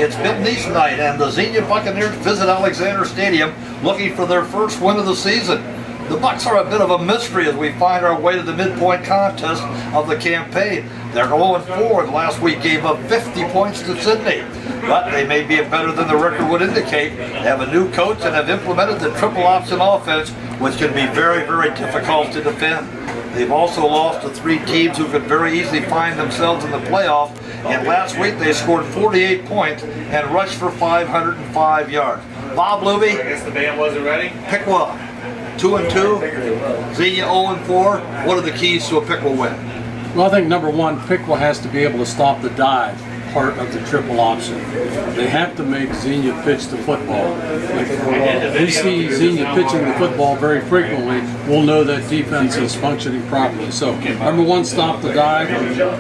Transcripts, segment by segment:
It's midnight night, and the Xenia Buccaneers visit Alexander Stadium looking for their first win of the season. The Bucs are a bit of a mystery as we find our way to the midpoint contest of the campaign. They're 0-4 and last week gave up 50 points to Sydney. But they may be better than the record would indicate. They have a new coach and have implemented the triple option offense, which can be very, very difficult to defend. They've also lost to 3 teams who could very easily find themselves in the playoff. And last week they scored 48 points and rushed for 505 yards. Bob Luby. I guess the band wasn't ready. Piqua 2-2. Xenia 0-4. What are the keys to a Piqua win? Well, I think number one, Piqua has to be able to stop the dive part of the triple option. They have to make Xenia pitch the football. If we see Xenia pitching the football very frequently, we'll know that defense is functioning properly. So, number one, stop the dive.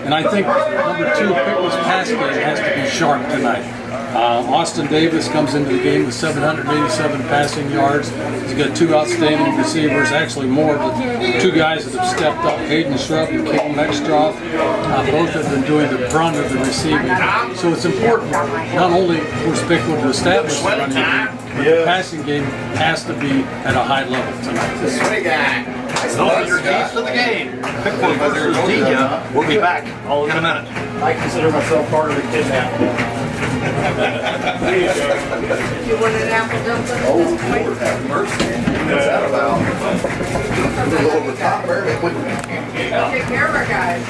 And I think number two, Piqua's pass game has to be sharp tonight. Austin Davis comes into the game with 787 passing yards. He's got 2 outstanding receivers, actually more of the 2 guys that have stepped up, Hayden Shrub and King Mextroff. Both have been doing the brunt of the receiving. So it's important not only for Piqua to establish the running game, but the passing game has to be at a high level tonight. Those are your keys to the game. Piqua versus Xenia. We'll be back all in a minute. I consider myself part of the kidnapping. You want an apple dumpling? Oh, Lord have mercy. What's that about? A little over the top there. Take care of our guys.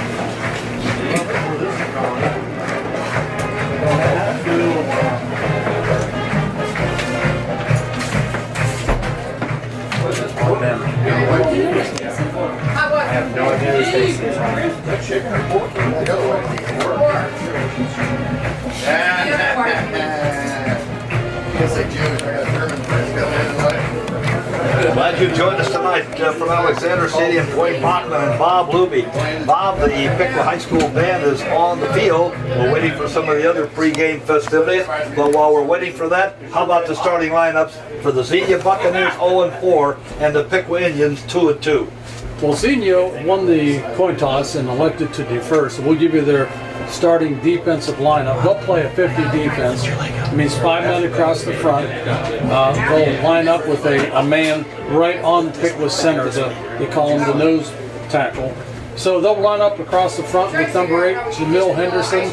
I have no idea this tastes That chicken or pork? The other way. Guess they Jewish. I got German friends coming in tonight. Glad you joined us tonight from Alexander Stadium. Dwayne Bachman and Bob Luby. Bob, the Piqua High School band is on the field. We're waiting for some of the other pregame festivities. But while we're waiting for that, how about the starting lineups for the Xenia Buccaneers 0-4 and the Piqua Indians 2-2? Well, Xenia won the coin toss and elected to defer, so we'll give you their starting defensive lineup. They'll play a 50 defense. It means 5 men across the front. They'll line up with a man right on Piqua's center. They call him the nose tackle. So they'll line up across the front with number 8, Jamil Henderson,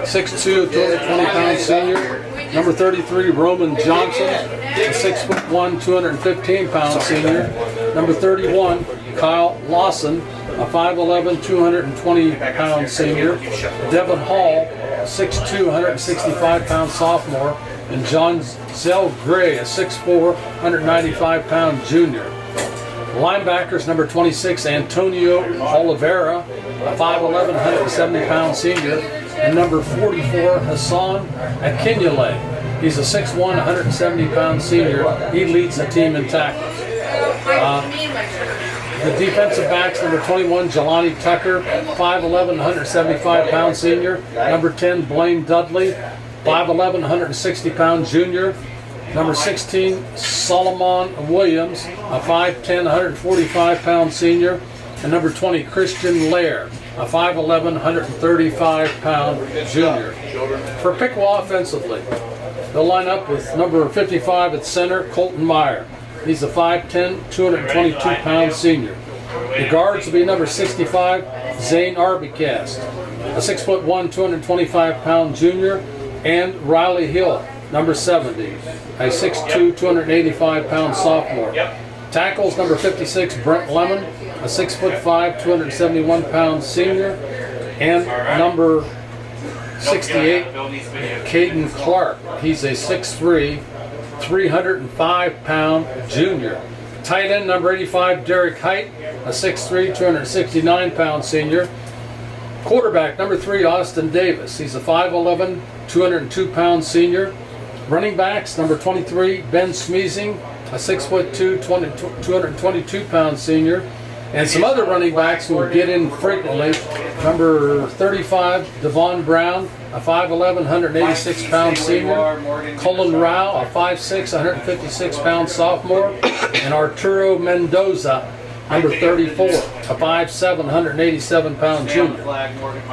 6'2", 220-pound senior. Number 33, Roman Johnson, a 6'1", 215-pound senior. Number 31, Kyle Lawson, a 5'11", 220-pound senior. Devin Hall, 6'2", 165-pound sophomore. And John Zell Gray, a 6'4", 195-pound junior. Linebackers, number 26, Antonio Oliveira, a 5'11", 170-pound senior. And number 44, Hassan Akinyele. He's a 6'1", 170-pound senior. He leads the team in tackles. The defensive backs, number 21, Jelani Tucker, 5'11", 175-pound senior. Number 10, Blaine Dudley, 5'11", 160-pound junior. Number 16, Solomon Williams, a 5'10", 145-pound senior. And number 20, Christian Lair, a 5'11", 135-pound junior. For Piqua offensively, they'll line up with number 55 at center, Colton Meyer. He's a 5'10", 222-pound senior. The guards will be number 65, Zane Arbicast, a 6'1", 225-pound junior, and Riley Hill, number 70, a 6'2", 285-pound sophomore. Tackles, number 56, Brent Lemon, a 6'5", 271-pound senior, and number 68, Caden Clark. He's a 6'3", 305-pound junior. Tight end, number 85, Derek Height, a 6'3", 269-pound senior. Quarterback, number 3, Austin Davis. He's a 5'11", 202-pound senior. Running backs, number 23, Ben Smeezing, a 6'2", 222-pound senior. And some other running backs who will get in frequently. Number 35, Devon Brown, a 5'11", 186-pound senior. Colin Rao, a 5'6", 156-pound sophomore. And Arturo Mendoza, number 34, a 5'7", 187-pound junior.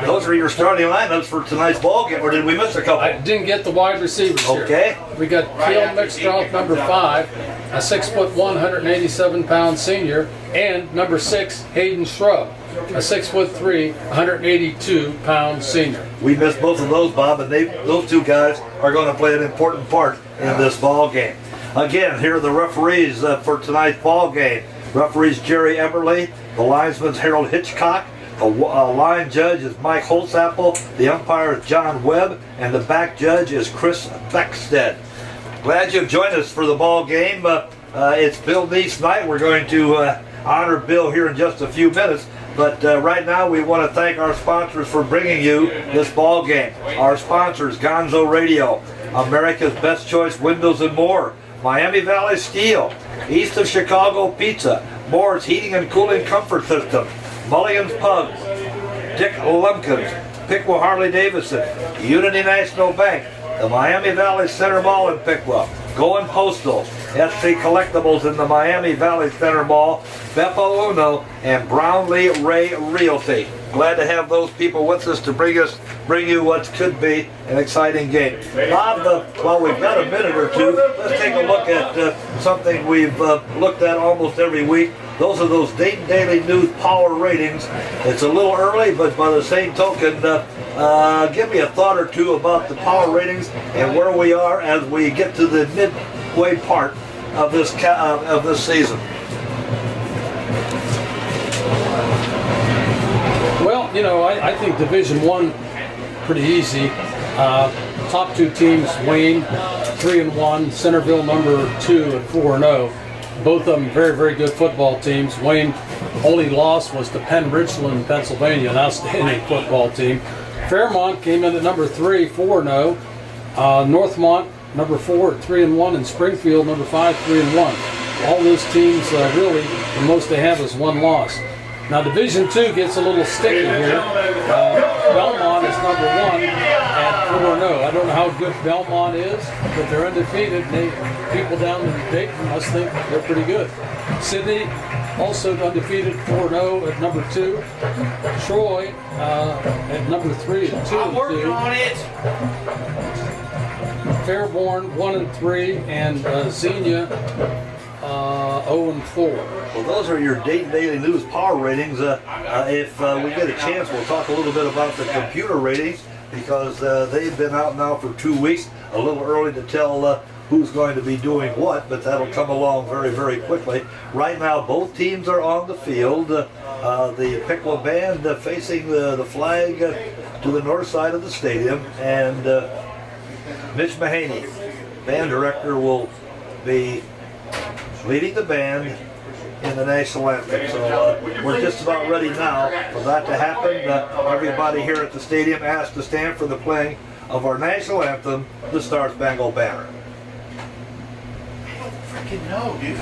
Those are your starting lineups for tonight's ball game, or did we miss a couple? I didn't get the wide receivers here. Okay. We got Keel Mixtroff, number 5, a 6'1", 187-pound senior, and number 6, Hayden Shrub, a 6'3", 182-pound senior. We missed both of those, Bob, and those two guys are going to play an important part in this ball game. Again, here are the referees for tonight's ball game. Referees Jerry Eberle, the linesman's Harold Hitchcock, the line judge is Mike Holtzapfel, the umpire is John Webb, and the back judge is Chris Beckstead. Glad you've joined us for the ball game. It's Bill Neese night. We're going to honor Bill here in just a few minutes. But right now we want to thank our sponsors for bringing you this ball game. Our sponsors, Gonzo Radio, America's Best Choice Windows and More, Miami Valley Steel, East of Chicago Pizza, Moore's Heating and Cooling Comfort System, Mulligan's Pub, Dick Lumpkins, Piqua Harley Davidson, Unity National Bank, the Miami Valley Center Mall in Piqua, Going Postal, SC Collectibles in the Miami Valley Center Mall, Beppo Uno, and Brownlee Ray Realty. Glad to have those people with us to bring you what could be an exciting game. Bob, while we've got a minute or two, let's take a look at something we've looked at almost every week. Those are those Dayton Daily News power ratings. It's a little early, but by the same token, give me a thought or two about the power ratings and where we are as we get to the midway part of this season. Well, you know, I think Division I, pretty easy. Top two teams, Wayne, 3-1, Centerville, number 2 at 4-0. Both of them very, very good football teams. Wayne only loss was to Penn Richland, Pennsylvania, an outstanding football team. Fairmont came in at number 3, 4-0. Northmont, number 4 at 3-1, and Springfield, number 5, 3-1. All those teams really, the most they have is one loss. Now Division II gets a little sticky here. Belmont is number 1 at 4-0. I don't know how good Belmont is, but they're undefeated. People down in Dayton must think they're pretty good. Sydney also undefeated 4-0 at number 2. Troy at number 3 at 2-2. I'm working on it. Fairborn 1-3, and Xenia 0-4. Well, those are your Dayton Daily News power ratings. If we get a chance, we'll talk a little bit about the computer ratings because they've been out now for 2 weeks. A little early to tell who's going to be doing what, but that'll come along very, very quickly. Right now, both teams are on the field. The Piqua band facing the flag to the north side of the stadium, and Mitch Mahaney, band director, will be leading the band in the national anthem. So we're just about ready now for that to happen. Everybody here at the stadium asked to stand for the playing of our national anthem, the Star Spangled Banner. I don't freaking know, dude.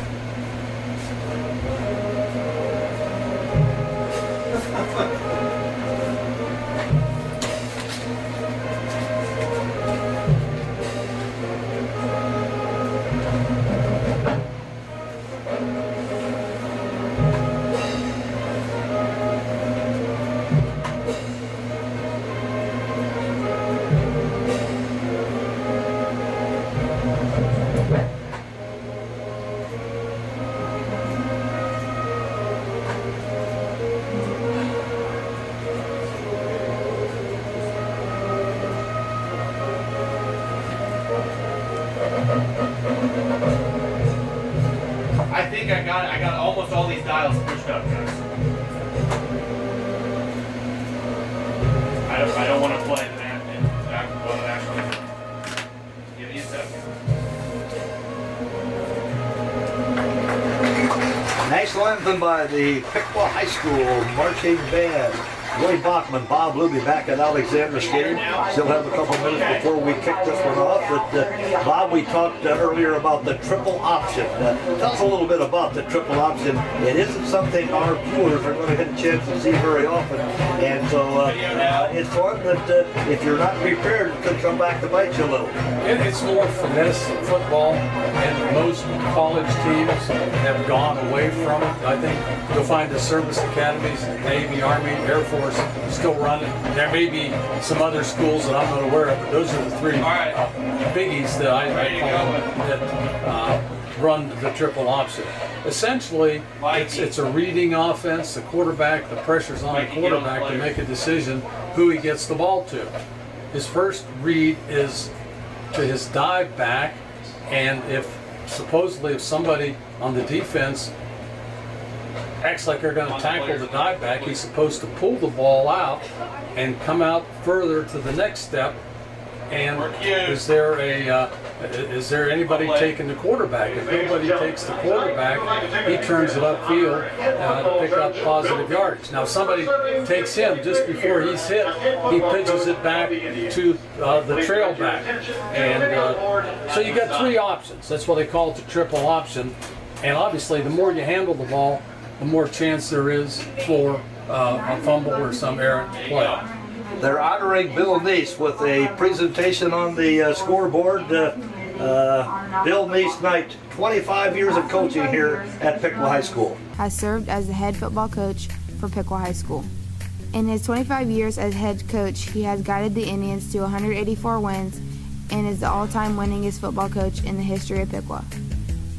I think I got almost all these dials pushed up, guys. I don't want to play actually. Give me a second. National anthem by the Piqua High School Marching Band. Wayne Bachman, Bob Luby back at Alexander Stadium. Still have a couple minutes before we kick this one off. But Bob, we talked earlier about the triple option. Tell us a little bit about the triple option. It isn't something our viewers are going to get a chance to see very often. And so it's one that if you're not prepared, it could come back to bite you a little. It's more finesse football, and most college teams have gone away from it. I think you'll find the service academies, Navy, Army, Air Force still run it. There may be some other schools that I'm not aware of, but those are the three biggies that I call that run the triple option. Essentially, it's a reading offense. The quarterback, the pressure's on the quarterback to make a decision who he gets the ball to. His first read is to his dive back, and if somebody on the defense acts like they're going to tackle the dive back, he's supposed to pull the ball out and come out further to the next step. And is there anybody taking the quarterback? If nobody takes the quarterback, he turns it upfield to pick up positive yardage. Now, if somebody takes him just before he's hit, he pitches it back to the trail back. And so you got three options. That's why they call it the triple option. And obviously, the more you handle the ball, the more chance there is for a fumble or some errant play. They're honoring Bill Neese with a presentation on the scoreboard. Bill Neese Knight, 25 years of coaching here at Piqua High School. Has served as the head football coach for Piqua High School. In his 25 years as head coach, he has guided the Indians to 184 wins and is the all-time winningest football coach in the history of Piqua.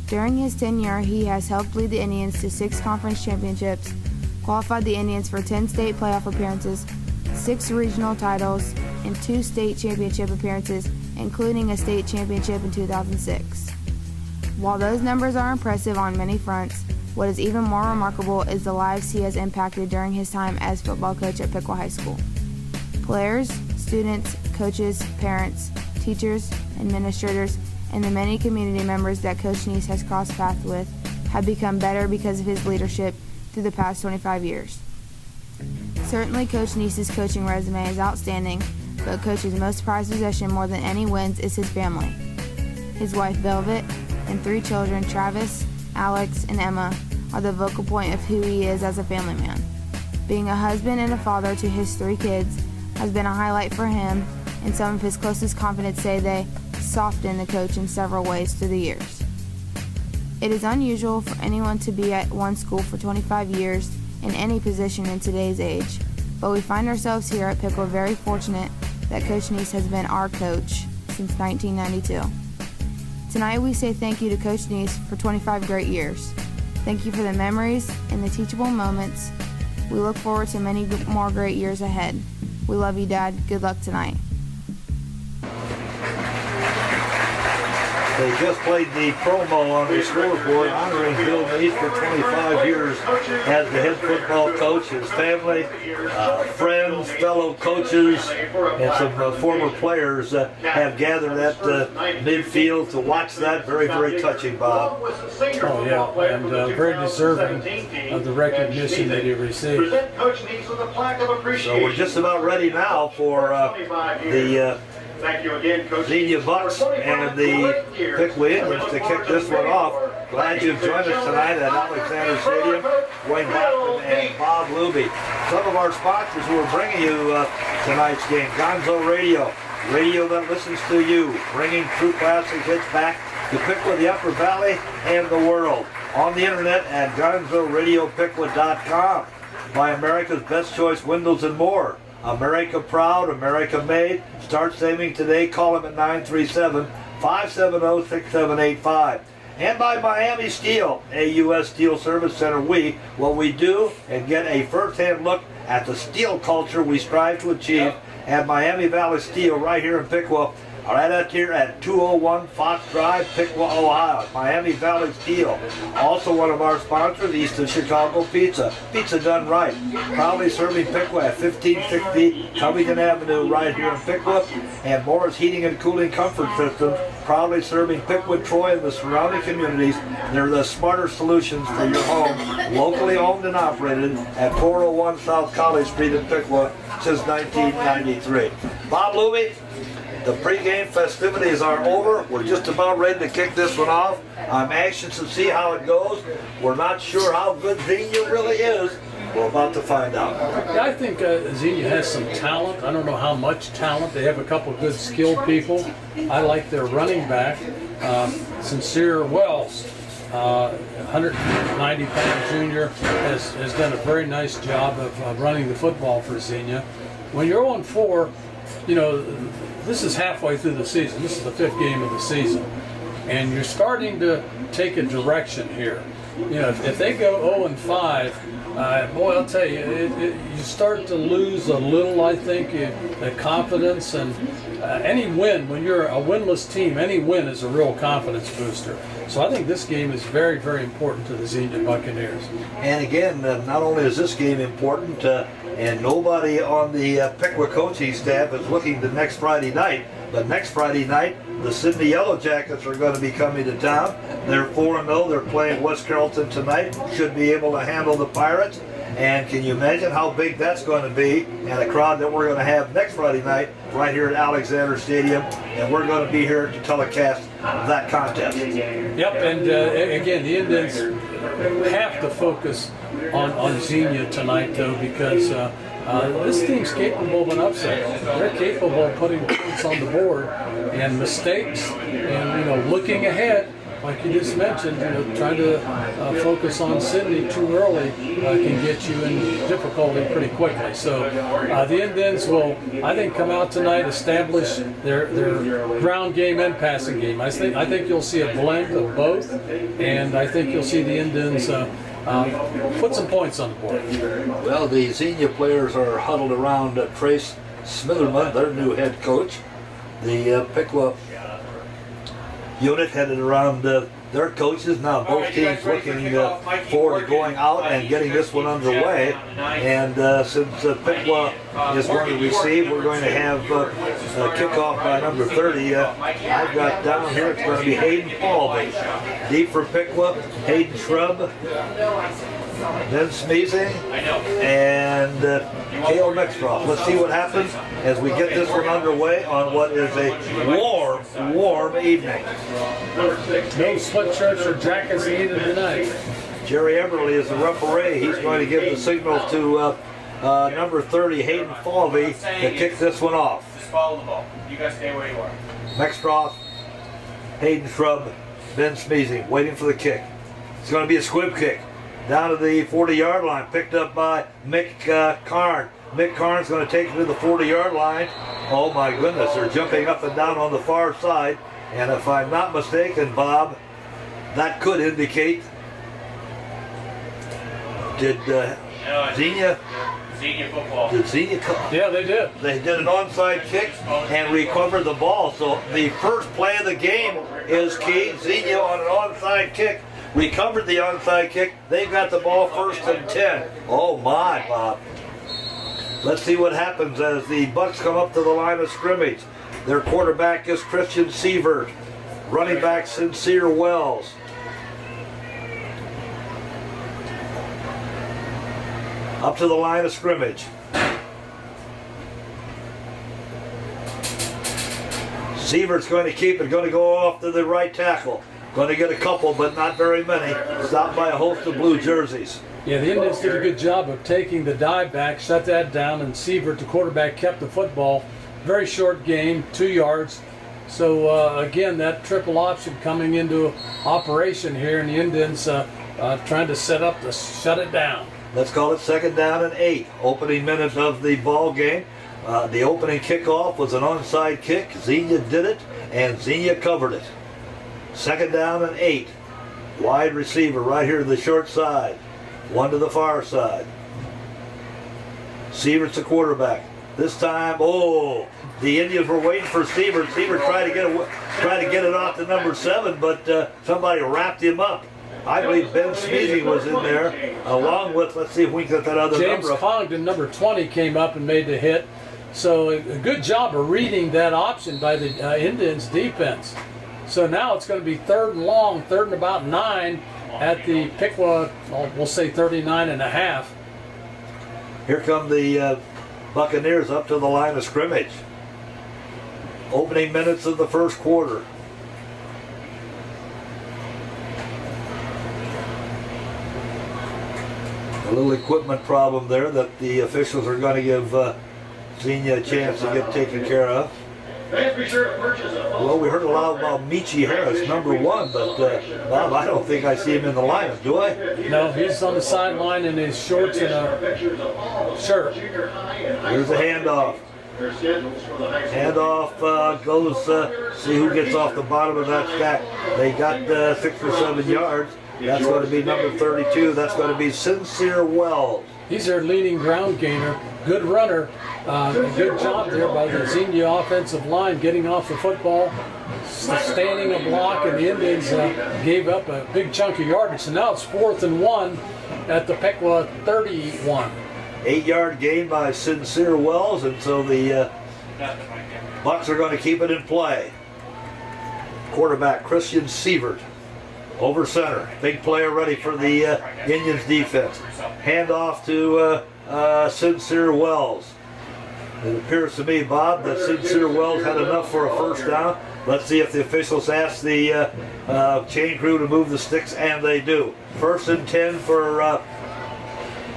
During his tenure, he has helped lead the Indians to 6 conference championships, qualified the Indians for 10 state playoff appearances, 6 regional titles, and 2 state championship appearances, including a state championship in 2006. While those numbers are impressive on many fronts, what is even more remarkable is the lives he has impacted during his time as football coach at Piqua High School. Players, students, coaches, parents, teachers, administrators, and the many community members that Coach Neese has crossed paths with have become better because of his leadership through the past 25 years. Certainly, Coach Neese's coaching resume is outstanding, but Coach's most prized possession more than any wins is his family. His wife, Velvet, and 3 children, Travis, Alex, and Emma, are the focal point of who he is as a family man. Being a husband and a father to his 3 kids has been a highlight for him, and some of his closest confidants say they softened the coach in several ways through the years. It is unusual for anyone to be at one school for 25 years in any position in today's age, but we find ourselves here at Piqua very fortunate that Coach Neese has been our coach since 1992. Tonight we say thank you to Coach Neese for 25 great years. Thank you for the memories and the teachable moments. We look forward to many more great years ahead. We love you, Dad. Good luck tonight. They just played the promo on the scoreboard honoring Bill Neese for 25 years as the head football coach. His family, friends, fellow coaches, and some former players have gathered at midfield to watch that. Very, very touching, Bob. Oh, yeah, and very deserving of the recognition that he received. So we're just about ready now for the Thank you again, Coach. Xenia Bucks and the Piqua Indians to kick this one off. Glad you've joined us tonight at Alexander Stadium. Wayne Bachman and Bob Luby. Some of our sponsors who are bringing you tonight's game. Gonzo Radio, radio that listens to you, bringing true classic hits back to Piqua, the Upper Valley, and the world. On the internet at gonzoradiopiqua.com. By America's Best Choice Windows and More. America proud, America made. Start saving today. Call them at 937-570-6785. And by Miami Steel, a U.S. Steel Service Center. What we do and get a first-hand look at the steel culture we strive to achieve at Miami Valley Steel right here in Piqua. Right out here at 201 Fox Drive, Piqua, Ohio, Miami Valley's Eel. Also one of our sponsors, Eastern Chicago Pizza. Pizza done right. Proudly serving Piqua at 1560 Covington Avenue right here in Piqua. And Morris Heating and Cooling Comfort Systems, proudly serving Piqua, Troy, and the surrounding communities. They're the smarter solutions for your home, locally owned and operated at 401 South College Street in Piqua since 1993. Bob Luby, the pregame festivities are over. We're just about ready to kick this one off. I'm anxious to see how it goes. We're not sure how good Xenia really is. We're about to find out. Yeah, I think Xenia has some talent. I don't know how much talent. They have a couple of good skilled people. I like their running back, Sincere Wells, 190-pound junior, has done a very nice job of running the football for Xenia. When you're 0-4, you know, this is halfway through the season. This is the 5th game of the season. And you're starting to take a direction here. You know, if they go 0-5, boy, I'll tell you, you start to lose a little, I think, the confidence. And any win, when you're a winless team, any win is a real confidence booster. So I think this game is very, very important to the Xenia Buccaneers. And again, not only is this game important, and nobody on the Piqua coaching staff is looking to next Friday night, but next Friday night, the Sydney Yellow Jackets are going to be coming to town. They're 4-0. They're playing West Carrollton tonight. Should be able to handle the Pirates. And can you imagine how big that's going to be, and a crowd that we're going to have next Friday night right here at Alexander Stadium, and we're going to be here to telecast that contest. Yep, and again, the Indians have to focus on Xenia tonight, though, because this team's capable of an upset. They're capable of putting points on the board, and mistakes, and looking ahead. Like you just mentioned, trying to focus on Sydney too early can get you in difficulty pretty quickly. So the Indians will, I think, come out tonight, establish their ground game and passing game. I think you'll see a blend of both, and I think you'll see the Indians put some points on the board. Well, the Xenia players are huddled around Trace Smitherman, their new head coach. The Piqua unit headed around their coaches. Now both teams looking forward to going out and getting this one underway. And since Piqua is going to receive, we're going to have kickoff by number 30. I've got down here, it's going to be Hayden Paulby. Deep for Piqua, Hayden Shrub, Ben Smeezing, and Cale Mextroff. Let's see what happens as we get this one underway on what is a warm evening. No sweatshirts or jackets needed tonight. Jerry Everly is the referee. He's going to give the signal to number 30, Hayden Falvey, to kick this one off. Just follow the ball. You guys stay where you are. Mextroff, Hayden Shrub, Ben Smeezing, waiting for the kick. It's going to be a squib kick. Down to the 40-yard line, picked up by Mick Karn. Mick Karn's going to take it to the 40-yard line. Oh my goodness, they're jumping up and down on the far side. And if I'm not mistaken, Bob, that could indicate, did Xenia football. Did Xenia Yeah, they did. They did an onside kick and recovered the ball. So the first play of the game is key. Xenia on an onside kick recovered the onside kick. They've got the ball 1st and 10. Oh my, Bob. Let's see what happens as the Bucks come up to the line of scrimmage. Their quarterback is Christian Sievert. Running back Sincere Wells. Up to the line of scrimmage. Sievert's going to keep it, going to go off to the right tackle. Going to get a couple, but not very many. Stopped by a host of blue jerseys. Yeah, the Indians did a good job of taking the dive back, shut that down, and Sievert, the quarterback, kept the football. Very short game, 2 yards. So again, that triple option coming into operation here, and the Indians trying to set up to shut it down. Let's call it 2nd down and 8. Opening minutes of the ball game. The opening kickoff was an onside kick. Xenia did it, and Xenia covered it. 2nd down and 8. Wide receiver right here to the short side. One to the far side. Sievert's the quarterback. This time, oh, the Indians were waiting for Seaver. Seaver tried to get it off to number 7, but somebody wrapped him up. I believe Ben Smeezy was in there, along with, let's see if we can get that other James number. Congdon, number 20, came up and made the hit. So a good job of reading that option by the Indians defense. So now it's going to be 3rd and long, 3rd and about 9 at the Piqua, we'll say 39 and a half. Here come the Buccaneers up to the line of scrimmage. Opening minutes of the first quarter. A little equipment problem there that the officials are going to give Xenia a chance to get taken care of. Well, we heard a lot about Michi Harris, number 1, but Bob, I don't think I see him in the lineup, do I? No, he's on the sideline in his shorts and a shirt. Here's the handoff. Handoff goes, see who gets off the bottom of that stack. They got 6 or 7 yards. That's going to be number 32. That's going to be Sincere Wells. He's their leading ground gainer. Good runner. A good job there by the Xenia offensive line getting off the football, sustaining a block, and the Indians gave up a big chunk of yardage. So now it's 4th and 1 at the Piqua 31. 8-yard gain by Sincere Wells, and so the Bucks are going to keep it in play. Quarterback Christian Sievert over center. Big player ready for the Indians defense. Handoff to Sincere Wells. It appears to me, Bob, that Sincere Wells had enough for a first down. Let's see if the officials ask the chain crew to move the sticks, and they do. 1st and 10 for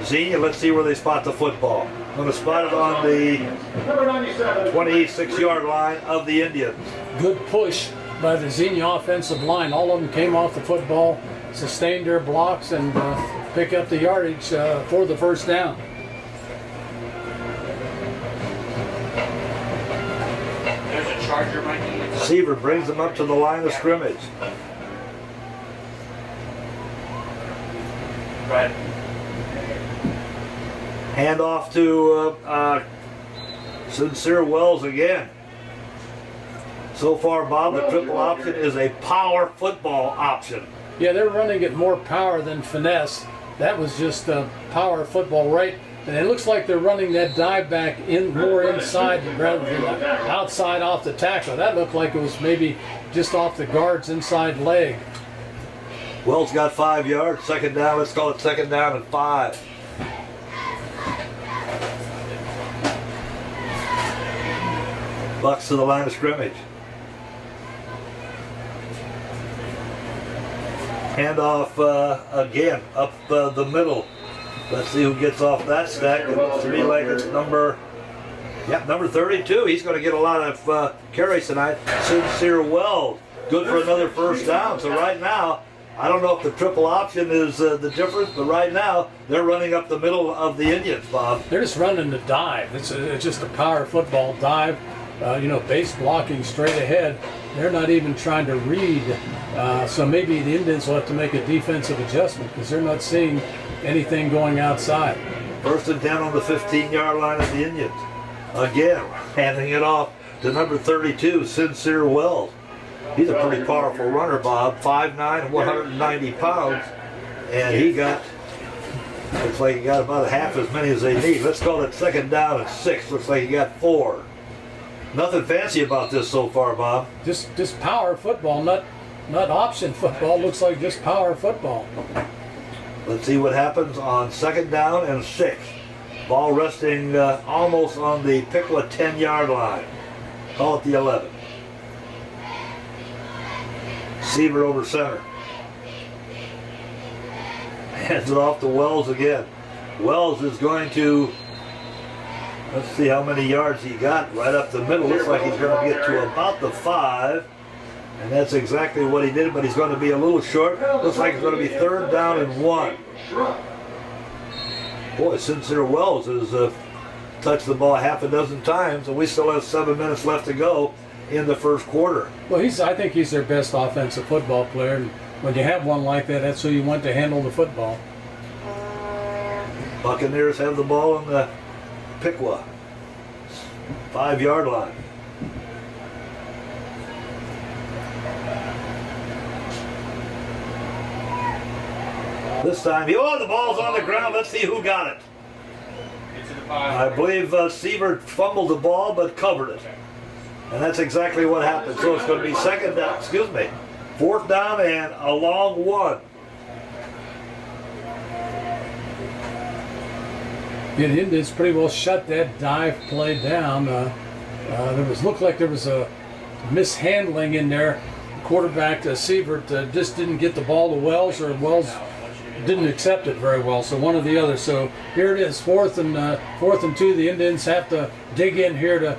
Xenia. Let's see where they spot the football. I'm going to spot it on the 26-yard line of the Indians. Good push by the Xenia offensive line. All of them came off the football, sustained their blocks, and pick up the yardage for the first down. There's a charger, Mikey. Seaver brings them up to the line of scrimmage. Right. Hand off to Sincere Wells again. So far, Bob, the triple option is a power football option. Yeah, they're running it more power than finesse. That was just power football, right? And it looks like they're running that dive back in more inside rather than outside off the tackle. That looked like it was maybe just off the guard's inside leg. Wells got 5 yards. 2nd down. Let's call it 2nd down and 5. Bucks to the line of scrimmage. Handoff again up the middle. Let's see who gets off that stack. It looks to me like it's number 32. He's going to get a lot of carries tonight. Sincere Wells, good for another first down. So right now, I don't know if the triple option is the difference, but right now they're running up the middle of the Indians, Bob. They're just running the dive. It's just a power football dive. Base blocking straight ahead. They're not even trying to read. So maybe the Indians will have to make a defensive adjustment because they're not seeing anything going outside. 1st and 10 on the 15-yard line of the Indians. Again, handing it off to number 32, Sincere Wells. He's a pretty powerful runner, Bob. 5'9", 190 pounds. And looks like he got about half as many as they need. Let's call it 2nd down and 6. Looks like he got 4. Nothing fancy about this so far, Bob. Just power football, not option football. Looks like just power football. Let's see what happens on 2nd down and 6. Ball resting almost on the Piqua 10-yard line. Call it the 11. Seaver over center. Hands it off to Wells again. Wells is going to, let's see how many yards he got right up the middle. Looks like he's going to get to about the 5. And that's exactly what he did, but he's going to be a little short. Looks like it's going to be 3rd down and 1. Boy, Sincere Wells has touched the ball half a dozen times, and we still have 7 minutes left to go in the first quarter. Well, I think he's their best offensive football player. And when you have one like that, that's who you want to handle the football. Buccaneers have the ball in the Piqua 5-yard line. This time, the ball's on the ground. Let's see who got it. It's in the 5. I believe Sievert fumbled the ball but covered it. And that's exactly what happened. So it's going to be 4th down and a long one. Yeah, the Indians pretty well shut that dive play down. Looked like there was a mishandling in there. Quarterback Sievert just didn't get the ball to Wells, or Wells didn't accept it very well. So one or the other. So here it is, 4th and 2. The Indians have to dig in here to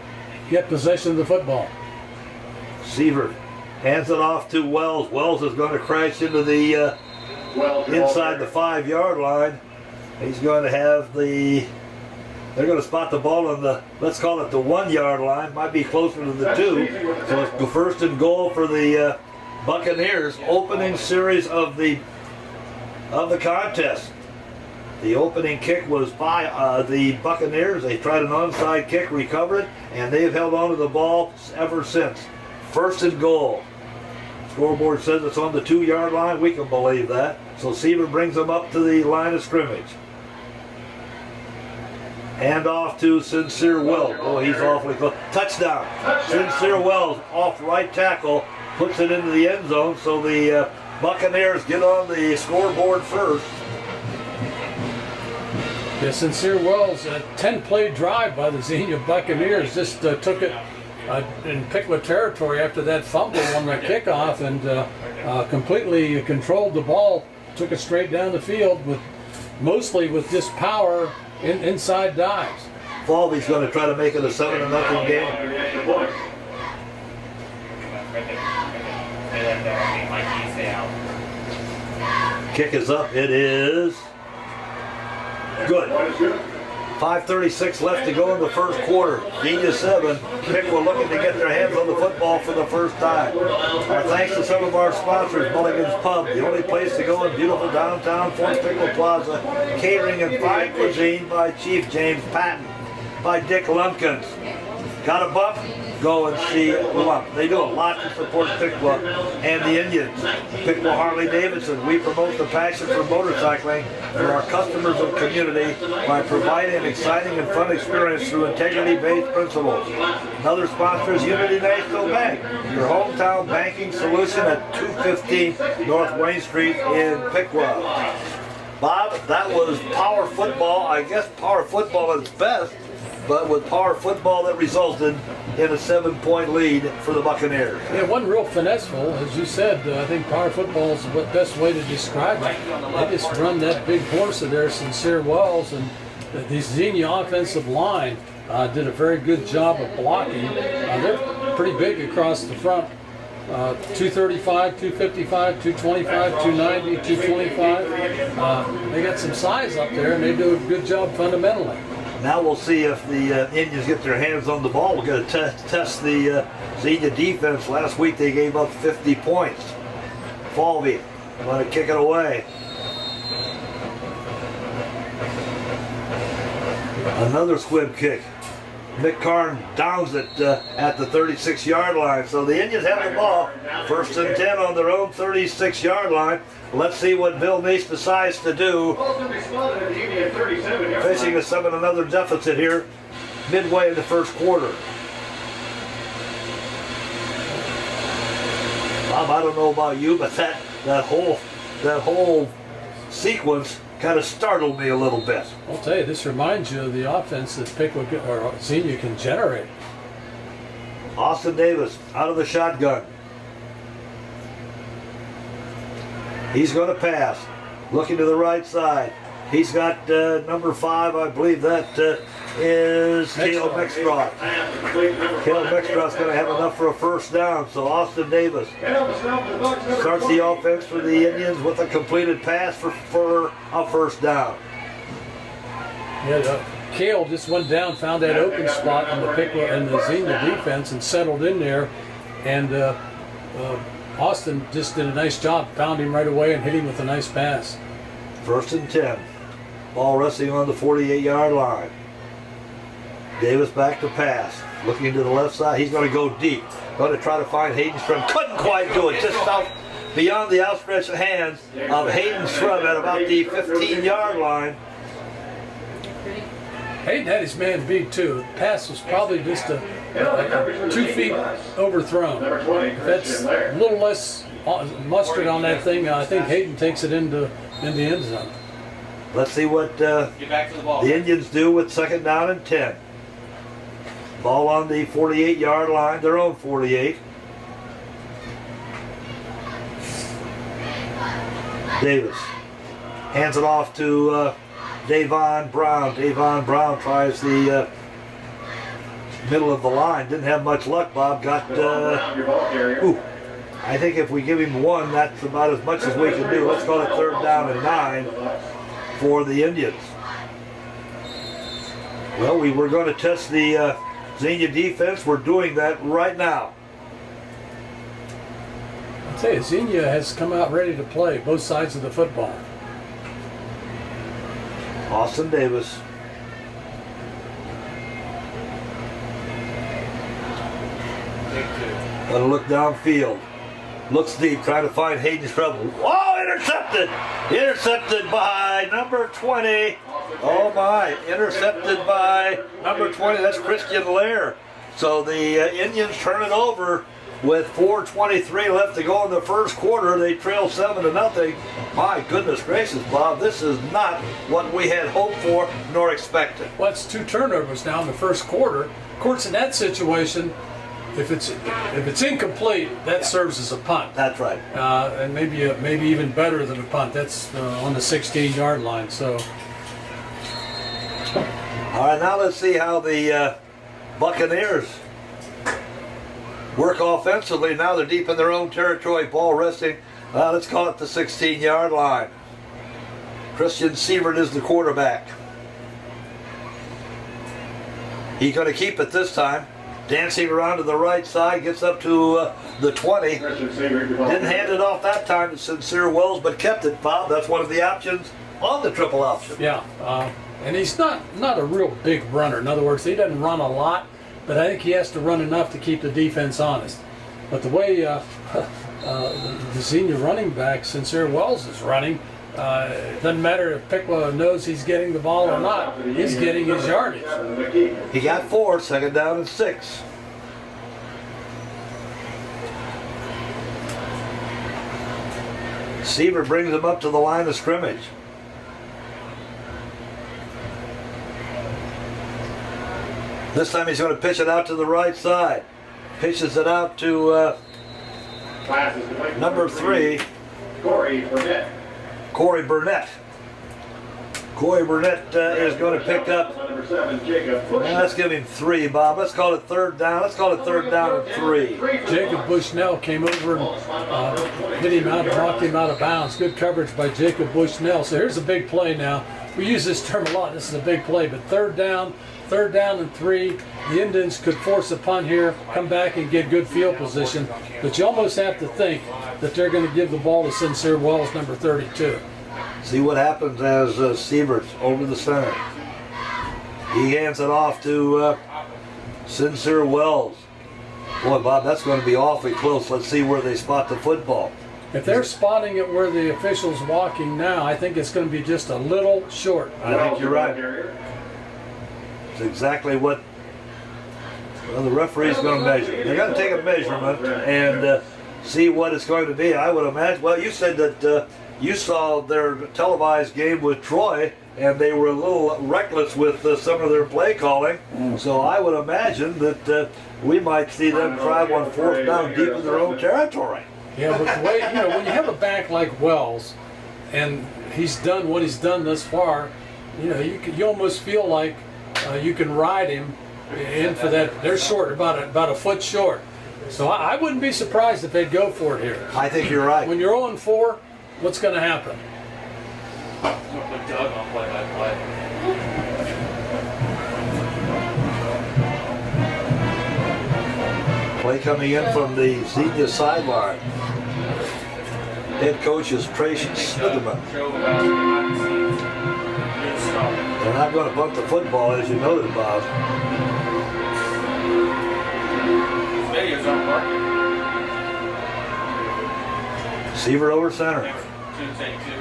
get possession of the football. Sievert hands it off to Wells. Wells is going to crash into the inside the 5-yard line. He's going to have they're going to spot the ball on the, let's call it the 1-yard line. Might be closer to the 2. So it's the 1st and goal for the Buccaneers. Opening series of the contest. The opening kick was by the Buccaneers. They tried an onside kick, recovered it, and they've held on to the ball ever since. 1st and goal. Scoreboard says it's on the 2-yard line. We can believe that. So Sievert brings them up to the line of scrimmage. Hand off to Sincere Wells. Oh, he's awfully close. Touchdown. Sincere Wells off right tackle, puts it into the end zone. So the Buccaneers get on the scoreboard first. Yeah, Sincere Wells, a 10-play drive by the Xenia Buccaneers, just took it in Piqua territory after that fumble on the kickoff, and completely controlled the ball, took it straight down the field mostly with just power inside dives. Falvey's going to try to make it a 7-0 game. Kick is up. It is good. 5:36 left to go in the first quarter. Xenia 7. Piqua looking to get their hands on the football for the first time. Our thanks to some of our sponsors: Mulligan's Pub, the only place to go in beautiful downtown Fort Piqua Plaza. Catering and fine cuisine by Chief James Patton. By Dick Lumpkins. Got a bump? Go and see Lump. They do a lot to support Piqua and the Indians. Piqua Harley Davidson. We promote the passion for motorcycling for our customers and community by providing an exciting and fun experience through integrity-based principles. Another sponsor is Unity National Bank, your hometown banking solution at 215 North Wayne Street in Piqua. Bob, that was power football. I guess power football at its best, but with power football that resulted in a 7-point lead for the Buccaneers. Yeah, one real finesseful, as you said. I think power football is the best way to describe it. They just run that big horse of theirs, Sincere Wells, and the Xenia offensive line did a very good job of blocking. They're pretty big across the front. 235, 255, 225, 290, 225. They got some size up there, and they do a good job fundamentally. Now we'll see if the Indians get their hands on the ball. We're going to test the Xenia defense. Last week they gave up 50 points. Falvey going to kick it away. Another squib kick. Mick Karn downs it at the 36-yard line. So the Indians have the ball. 1st and 10 on their own 36-yard line. Let's see what Bill Neese decides to do. Facing a 7-0 deficit here midway in the first quarter. Bob, I don't know about you, but that whole sequence kind of startled me a little bit. I'll tell you, this reminds you of the offense that Piqua or Xenia can generate. Austin Davis out of the shotgun. He's going to pass. Looking to the right side. He's got number 5, I believe that is Caleb Mextroth. Caleb Mextroth's going to have enough for a first down. So Austin Davis starts the offense for the Indians with a completed pass for a first down. Yeah, Cale just went down, found that open spot in the Piqua and the Xenia defense and settled in there. And Austin just did a nice job, found him right away and hit him with a nice pass. 1st and 10. Ball resting on the 48-yard line. Davis back to pass. Looking to the left side. He's going to go deep. Going to try to find Hayden Scrum. Couldn't quite do it. Just out beyond the outstretched hands of Hayden Scrum at about the 15-yard line. Hayden had his man beat too. The pass was probably just 2 feet overthrown. If that's a little less mustard on that thing, I think Hayden takes it into the end zone. Let's see what Get back to the ball. the Indians do with 2nd down and 10. Ball on the 48-yard line, their own 48. Davis hands it off to Davon Brown. Davon Brown tries the middle of the line. Didn't have much luck, Bob. Got, I think if we give him 1, that's about as much as we can do. Let's call it 3rd down and 9 for the Indians. Well, we were going to test the Xenia defense. We're doing that right now. I'll tell you, Xenia has come out ready to play both sides of the football. Austin Davis. Gonna look downfield. Looks deep, trying to find Hayden's trouble. Oh, intercepted! Intercepted by number 20. Oh my, intercepted by number 20. That's Christian Lair. So the Indians turn it over with 4:23 left to go in the first quarter. They trail 7-0. My goodness gracious, Bob, this is not what we had hoped for nor expected. Well, it's 2 turnovers now in the first quarter. Of course, in that situation, if it's incomplete, that serves as a punt. That's right. And maybe even better than a punt. That's on the 16-yard line. So, All right, now let's see how the Buccaneers work offensively. Now they're deep in their own territory. Ball resting. Let's call it the 16-yard line. Christian Sievert is the quarterback. He's going to keep it this time. Dancing around to the right side, gets up to the 20. Didn't hand it off that time to Sincere Wells, but kept it, Bob. That's one of the options on the triple option. yeah. And he's not a real big runner. In other words, he doesn't run a lot, but I think he has to run enough to keep the defense honest. But the way the senior running back, Sincere Wells, is running, it doesn't matter if Piqua knows he's getting the ball or not. He's getting his yardage. He got 4, 2nd down and 6. Sievert brings him up to the line of scrimmage. This time he's going to pitch it out to the right side. Pitches it out to number 3, Corey Burnett. Corey Burnett. Corey Burnett is going to pick up. Number 7, Jacob Bush. Let's give him 3, Bob. Let's call it 3rd down. Let's call it 3rd down and 3. Jacob Bushnell came over and hit him out, knocked him out of bounds. Good coverage by Jacob Bushnell. So here's a big play now. We use this term a lot. This is a big play, but 3rd down and 3. The Indians could force a punt here, come back and get good field position. But you almost have to think that they're going to give the ball to Sincere Wells, number 32. See what happens as Sievert's over the center. He hands it off to Sincere Wells. Boy, Bob, that's going to be awfully close. Let's see where they spot the football. If they're spotting it where the official's walking now, I think it's going to be just a little short. I think you're right. It's exactly what the referee's going to measure. They're going to take a measurement and see what it's going to be. I would imagine. Well, you said that you saw their televised game with Troy, and they were a little reckless with some of their play calling. So I would imagine that we might see them try one 4th down deep in their own territory. Yeah, but the way, when you have a back like Wells, and he's done what he's done thus far, you almost feel like you can ride him in for that. They're short, about a foot short. So I wouldn't be surprised if they'd go for it here. I think you're right. When you're 0-4, what's going to happen? Put Doug on play-by-play. Play coming in from the Xenia sideline. Head coach is Tracy Smitherman. Show about behind the scenes. Good stuff. They're not going to punt the football, as you noted, Bob. Videos aren't working. Receiver over center. Take two.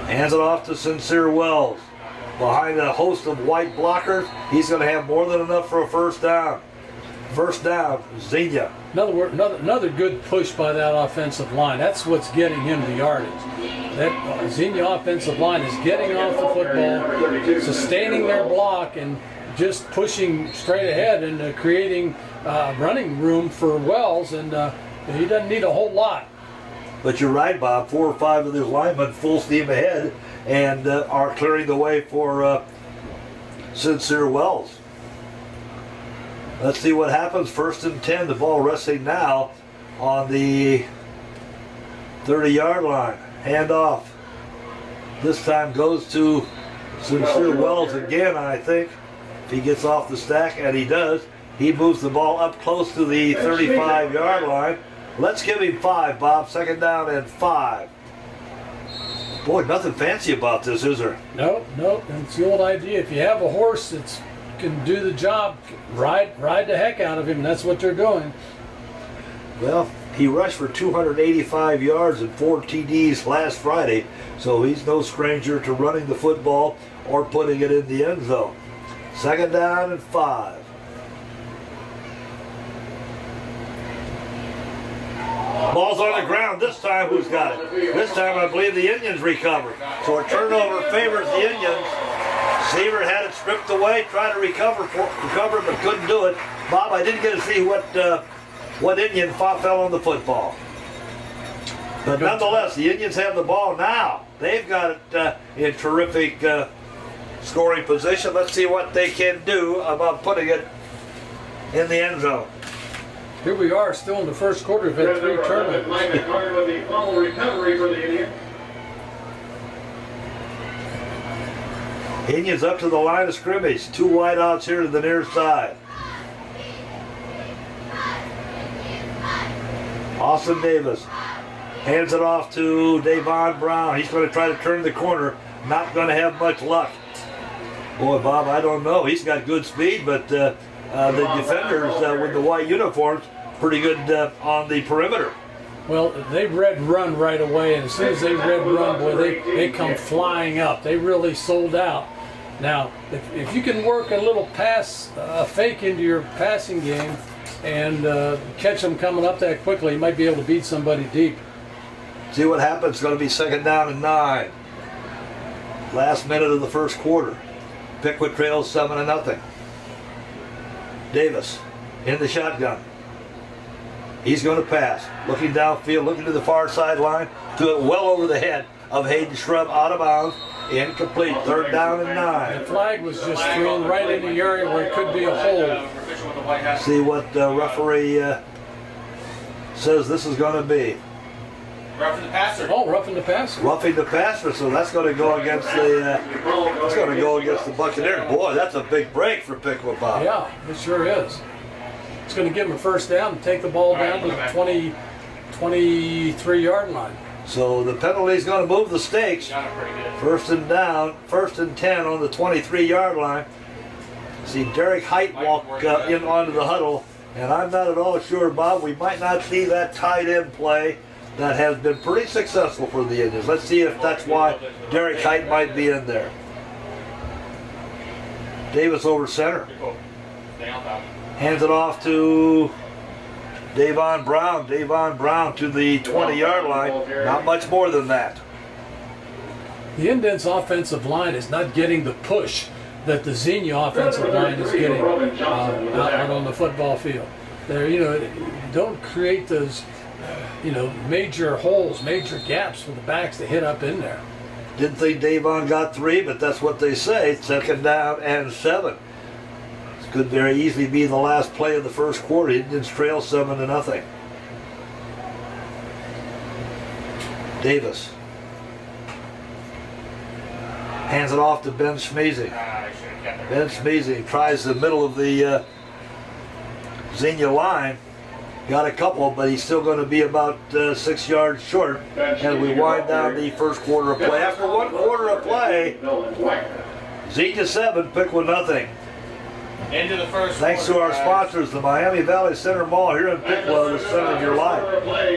Hands it off to Sincere Wells. Behind a host of white blockers, he's going to have more than enough for a first down. First down, Xenia. Another good push by that offensive line. That's what's getting him the yardage. That Xenia offensive line is getting off the football, sustaining their block, and just pushing straight ahead and creating running room for Wells. And he doesn't need a whole lot. But you're right, Bob. 4 or 5 of these linemen full steam ahead and are clearing the way for Sincere Wells. Let's see what happens. 1st and 10. The ball resting now on the 30-yard line. Handoff. This time goes to Sincere Wells again, I think. If he gets off the stack, and he does, he moves the ball up close to the 35-yard line. Let's give him 5, Bob. 2nd down and 5. Boy, nothing fancy about this, is there? Nope. It's the old idea. If you have a horse that can do the job, ride the heck out of him. And that's what they're doing. Well, he rushed for 285 yards and 4 TDs last Friday, so he's no stranger to running the football or putting it in the end zone. 2nd down and 5. Ball's on the ground. This time, who's got it? This time, I believe the Indians recovered. So a turnover favors the Indians. Seaver had it stripped away, tried to recover, but couldn't do it. Bob, I didn't get to see what Indian fell on the football. But nonetheless, the Indians have the ball now. They've got it in terrific scoring position. Let's see what they can do about putting it in the end zone. Here we are, still in the first quarter. We've had 3 turnovers. With the fumble recovery for the Indians. Indians up to the line of scrimmage. 2 wideouts here to the near side. Austin Davis hands it off to Davon Brown. He's going to try to turn the corner. Not going to have much luck. Boy, Bob, I don't know. He's got good speed, but the defenders with the white uniforms, pretty good on the perimeter. Well, they read run right away, and as soon as they read run, boy, they come flying up. They really sold out. Now, if you can work a little pass, fake into your passing game and catch them coming up that quickly, you might be able to beat somebody deep. See what happens. It's going to be 2nd down and 9. Last minute of the first quarter. Piqua trails 7-0. Davis in the shotgun. He's going to pass. Looking downfield, looking to the far sideline, to it well over the head of Hayden Shrub, out of bounds. Incomplete. 3rd down and 9. The flag was just thrown right in the area where it could be a hold. See what the referee says this is going to be. Roughing the passer. Oh, roughing the passer. Roughing the passer, so that's going to go against the Buccaneers. Boy, that's a big break for Piqua, Bob. Yeah, it sure is. It's going to give them a first down and take the ball down to the 23-yard line. So the penalty is going to move the stakes. 1st and down, 1st and 10 on the 23-yard line. See Derek Height walk in onto the huddle, and I'm not at all sure, Bob, we might not see that tight end play that has been pretty successful for the Indians. Let's see if that's why Derek Height might be in there. Davis over center. Hands it off to Davon Brown. Davon Brown to the 20-yard line. Not much more than that. The Indians' offensive line is not getting the push that the Xenia offensive line is getting out on the football field. They're, don't create those major holes, major gaps for the backs to hit up in there. Didn't think Davon got 3, but that's what they say. 2nd down and 7. This could very easily be the last play of the first quarter. Indians trail 7-0. Davis hands it off to Ben Schmeezing. Ben Schmeezing tries the middle of the Xenia line. got a couple, but he's still going to be about 6 yards short as we wind down the first quarter of play. After 1 quarter of play, Xenia 7, Piqua nothing. Into the first. Thanks to our guys. sponsors, the Miami Valley Center Mall here in Piqua, the center of your life.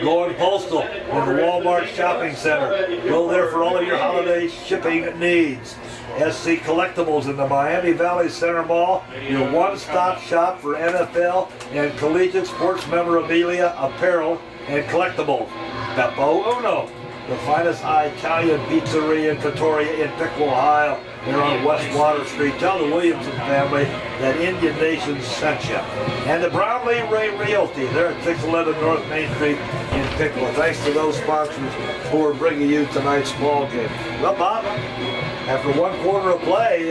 Going postal in the Walmart Shopping Center. Go there for all of your holiday shipping needs. SC Collectibles in the Miami Valley Center Mall, your one-stop shop for NFL and collegiate sports memorabilia, apparel, and collectibles. Beppo Uno, the finest Italian pizzeria and trattoria in Piqua, Ohio. They're on West Water Street. Tell the Williamson family that Indian Nation sent you. And the Brownlee Ray Realty, they're at 611 North Main Street in Piqua. Thanks to those sponsors who are bringing you tonight's ball game. Well, Bob, after 1 quarter of play,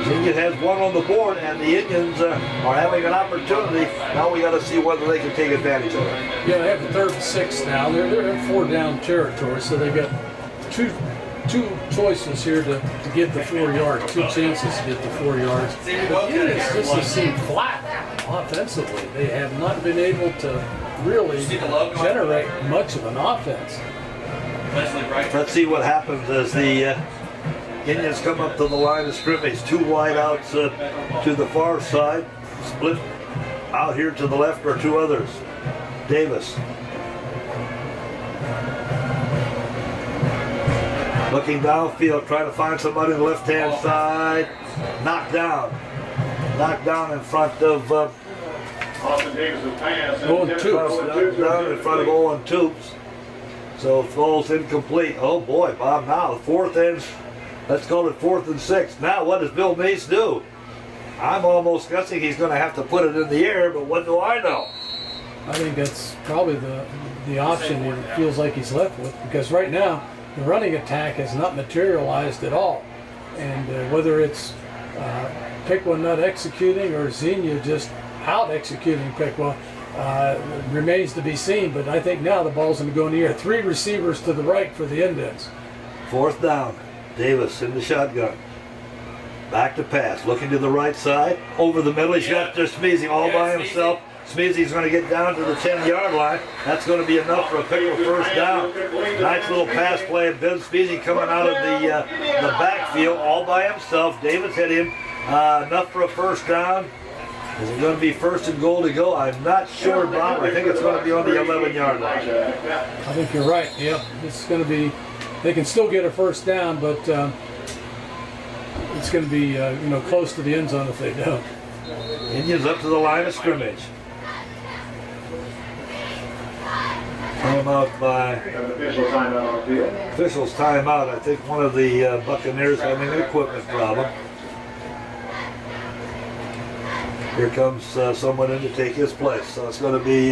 Xenia has one on the board, and the Indians are having an opportunity. Now we got to see whether they can take advantage of it. Yeah, they have the 3rd and 6 now. They're in 4 down territory, so they got two choices here to get the 4 yards, 2 chances to get the 4 yards. The Indians just seem flat offensively. They have not been able to really generate much of an offense. Let's see what happens as the Indians come up to the line of scrimmage. 2 wideouts to the far side. Split out here to the left are 2 others. Davis. Looking downfield, trying to find somebody on the left-hand side. Knocked down. Knocked down in front of Austin Davis's pass. Owen Toops. knocked down in front of Owen Toops. So falls incomplete. Oh boy, Bob, now the 4th and, let's call it 4th and 6. Now what does Bill Mace do? I'm almost guessing he's going to have to put it in the air, but what do I know? I think that's probably the option he feels like he's left with, because right now the running attack has not materialized at all. And whether it's Piqua not executing or Xenia just out executing Piqua remains to be seen. But I think now the ball's going to go in the air. 3 receivers to the right for the Indians. 4th down. Davis in the shotgun. Back to pass. Looking to the right side. Over the middle. He's got just Smeezy all by himself. Smeezy's going to get down to the 10-yard line. That's going to be enough for a Piqua first down. Nice little pass play of Ben Smeezy coming out of the backfield all by himself. Davis hit him. Enough for a first down. Is it going to be 1st and goal to go? I'm not sure, Bob. I think it's going to be on the 11-yard line. I think you're right. Yep, it's going to be. They can still get a first down, but it's going to be close to the end zone if they don't. Indians up to the line of scrimmage. Timeout by Official timeout on the field. officials. Timeout. I think one of the Buccaneers having an equipment problem. Here comes someone in to take his place. So it's going to be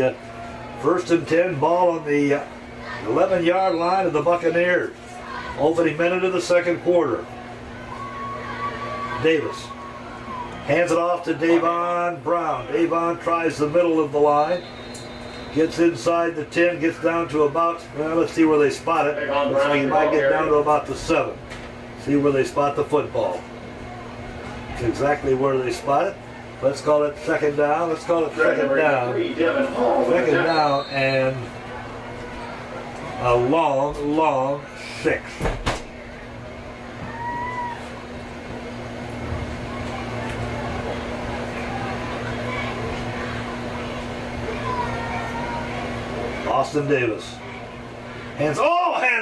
1st and 10, ball on the 11-yard line of the Buccaneers. Opening minute of the 2nd quarter. Davis hands it off to Davon Brown. Davon tries the middle of the line. Gets inside the 10, gets down to about, well, let's see where they spot it. Looks like he might get down to about the 7. See where they spot the football. It's exactly where they spot it. Let's call it 2nd down. Let's call it 2nd down. 2nd down and a long 6. Austin Davis hands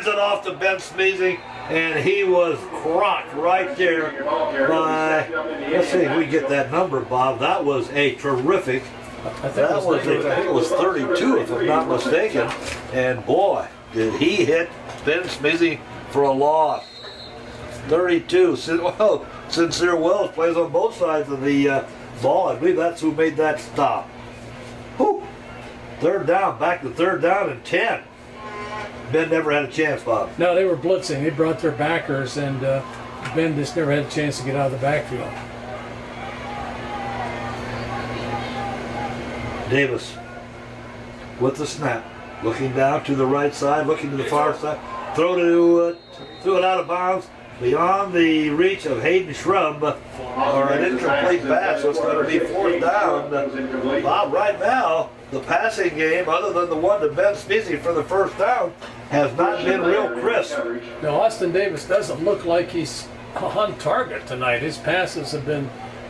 it off to Ben Smeezy, and he was crocked right there by, let's see if we get that number, Bob. That was a terrific, I think it was 32 if I'm not mistaken, and boy, did he hit Ben Smeezy for a loss. 32, Sincere Wells plays on both sides of the ball. I believe that's who made that stop. Whew. 3rd down, back to 3rd down and 10. Ben never had a chance, Bob. No, they were blitzing. They brought their backers, and Ben just never had a chance to get out of the backfield. Davis with the snap, looking down to the right side, looking to the far side, threw it out of bounds, beyond the reach of Hayden Shrub, or an incomplete pass, so it's going to be 4th down. Bob, right now, the passing game, other than the one to Ben Speasy for the 1st down, has not been real crisp. Now, Austin Davis doesn't look like he's on target tonight. His passes have been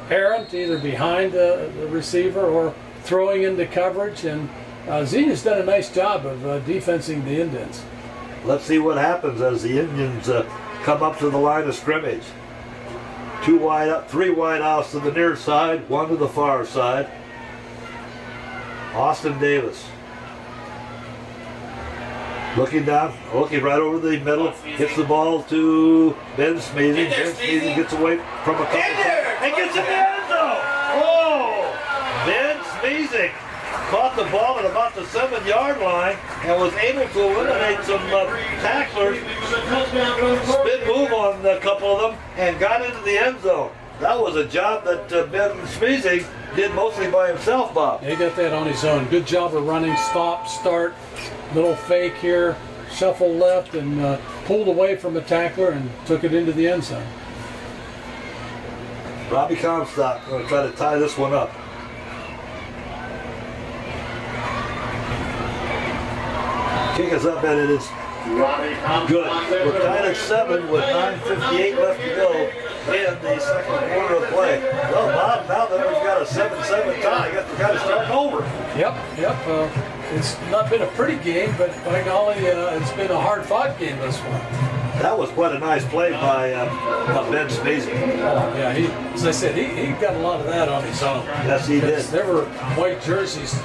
errant, either behind the receiver or throwing into coverage, and Xenia's done a nice job of defensing the Indians. Let's see what happens as the Indians come up to the line of scrimmage. 2 wide up, 3 wide outs to the near side, 1 to the far side. Austin Davis. Looking down, looking right over the middle, hits the ball to Ben Smeezing. Ben Smeezing gets away from a couple and gets in the end zone. Oh! Ben Smeezing caught the ball at about the 7-yard line and was able to eliminate some tacklers, spin move on a couple of them, and got into the end zone. That was a job that Ben Smeezing did mostly by himself, Bob. He got that on his own. Good job of running, stop, start, little fake here, shuffle left, and pulled away from a tackler and took it into the end zone. Robbie Comstock going to try to tie this one up. Kick is up, and it is good. We're tied at 7 with 9:58 left to go in the second quarter of play. Well, Bob, now that we've got a 7-7 tie, I guess we've got to start over. Yep. It's not been a pretty game, but by golly, it's been a hard-fought game this one. That was quite a nice play by Ben Smeezing. Yeah, as I said, he got a lot of that on his own. Yes, he did. There were white jerseys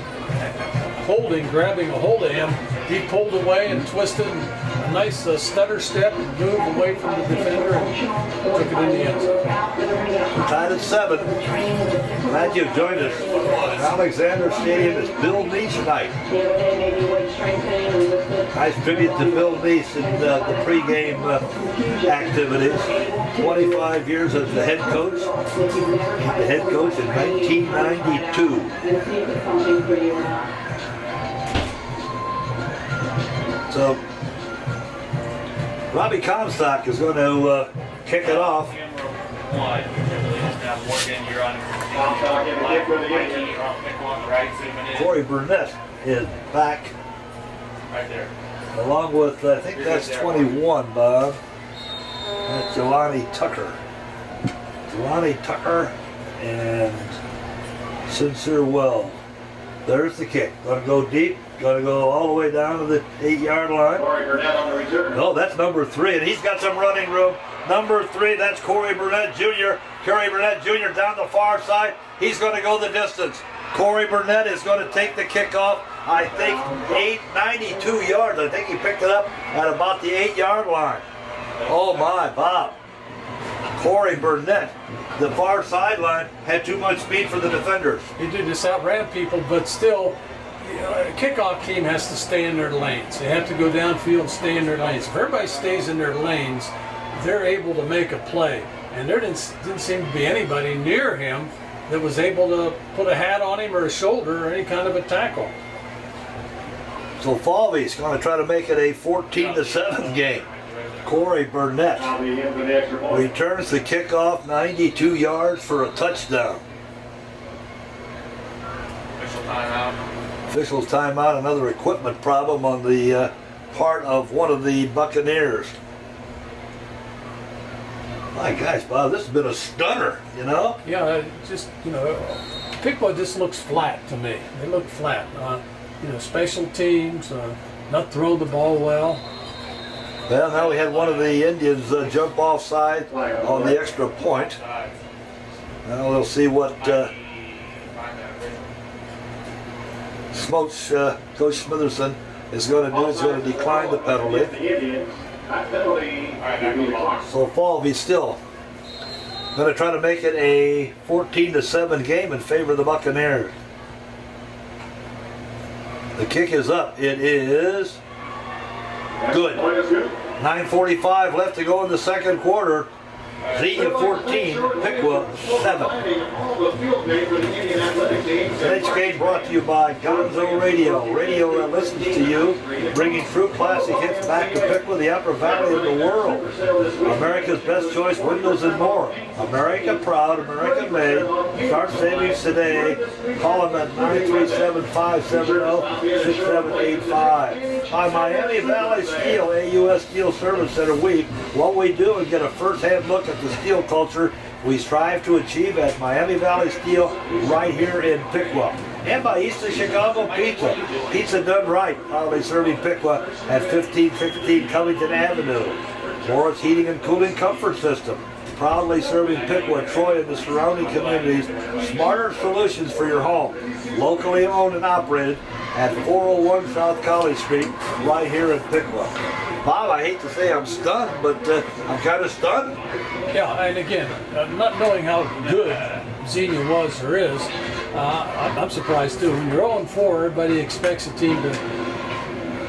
grabbing a hold of him. He pulled away and twisted, a nice stutter step and moved away from the defender and took it in the end zone. We're tied at 7. Glad you've joined us. Alexander Stadium is Bill Neese night. Nice tribute to Bill Neese in the pregame activities. 25 years as the head coach. The head coach in 1992. So, Robbie Comstock is going to kick it off. Corey Burnett is back. Right there. Along with, I think that's 21, Bob. That's Jelani Tucker. Jelani Tucker and Sincere Well. There's the kick. Going to go deep. Going to go all the way down to the 8-yard line. Corey Burnett on the return. No, that's number 3, and he's got some running room. Number 3, that's Corey Burnett Jr. Corey Burnett Jr. down the far side. He's going to go the distance. Corey Burnett is going to take the kickoff. I think 92 yards. I think he picked it up at about the 8-yard line. Oh my, Bob. Corey Burnett, the far sideline, had too much speed for the defenders. He did, just outran people, but still, a kickoff team has to stay in their lanes. They have to go downfield, stay in their lanes. If everybody stays in their lanes, they're able to make a play. And there didn't seem to be anybody near him that was able to put a hat on him or a shoulder or any kind of a tackle. So Falvey's going to try to make it a 14-7 game. Corey Burnett returns the kickoff 92 yards for a touchdown. Official timeout. Officials timeout, another equipment problem on the part of one of the Buccaneers. My gosh, Bob, this has been a stunner, you know? Yeah, Piqua just looks flat to me. They look flat. Special teams, not throw the ball well. Well, now we had one of the Indians jump offside on the extra point. Now we'll see what Coach Smitherson is going to do. He's going to decline the penalty. So Falvey still going to try to make it a 14-7 game in favor of the Buccaneers. The kick is up. It is good. 9:45 left to go in the second quarter. Xenia 14, Piqua 7. Tonight's game brought to you by Gonzo Radio. Radio that listens to you, bringing true classic hits back to Piqua, the Upper Valley of the world. America's best choice windows and more. America proud, America made. Start savings today. Call them at 937-570-6785. By Miami Valley Steel, AUS Steel Service Center Week, what we do is get a first-hand look at the steel culture we strive to achieve at Miami Valley Steel right here in Piqua. And by East of Chicago Pizza. Pizza done right, proudly serving Piqua at 1516 Covington Avenue. Morris Heating and Cooling Comfort System, proudly serving Piqua, Troy, and the surrounding communities. Smarter solutions for your home. Locally owned and operated at 401 South College Street, right here in Piqua. Bob, I hate to say I'm stunned, but I'm kind of stunned. Yeah, and again, not knowing how good Xenia was or is, I'm surprised too. When you're 0-4, everybody expects a team to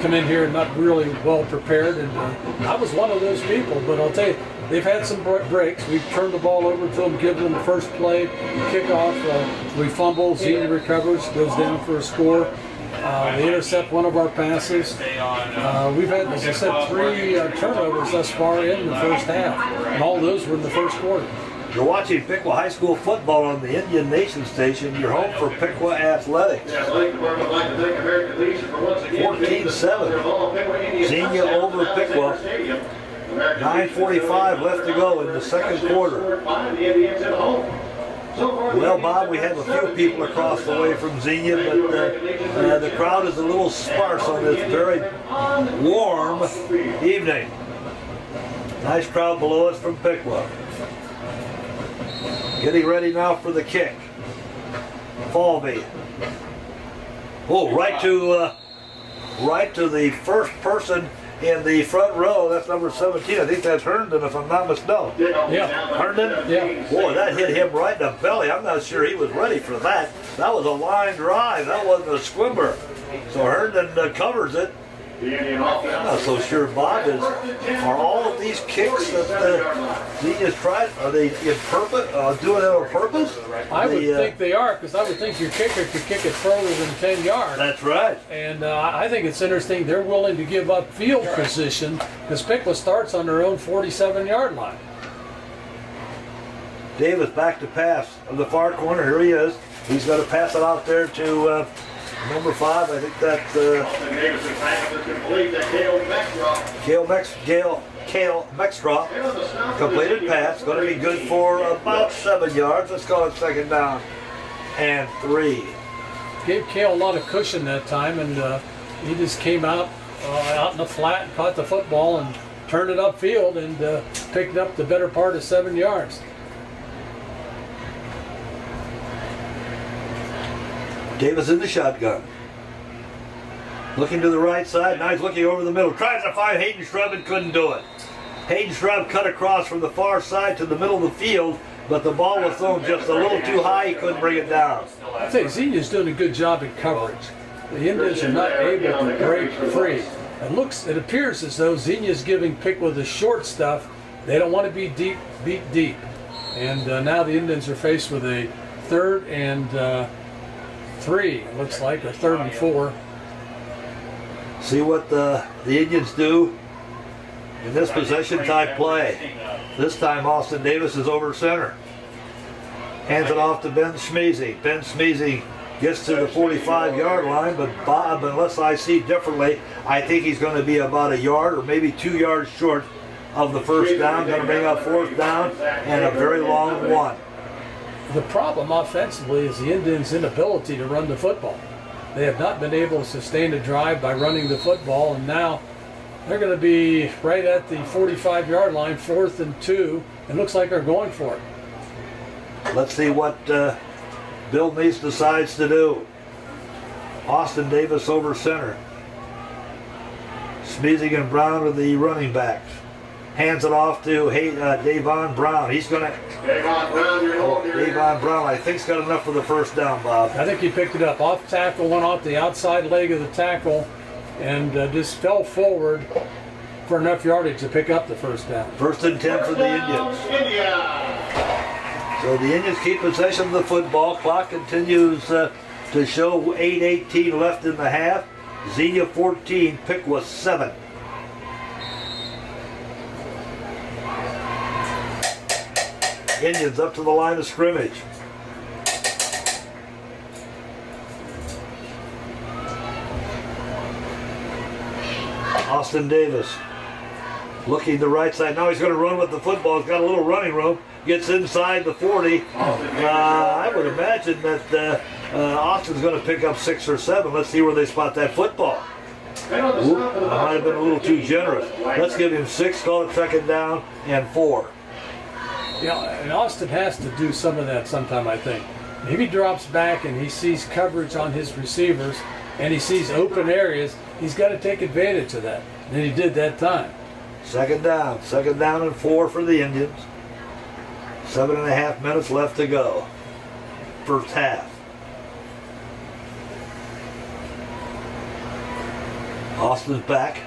come in here not really well prepared, and I was one of those people, but I'll tell you, they've had some breaks. We've turned the ball over to them, given them the first play, kickoff, we fumble, Xenia recovers, goes down for a score. They intercept one of our passes. We've had, as I said, 3 turnovers thus far in the first half, and all those were in the first quarter. You're watching Piqua High School football on the Indian Nation Station. You're home for Piqua Athletics. 14-7. Xenia over Piqua. 9:45 left to go in the second quarter. Well, Bob, we have a few people across the way from Xenia, but the crowd is a little sparse on this very warm evening. Nice crowd below us from Piqua. Getting ready now for the kick. Falvey. Oh, right to the first person in the front row. That's number 17. I think that's Herndon, if I'm not mistaken. Yeah. Herndon? Yeah. Boy, that hit him right in the belly. I'm not sure he was ready for that. That was a line drive. That wasn't a swimmer. So Herndon covers it. I'm not so sure, Bob. Are all of these kicks that Xenia's tried, are they doing it on purpose? I would think they are, because I would think your kicker could kick it further than 10 yards. That's right. And I think it's interesting they're willing to give up field position, because Piqua starts on their own 47-yard line. Davis back to pass on the far corner. Here he is. He's going to pass it out there to number 5. I think that's Cale Mextra. Completed pass. Going to be good for about 7 yards. Let's call it second down and 3. Gave Cale a lot of cushion that time, and he just came out in the flat and caught the football and turned it upfield and picked up the better part of 7 yards. Davis in the shotgun. Looking to the right side, now he's looking over the middle. Tries to find Hayden Shrub and couldn't do it. Hayden Shrub cut across from the far side to the middle of the field, but the ball was thrown just a little too high. He couldn't bring it down. I think Xenia's doing a good job in coverage. The Indians are not able to break free. It appears as though Xenia's giving Piqua the short stuff. They don't want to be beat deep. And now the Indians are faced with a 3rd and 3, it looks like, or 3rd and 4. See what the Indians do in this possession type play. This time Austin Davis is over center. Hands it off to Ben Smeezy. Ben Smeezy gets to the 45-yard line, but Bob, unless I see differently, I think he's going to be about a yard or maybe 2 yards short of the first down. Going to bring up 4th down and a very long one. The problem offensively is the Indians' inability to run the football. They have not been able to sustain a drive by running the football, and now they're going to be right at the 45-yard line, 4th and 2, and looks like they're going for it. Let's see what Bill Neese decides to do. Austin Davis over center. Smeezing and Brown are the running backs. Hands it off to Davon Brown. He's going to... Davon Brown, I think, has got enough for the first down, Bob. I think he picked it up. Off tackle, went off the outside leg of the tackle, and just fell forward for enough yardage to pick up the first down. 1st and 10 for the Indians. So the Indians keep possession of the football. Clock continues to show 8:18 left in the half. Xenia 14, Piqua 7. Indians up to the line of scrimmage. Austin Davis looking the right side. Now he's going to run with the football. He's got a little running room. Gets inside the 40. I would imagine that Austin's going to pick up 6 or 7. Let's see where they spot that football. Ooh, I might have been a little too generous. Let's give him 6, call it 2nd down and 4. Yeah, and Austin has to do some of that sometime, I think. If he drops back and he sees coverage on his receivers and he sees open areas, he's got to take advantage of that. And he did that time. 2nd down and 4 for the Indians. 7.5 minutes left to go. First half. Austin's back.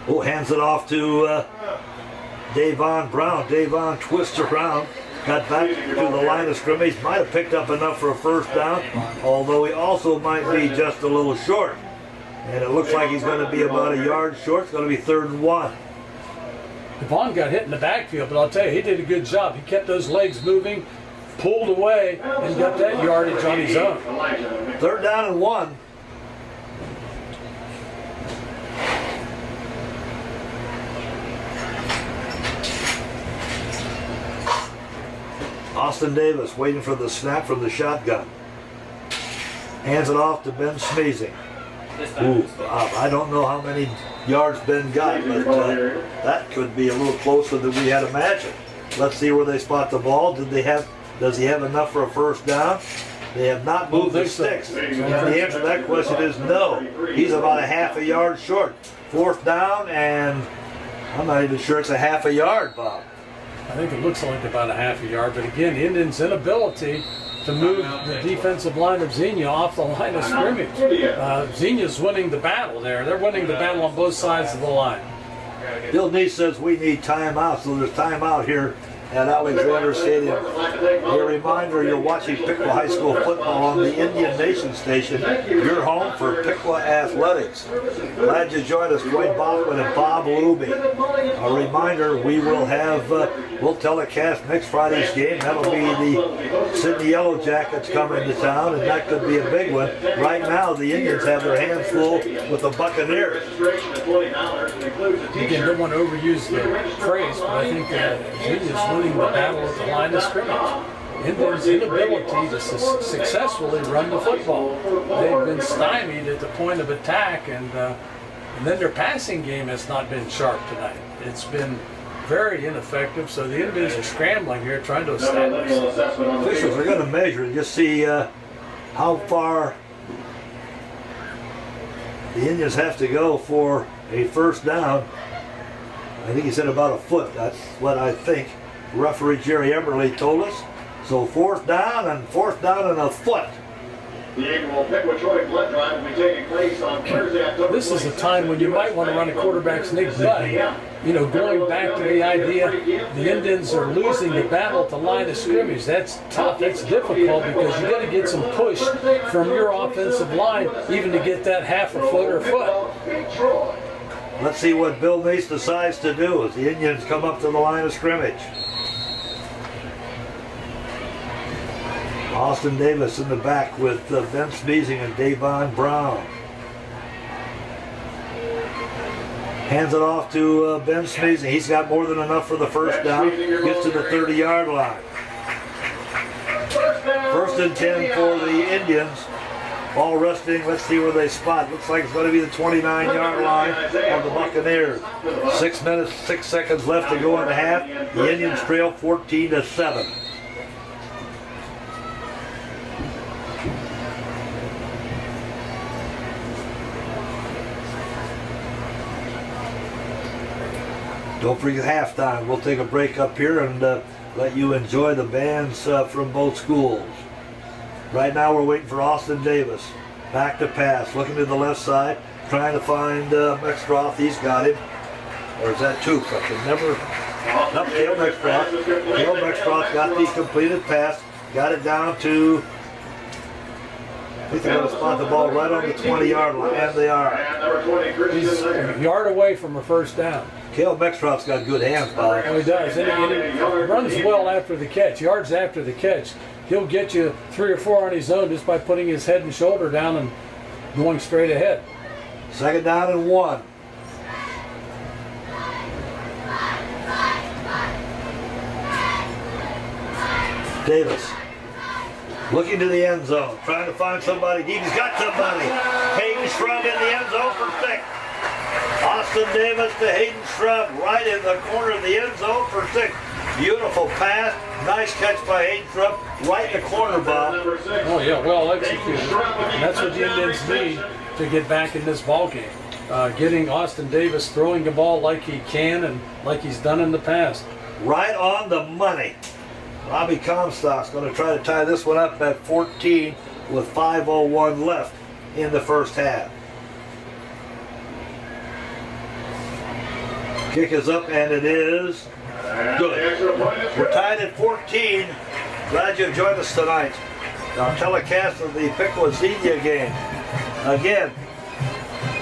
Oh, hands it off to Davon Brown. Davon twists around. Got back to the line of scrimmage. Might have picked up enough for a first down, although he also might be just a little short. And it looks like he's going to be about a yard short. It's going to be 3rd and 1. Devon got hit in the backfield, but I'll tell you, he did a good job. He kept those legs moving, pulled away, and got that yardage on his own. 3rd down and 1. Austin Davis waiting for the snap from the shotgun. Hands it off to Ben Smeezing. Ooh, I don't know how many yards Ben got, but that could be a little closer than we had imagined. Let's see where they spot the ball. Does he have enough for a first down? They have not moved the sticks. And the answer to that question is no. He's about a half a yard short. 4th down, and I'm not even sure it's a half a yard, Bob. I think it looks like about a half a yard, but again, the Indians' inability to move the defensive line of Xenia off the line of scrimmage. Xenia's winning the battle there. They're winning the battle on both sides of the line. Bill Neese says we need timeout, so there's timeout here at Alexander Stadium. A reminder, you're watching Piqua High School football on the Indian Nation station. Your home for Piqua Athletics. Glad you joined us, Dwayne Bachman and Bob Luby. A reminder, we will have, we'll telecast next Friday's game. That'll be the Sydney Yellow Jackets coming to town, and that could be a big one. Right now, the Indians have their hands full with the Buccaneers. Again, don't want to overuse the phrase, but I think Xenia's winning the battle at the line of scrimmage. Indians' inability to successfully run the football. They've been stymied at the point of attack, and then their passing game has not been sharp tonight. It's been very ineffective, so the Indians are scrambling here, trying to establish. Officials are going to measure and just see how far the Indians have to go for a first down. I think he said about a foot. That's what I think referee Jerry Emberley told us. So 4th down and a foot. The annual Piqua Troy blood drive will be taking place on Thursday, October. This is a time when you might want to run a quarterback sneak, but you know, going back to the idea, the Indians are losing the battle at the line of scrimmage. That's tough. That's difficult because you got to get some push from your offensive line, even to get that half a foot or foot. Let's see what Bill Neese decides to do as the Indians come up to the line of scrimmage. Austin Davis in the back with Ben Smeezing and Davon Brown. Hands it off to Ben Smeezing. He's got more than enough for the first down. Gets to the 30-yard line. 1st and 10 for the Indians. Ball resting. Let's see where they spot. Looks like it's going to be the 29-yard line of the Buccaneers. 6 minutes, 6 seconds left to go in the half. The Indians trail 14-7. Don't forget halftime. We'll take a break up here and let you enjoy the bands from both schools. Right now we're waiting for Austin Davis. Back to pass, looking to the left side, trying to find Mextroth. He's got him. Or is that Toops? I can never. Nope, Cale Mexcroft. Cale Mexcroft got the completed pass. Got it down to. I think they're going to spot the ball right on the 20-yard line, and they are. And number 20, He's Christian. a yard away from a first down. Cale Mexcroft's got good hands, Bob. Oh, he does. And he runs well after the catch, yards after the catch. He'll get you 3 or 4 on his own just by putting his head and shoulder down and going straight ahead. Second down and 1. Davis looking to the end zone, trying to find somebody deep. He's got somebody. Hayden Shrub in the end zone for 6. Austin Davis to Hayden Shrub right in the corner of the end zone for 6. Beautiful pass. Nice catch by Hayden Shrub right in the corner, Bob. Oh yeah, well executed. And that's what the Indians need to get back in this ball game. Getting Austin Davis throwing the ball like he can and like he's done in the past. Right on the money. Robbie Comstock's going to try to tie this one up at 14 with 5:01 left in the first half. Kick is up and it is good. We're tied at 14. Glad you've joined us tonight. Our telecast of the Piqua Xenia game. Again,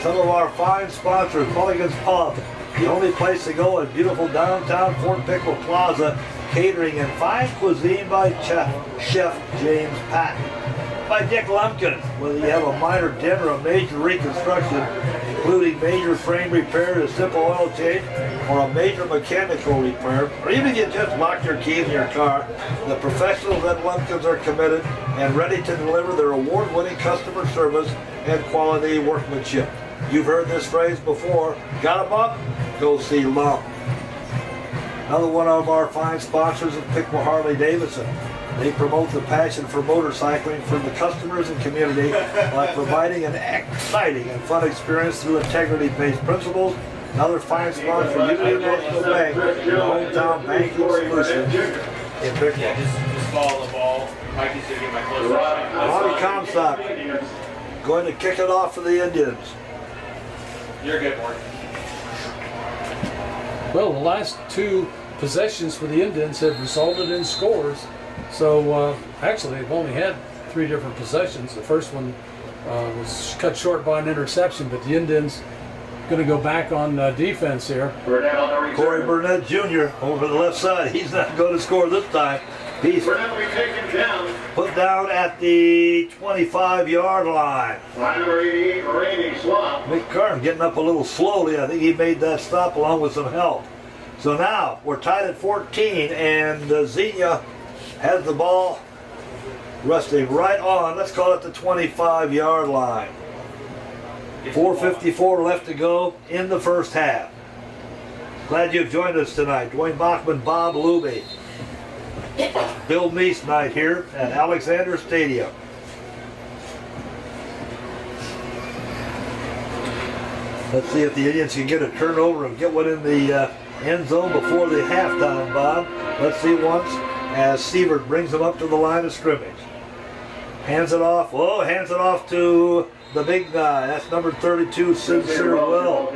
some of our fine sponsors, Mulligan's Pub, the only place to go in beautiful downtown Fort Piqua Plaza, catering and fine cuisine by Chef James Patton. By Dick Lumpkin, whether you have a minor dent or a major reconstruction, including major frame repair, a simple oil change, or a major mechanical repair, or even you just locked your keys in your car, the professionals at Lumpkins are committed and ready to deliver their award-winning customer service and quality workmanship. You've heard this phrase before. Got a bump? Go see Lump. Another one of our fine sponsors is Piqua Harley Davidson. They promote the passion for motorcycling for the customers and community by providing an exciting and fun experience through integrity-based principles. Another fine sponsor, Union National Bank, the hometown banking solution in Piqua. Just follow the ball. Mikey's going to get my close up. Robbie Comstock going to kick it off for the Indians. You're good, Mark. Well, the last 2 possessions for the Indians have resulted in scores. So actually, they've only had 3 different possessions. The first one was cut short by an interception, but the Indians going to go back on defense here. Corey Burnett Jr. over the left side. He's not going to score this time. He's put down at the 25-yard line. Mick Curran getting up a little slowly. I think he made that stop along with some help. So now we're tied at 14, and Xenia has the ball resting right on, let's call it the 25-yard line. 4:54 left to go in the first half. Glad you've joined us tonight. Dwayne Bachman, Bob Luby, Bill Meese night here at Alexander Stadium. Let's see if the Indians can get a turnover and get one in the end zone before the halftime, Bob. Let's see once as Sievert brings them up to the line of scrimmage. Hands it off. Oh, hands it off to the big guy. That's number 32, Sincere Wells.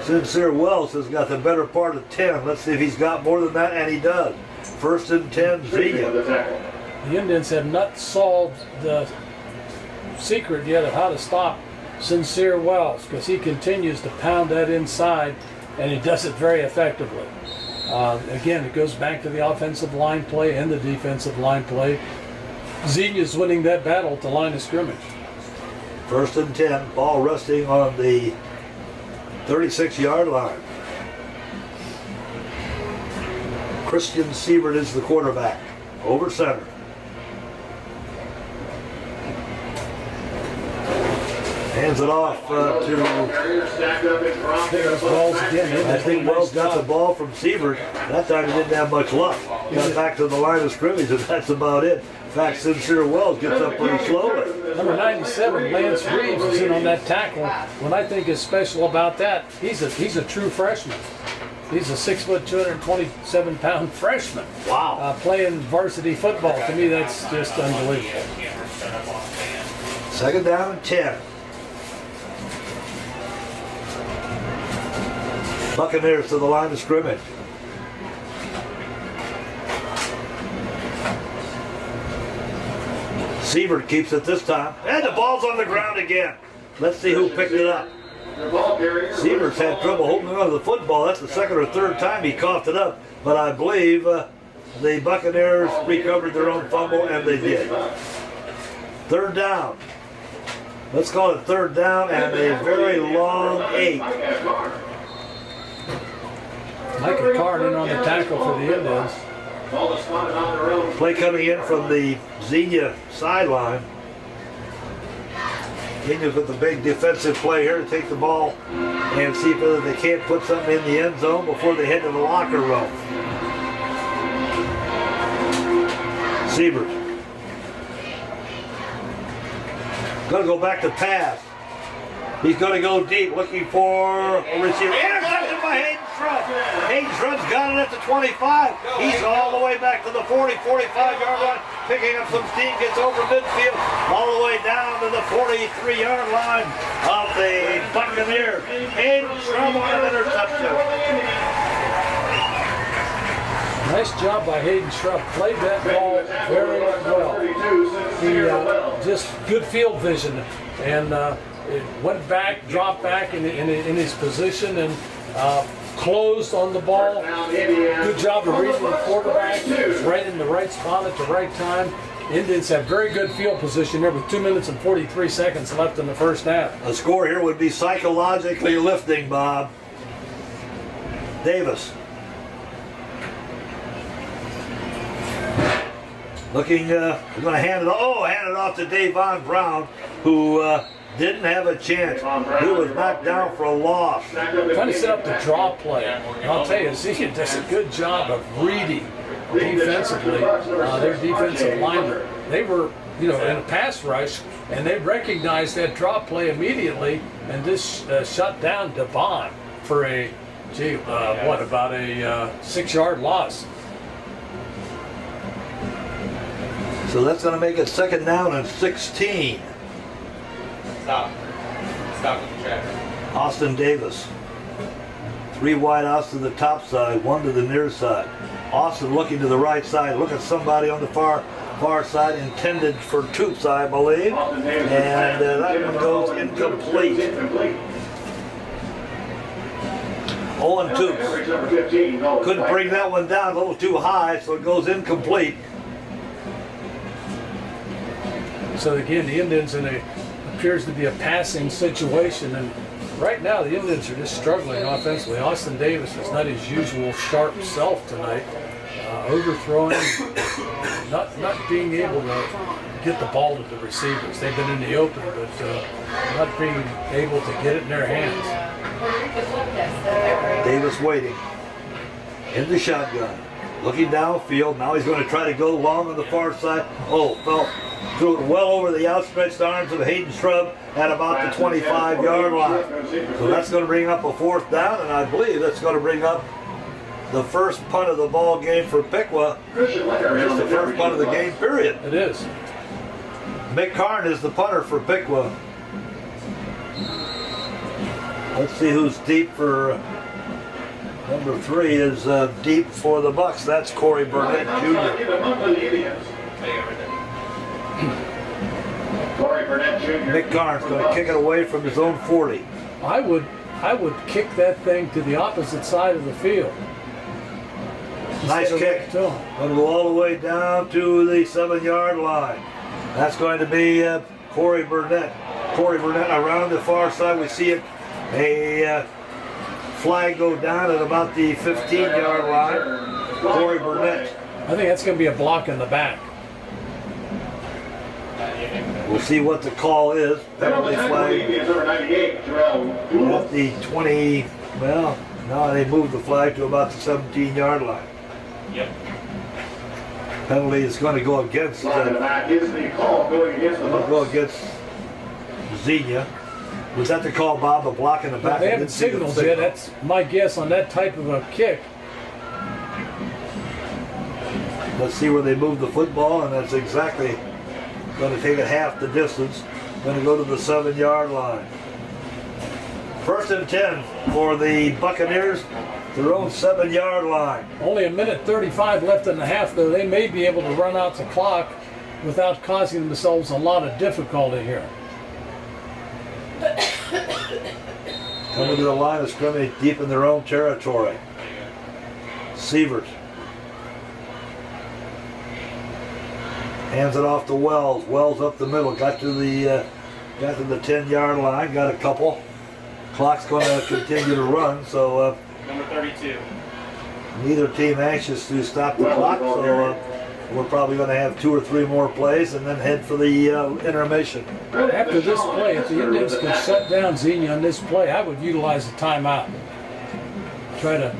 Sincere Wells has got the better part of 10. Let's see if he's got more than that, and he does. First and 10, Xenia. The Indians have not solved the secret yet of how to stop Sincere Wells, because he continues to pound that inside, and he does it very effectively. Again, it goes back to the offensive line play and the defensive line play. Xenia's winning that battle at the line of scrimmage. First and 10, ball resting on the 36-yard line. Christian Sievert is the quarterback, over center. Hands it off to Wells again. I think Wells got the ball from Sievert. That time he didn't have much luck. Got back to the line of scrimmage, and that's about it. In fact, Sincere Wells gets up pretty slowly. Number 97, Lance Reeves, is in on that tackle. What I think is special about that, he's a true freshman. He's a 6 foot, 227-pound freshman. Wow. Playing varsity football. To me, that's just unbelievable. Second down and 10. Buccaneers to the line of scrimmage. Siebert keeps it this time. And the ball's on the ground again. Let's see who picked it up. Siebert's had trouble holding on to the football. That's the second or third time he coughed it up. But I believe the Buccaneers recovered their own fumble, and they did. Third down. Let's call it third down and a very long 8. Micah Carr in on the tackle for the Indians. Play coming in from the Xenia sideline. Xenia's with the big defensive play here to take the ball and see if they can't put something in the end zone before they head to the locker room. Siebert. Gonna go back to pass. He's gonna go deep looking for a receiver. Intercepted by Hayden Shrubb. Hayden Shrubb's got it at the 25. He's all the way back to the 40, 45-yard line, picking up some steam, gets over midfield, all the way down to the 43-yard line of the Buccaneers. Hayden Shrubb on an interception. Nice job by Hayden Shrubb. Played that ball very well. He just good field vision, and it went back, dropped back in his position, and closed on the ball. Good job of reading the quarterback. He was right in the right spot at the right time. Indians have very good field position there with 2 minutes and 43 seconds left in the first half. The score here would be psychologically lifting, Bob. Davis. Looking, we're going to hand it off to Davon Brown, who didn't have a chance. He was knocked down for a loss. Trying to set up the draw play. And I'll tell you, Xenia does a good job of reading defensively their defensive linemen. They were, in a pass rush, and they recognized that draw play immediately and just shut down Devon for a, about a 6-yard loss. So that's going to make it second down and 16. Stop with the traffic. Austin Davis. 3 wide outs to the top side, 1 to the near side. Austin looking to the right side. Look at somebody on the far side, intended for Toops, I believe. And that one goes incomplete. Owen Toops couldn't bring that one down, a little too high, so it goes incomplete. So again, the Indians appears to be a passing situation, and right now the Indians are just struggling offensively. Austin Davis is not his usual sharp self tonight, overthrowing, not being able to get the ball to the receivers. They've been in the open, but not being able to get it in their hands. Davis waiting in the shotgun, looking downfield. Now he's going to try to go long on the far side. Threw it well over the outstretched arms of Hayden Shrubb at about the 25-yard line. So that's going to bring up a 4th down, and I believe that's going to bring up the first punt of the ball game for Piqua. It's the first punt of the game, period. It is. Mick Karn is the punter for Piqua. Let's see who's deep for number 3 is deep for the Bucks. That's Corey Burnett Jr. Mick Karn's going to kick it away from his own 40. I would kick that thing to the opposite side of the field. Nice kick. Going to go all the way down to the 7-yard line. That's going to be Corey Burnett. Corey Burnett around the far side. We see a flag go down at about the 15-yard line. Corey Burnett. I think that's going to be a block in the back. We'll see what the call is. Penalty flag at the 20. Well, now they moved the flag to about the 17-yard line. Yep. Penalty is going to go against. Go against Xenia. Was that the call, Bob? A block in the back? They haven't signaled yet. That's my guess on that type of a kick. Let's see where they move the football, and that's exactly going to take it half the distance. Going to go to the 7-yard line. First and 10 for the Buccaneers, their own 7-yard line. Only a minute 35 left in the half, though. They may be able to run out the clock without causing themselves a lot of difficulty here. Coming to the line of scrimmage deep in their own territory. Sievert hands it off to Wells. Wells up the middle, got to the 10-yard line, got a couple. Clock's going to continue to run, so Number 32. neither team anxious to stop the clock, so we're probably going to have 2 or 3 more plays and then head for the intermission. After this play, if the Indians can shut down Xenia on this play, I would utilize a timeout. Try to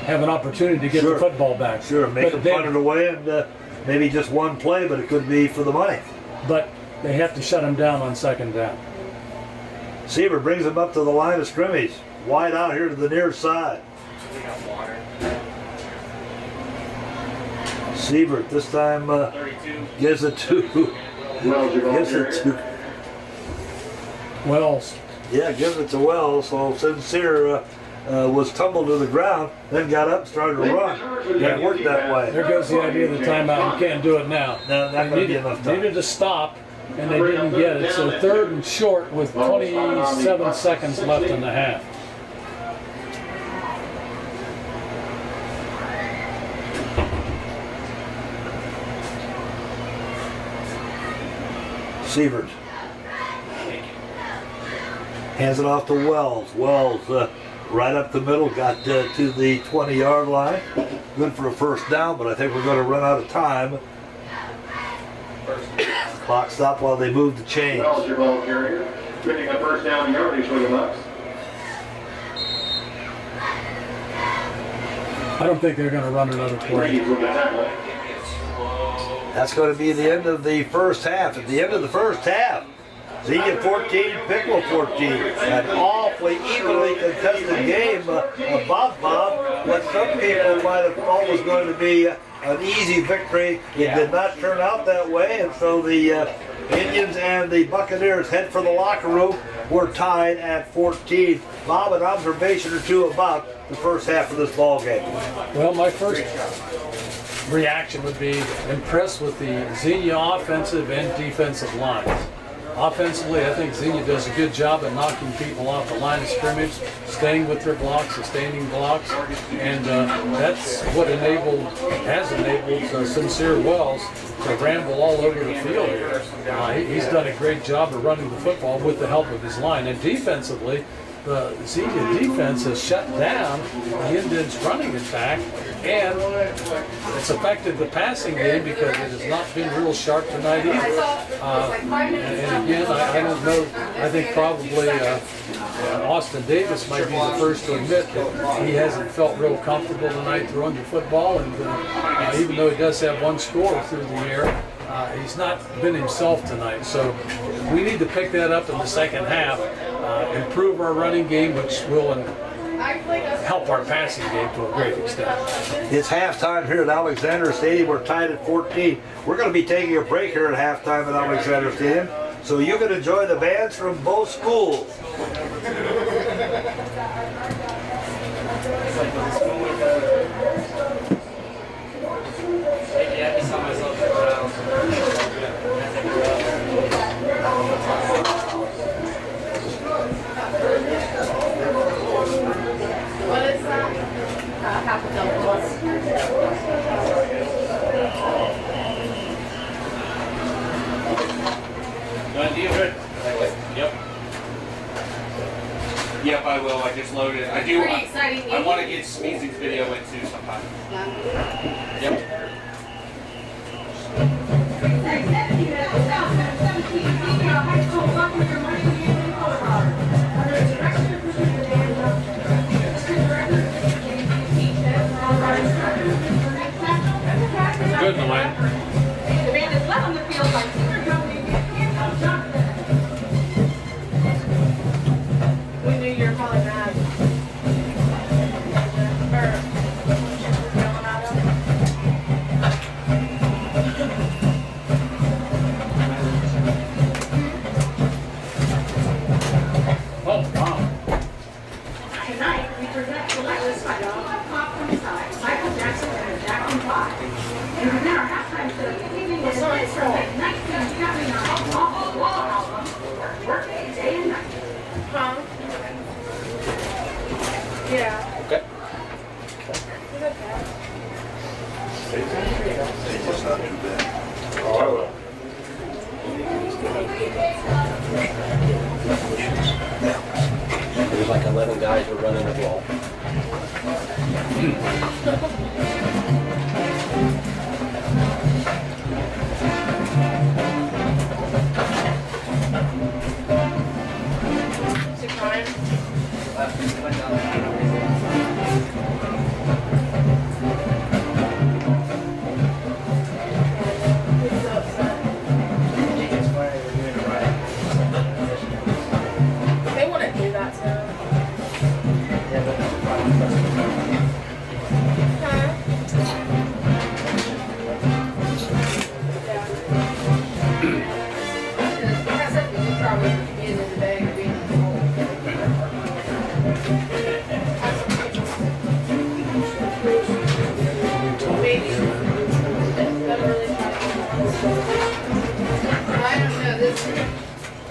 have an opportunity to get the football back. Sure, make them punt it away and maybe just one play, but it could be for the money. But they have to shut him down on second down. Sievert brings him up to the line of scrimmage. Wide out here to the near side. We got water. Sievert this time 32. gives it to Wells. Yeah, gives it to Wells. So Sincere was tumbled to the ground, then got up, started to run. Didn't work that way. There goes the idea of the timeout. You can't do it now. No, not going to be enough time. Needed to stop, and they didn't get it. So 3rd and short with 27 seconds left in the half. Sievert hands it off to Wells. Wells right up the middle, got to the 20-yard line. Good for a first down, but I think we're going to run out of time. Clock stop while they move the chains. Wells, your ball carrier, picking up first down yardage for the Bucks. I don't think they're going to run another play. Reed with the tackle. That's going to be the end of the first half. At the end of the first half, Xenia 14, Piqua 14. An awfully evenly contested game. Bob, what some people might have thought was going to be an easy victory, it did not turn out that way, and so the Indians and the Buccaneers head for the locker room. We're tied at 14. Bob, an observation or two about the first half of this ball game. Well, my first reaction would be impressed with the Xenia offensive and defensive lines. Offensively, I think Xenia does a good job at knocking people off the line of scrimmage, staying with their blocks, sustaining blocks, and that's what has enabled Sincere Wells to ramble all over the field here. He's done a great job of running the football with the help of his line. And defensively, the Xenia defense has shut down the Indians' running attack, and it's affected the passing game because it has not been real sharp tonight either. And again, I don't know, I think probably Austin Davis might be the first to admit that he hasn't felt real comfortable tonight throwing the football, and even though he does have one score through the air, he's not been himself tonight. So we need to pick that up in the second half, improve our running game, which will help our passing game to a great extent. It's halftime here at Alexander Stadium. We're tied at 14. We're going to be taking a break here at halftime at Alexander Stadium, so you can enjoy the bands from both schools. What is that? Half a double. Done deal? Good. Yep. Yep, I will. I just loaded it. I do. Pretty exciting. I want to get Smeezy's video in too sometime. Yep. Good, Milan. The band is left on the field by singer company Johnson. We knew you were probably mad. Well, I don't know this.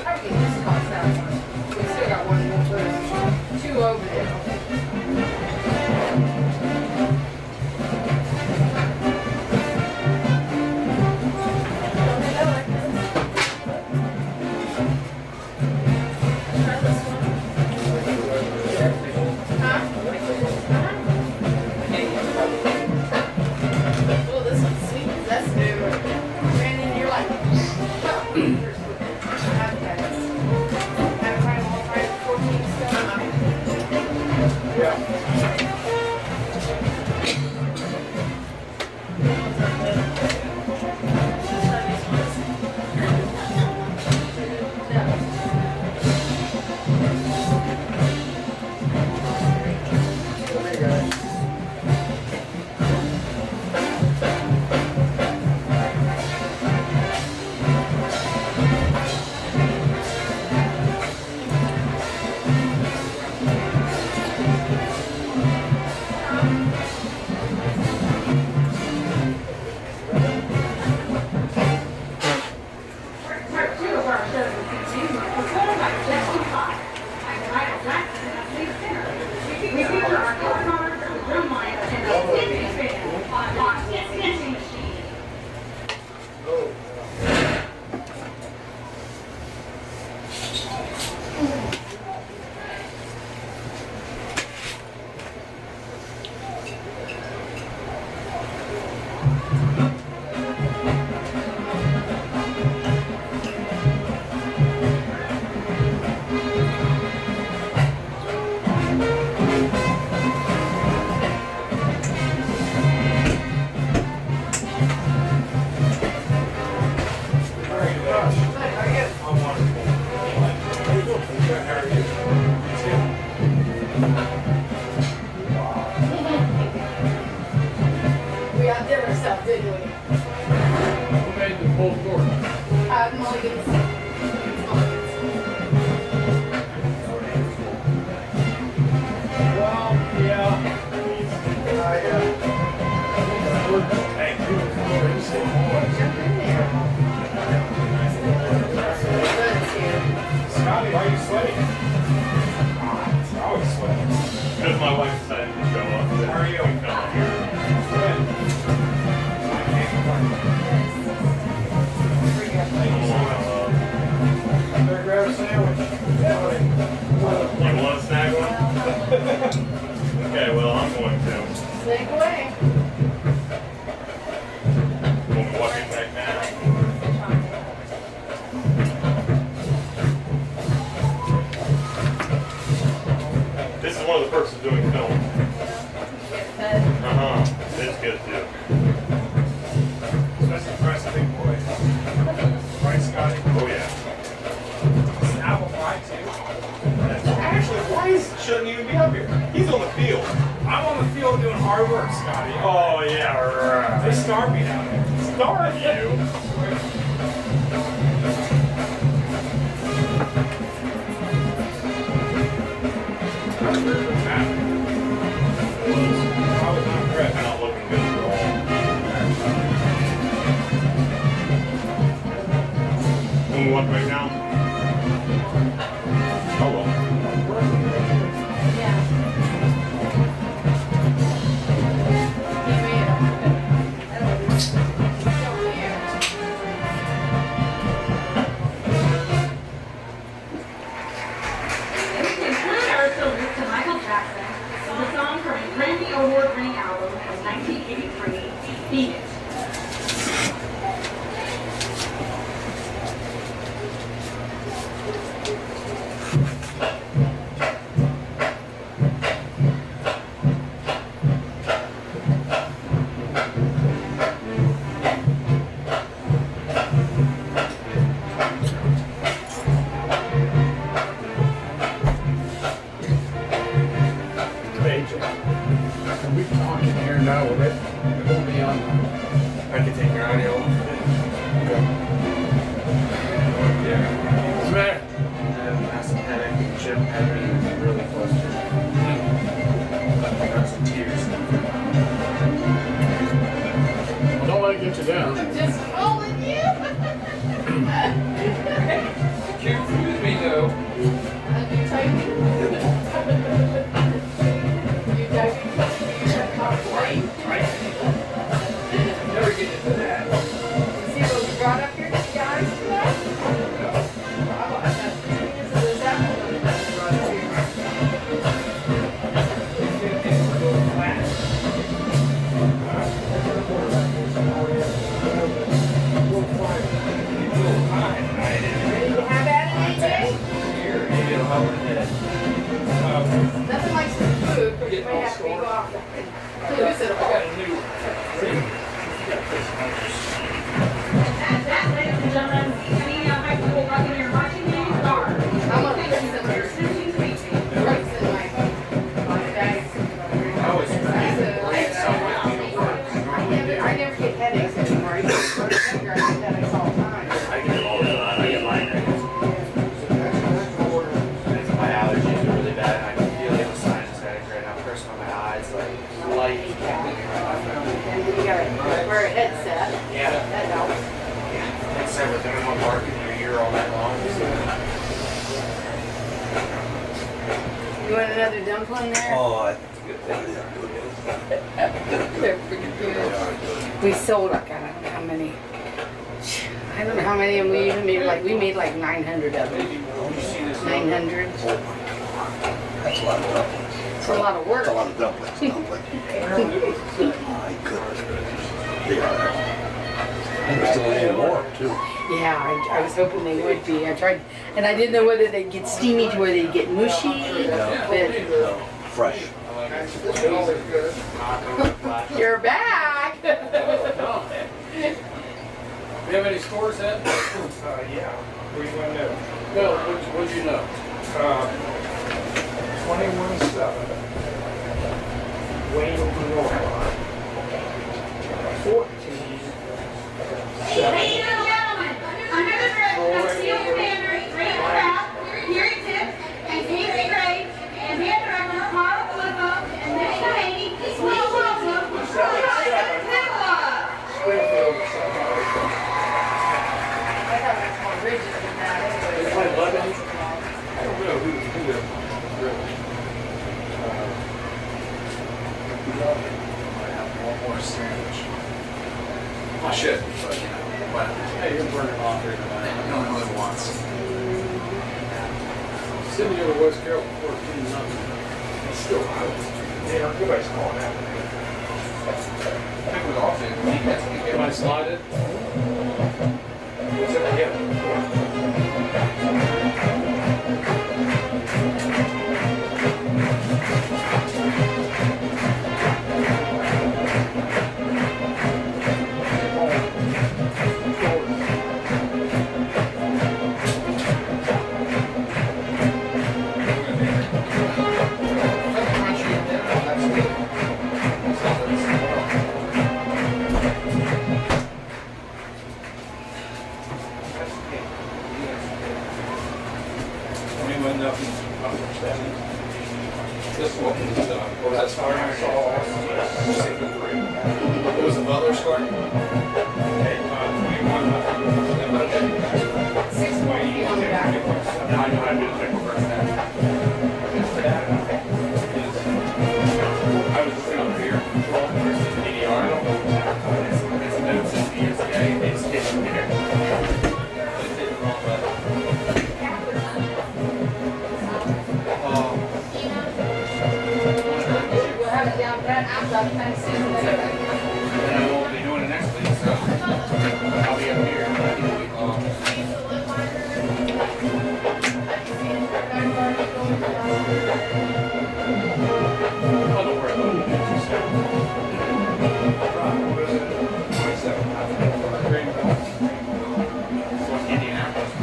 I would get this cost out. We still got one more first. Two over there. Oh, this one's sweet. That's new. Brandon, you're like, we outdid ourselves, didn't we? Who made the full court? Mulligan's. Well, yeah. Scotty, why are you sweating? I always sweat. Because my wife decided to show up. How are you? We come up here. Better grab a sandwich. You want to snag one? Okay, well, I'm going to. Snake away. Want to walk it back now? This is one of the perks of doing film. It's good too. Especially for us, a big boy. Right, Scotty? Oh yeah. It's an apple pie, too. Actually, why shouldn't even be up here? He's on the field. I'm on the field doing hard work, Scotty. Oh yeah, They right. starve me down there. Darn you. What's happening? I was not impressed. Not looking good at all. Want to walk back down? Oh well. Untitled Chapter, the song from his Grammy Award-winning album from 1983, Beat It. have at it, AJ? Nothing like some food, but you may have to be off. Lose it all. That, ladies and gentlemen, Xenia High School Buccaneer marching band stars. I'm gonna put some of your rice in my bags. I never get headaches anymore. I get headaches all the time. I get it all the time. I get migraines. My allergies are really bad. I can feel it. The sinus headache right now. Pressing on my eyes, like light. And you gotta wear a headset. Yeah. That helps. Yeah. Except with everyone barking in your ear all night long. You want another dumpling there? Oh, I think They're pretty good. We sold like, I don't know how many. I don't know how many, and we even made like 900 of them. 900. that's a lot of dumplings. It's a lot of work. That's a lot of dumplings. My goodness. They are excellent. And they're still a little warm, too. Yeah, I was hoping they would be. I tried, and I didn't know whether they'd get steamy to where they'd get mushy. No, fresh. But you're back. You have any scores, Ed? Yeah. What do you want to know? Bill, what'd you know? 21-7. Wayne over North. 14. Ladies and gentlemen, under the direction of Steel Commander Rachel Kraft, Gary Tips, and Casey Gray, and band director Carl Filippo, and Nick Haney, please welcome Kickoff. Springfield. I thought it was more rigid than that. They play Lebanon? I don't know who really. I have one more sandwich. I should, but you know, but Hey, you're burning off here tonight. you only live once. Sydney over West Carroll 14-0. It's still out. Yeah, everybody's calling out. I think we all do. Can I slide it? What's that? Yeah. This one is well, that's fine. I saw 6-3. It was a Butler score. Hey, 6 more feet on the back. Now I know how to do the pickle first. I was looking over here. Control versus DDR. It's notes in DSA. It's hidden here. It's hidden wrong button. We'll have it down pat outside kind of soon. And I won't be doing it next week, so I'll be up here. Oh, don't worry about it. Going to Indianapolis.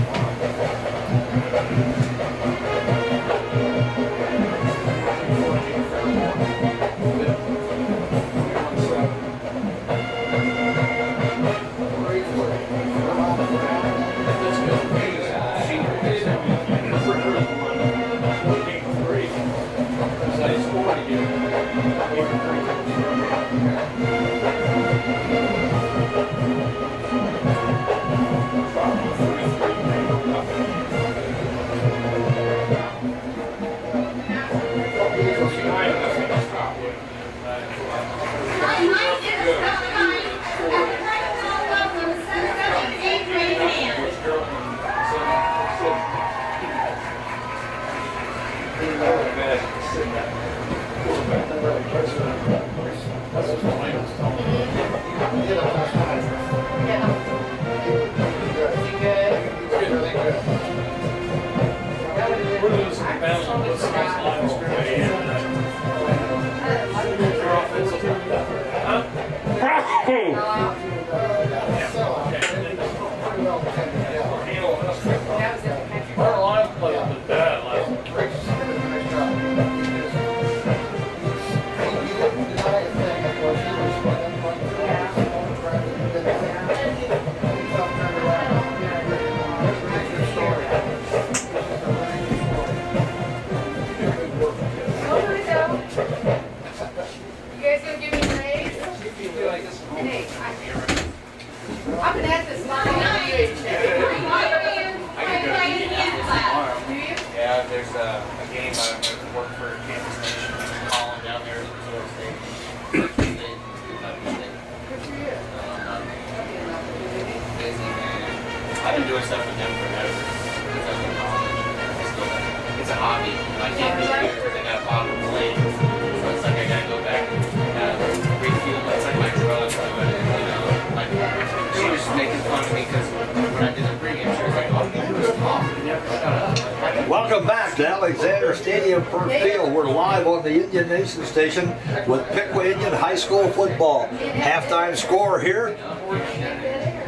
got the smart Yeah, there's a game I work for Kansas Station, Colin down there at Missouri State. Kentucky State. Busy, man. I've been doing stuff with them forever. Since I was in college. It's a hobby. I can't do it here because I got a lot of plays. So it's like I gotta go back and refuel. It's like my drugs. Like, she was making fun of me because when I did the pregame, she was like, all you do is talk. Welcome back to Alexander Stadium Perth Field. We're live on the Indian Nation station with Piqua Indian High School football. Halftime score here,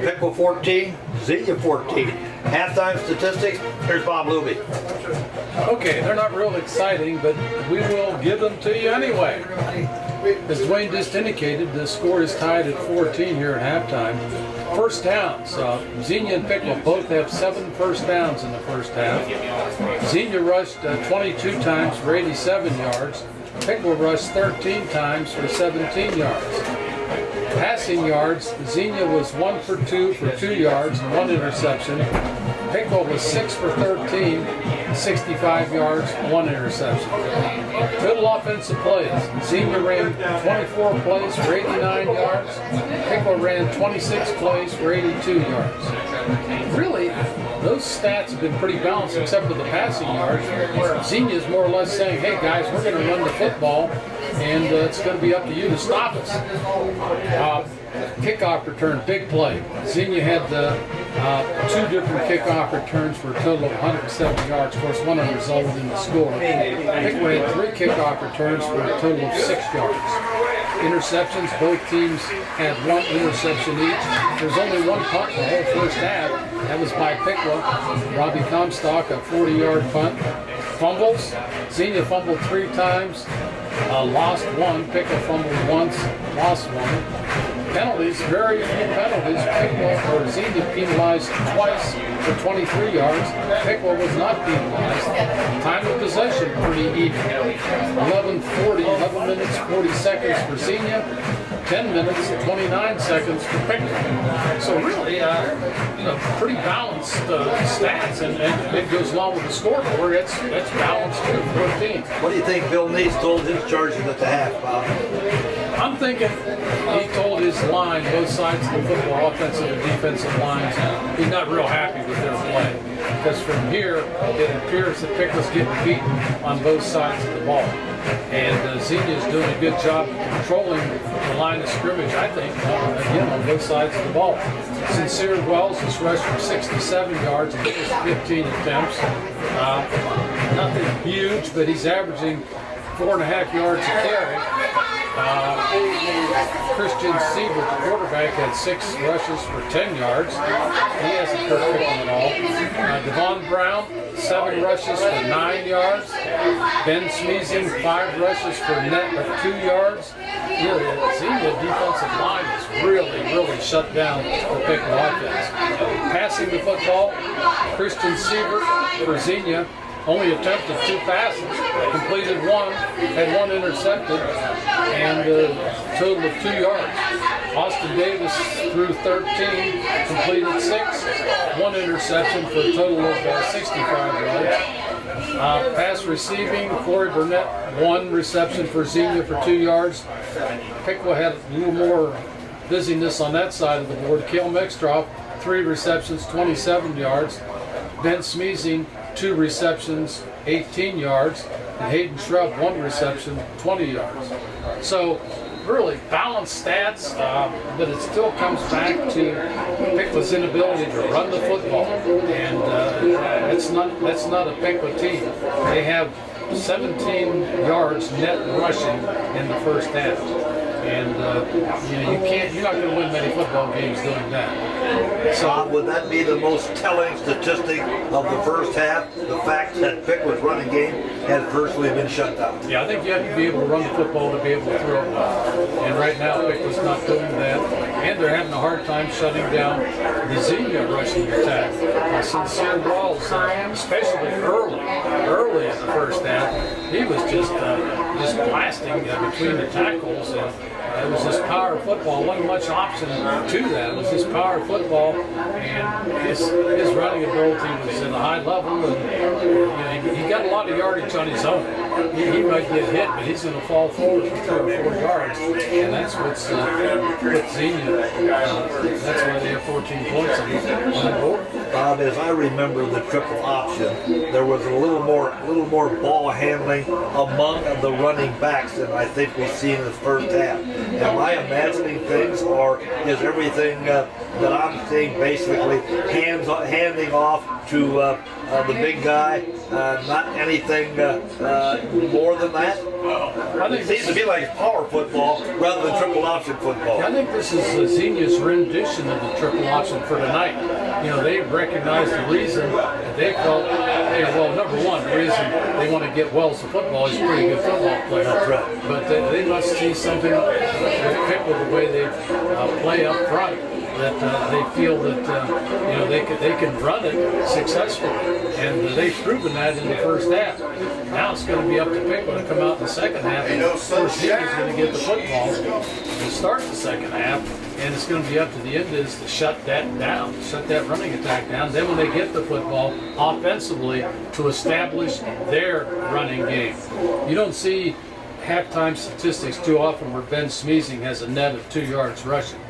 Piqua 14, Xenia 14. Halftime statistics, here's Bob Luby. Okay, they're not real exciting, but we will give them to you anyway. As Dwayne just indicated, the score is tied at 14 here at halftime. First downs, Xenia and Piqua both have 7 first downs in the first half. Xenia rushed 22 times for 87 yards. Piqua rushed 13 times for 17 yards. Passing yards, Xenia was 1 for 2 for 2 yards and 1 interception. Piqua was 6 for 13, 65 yards, 1 interception. Total offensive plays. Xenia ran 24 plays for 89 yards. Piqua ran 26 plays for 82 yards. Really, those stats have been pretty balanced except for the passing yards. Xenia is more or less saying, hey guys, we're going to run the football and it's going to be up to you to stop us. Kickoff return, big play. Xenia had 2 different kickoff returns for a total of 170 yards. Of course, one of them resulted in the score. Piqua had 3 kickoff returns for a total of 6 yards. Interceptions, both teams had 1 interception each. There's only 1 punt in the whole first half. That was by Piqua. Robbie Comstock, a 40-yard punt. Fumbles, Xenia fumbled 3 times, lost 1. Piqua fumbled once, lost 1. Penalties, very few penalties. Piqua or Xenia penalized twice for 23 yards. Piqua was not penalized. Time of possession pretty even. 11 minutes 40 seconds for Xenia. 10 minutes, 29 seconds for Piqua. So really, pretty balanced stats, and it goes along with the scoreboard. It's balanced too, 14. What do you think Bill Neese told his charges at the half, Bob? I'm thinking he told his line, both sides of the football, offensive and defensive lines, he's not real happy with their play. Because from here, it appears that Piqua's getting beaten on both sides of the ball. And Xenia is doing a good job controlling the line of scrimmage, I think, again, on both sides of the ball. Sincere Wells has rushed for 67 yards in his 15 attempts. Nothing huge, but he's averaging 4.5 yards a carry. Christian Siebert, the quarterback, had 6 rushes for 10 yards. He hasn't hurt Piqua at all. Devon Brown, 7 rushes for 9 yards. Ben Smeezing, 5 rushes for net of 2 yards. The Xenia defensive line is really shut down the Piqua offense. Passing the football, Christian Siebert for Xenia only attempted 2 passes, completed 1, had 1 intercepted, and a total of 2 yards. Austin Davis threw 13, completed 6, 1 interception for a total of 65 yards. Pass receiving, Corey Burnett, 1 reception for Xenia for 2 yards. Piqua had a little more busyness on that side of the board. Kale Mextroff, 3 receptions, 27 yards. Ben Smeezing, 2 receptions, 18 yards, and Hayden Shrub, 1 reception, 20 yards. So really balanced stats, but it still comes back to Piqua's inability to run the football, and that's not a Piqua team. They have 17 yards net rushing in the first half. And you're not going to win many football games doing that. So would that be the most telling statistic of the first half? The fact that Piqua's running game has virtually been shut down. Yeah, I think you have to be able to run the football to be able to throw it well. And right now, Piqua's not doing that. And they're having a hard time shutting down the Xenia rushing attack. Sincere Walls, especially early in the first half, he was just blasting between the tackles. And It was just power football. Wasn't much option to that. It was just power football, and his running ability was at a high level, and he got a lot of yardage on his own. He might get hit, but he's going to fall forward for 3 or 4 yards, and that's what's put Xenia. That's why they have 14 points on the board. Bob, as I remember the triple option, there was a little more ball handling among the running backs than I think we've seen in the first half. Am I imagining things, or is everything that I'm seeing basically handing off to the big guy? Not anything more than that? I think It seems to be like power football rather than triple option football. I think this is Xenia's rendition of the triple option for tonight. You know, they recognized the reason that they felt, hey, well, number one, the reason they want to get Wells to football, he's a pretty good football player. That's right. But they must see something with Piqua, the way they play up front, that they feel that you know, they can run it successfully, and they've proven that in the first half. Now it's going to be up to Piqua to come out in the second half. First Xenia's going to get the football to start the second half, and it's going to be up to the Indians to shut that down, shut that running attack down. Then when they get the football offensively, to establish their running game. You don't see halftime statistics too often where Ben Smeezing has a net of 2 yards rushing.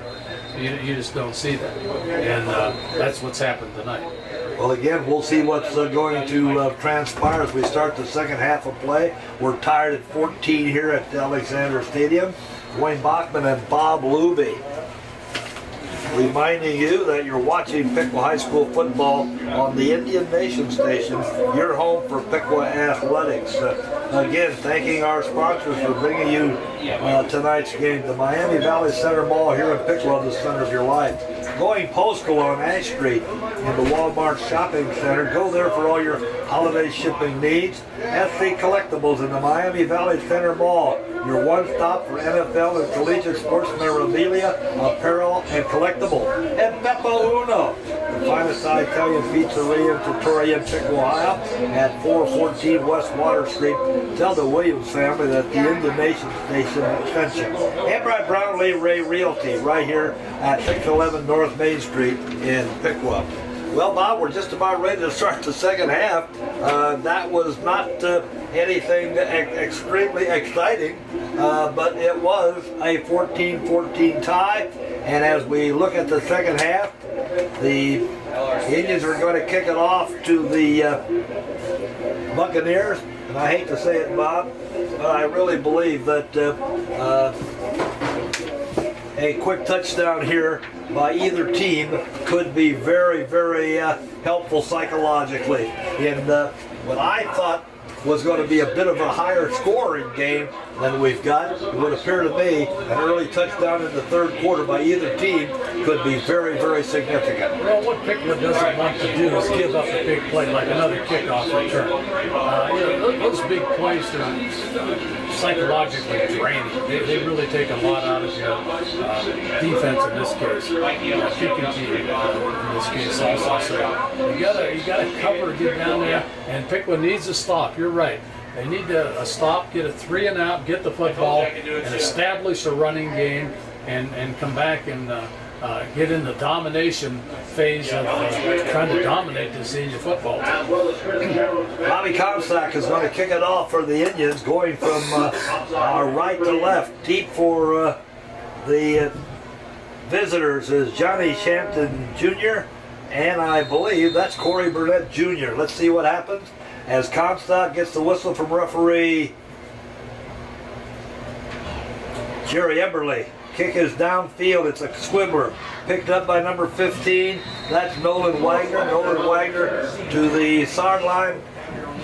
You just don't see that, and that's what's happened tonight. Well, again, we'll see what's going to transpire as we start the second half of play. We're tied at 14 here at Alexander Stadium. Wayne Bachman and Bob Luby reminding you that you're watching Piqua High School football on the Indian Nation station, your home for Piqua Athletics. Again, thanking our sponsors for bringing you tonight's game. The Miami Valley Center Mall here in Piqua, the center of your life. Going postal on Ash Street in the Walmart Shopping Center. Go there for all your holiday shipping needs. SC Collectibles in the Miami Valley Center Mall. Your one stop for NFL and collegiate sports memorabilia, apparel, and collectibles. And Beppo Uno, the finest Italian pizzeria in Trattoria in Piqua, Ohio, at 414 West Water Street. Tell the Williams family that the Indian Nation Station extension. And by Brownlee Ray Realty, right here at 611 North Main Street in Piqua. Well, Bob, we're just about ready to start the second half. That was not anything extremely exciting, but it was a 14-14 tie. And as we look at the second half, the Indians are going to kick it off to the Buccaneers. And I hate to say it, Bob, but I really believe that a quick touchdown here by either team could be very, very helpful psychologically in what I thought was going to be a bit of a higher scoring game than we've got. It would appear to me an early touchdown in the third quarter by either team could be very, very significant. Well, what Piqua doesn't want to do is give up a big play like another kickoff return. You know, those big plays are psychologically draining. They really take a lot out of your defense in this case. Kicking team in this case also. So you gotta cover, get down there, and Piqua needs a stop. You're right. They need to stop, get a 3 and out, get the football, and establish a running game, and come back and get in the domination phase of trying to dominate the senior football. Bobby Comstock is going to kick it off for the Indians, going from right to left. Deep for the visitors is Johnny Shampton Jr., and I believe that's Corey Burnett Jr. Let's see what happens as Comstock gets the whistle from referee Jerry Eberle. Kick is downfield. It's a squibber. Picked up by number 15. That's Nolan Wagner. Nolan Wagner to the sideline.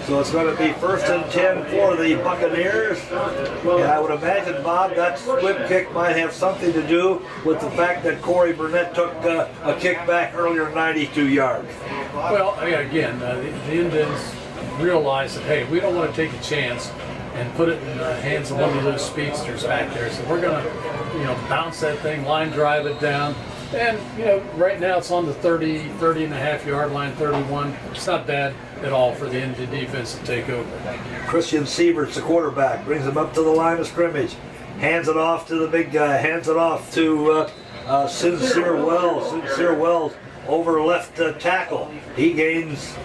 So it's going to be 1st and 10 for the Buccaneers. And I would imagine, Bob, that squib kick might have something to do with the fact that Corey Burnett took a kick back earlier, 92 yards. Well, again, the Indians realize that, hey, we don't want to take a chance and put it in the hands of one of those speedsters back there. So we're going to, bounce that thing, line drive it down. And, right now it's on the 30 and a half yard line, 31. It's not bad at all for the Indian defense to take over. Christian Sieverts, the quarterback, brings him up to the line of scrimmage. hands it off to the big guy, hands it off to Sincere Wells. Sincere Wells over left tackle. He gains,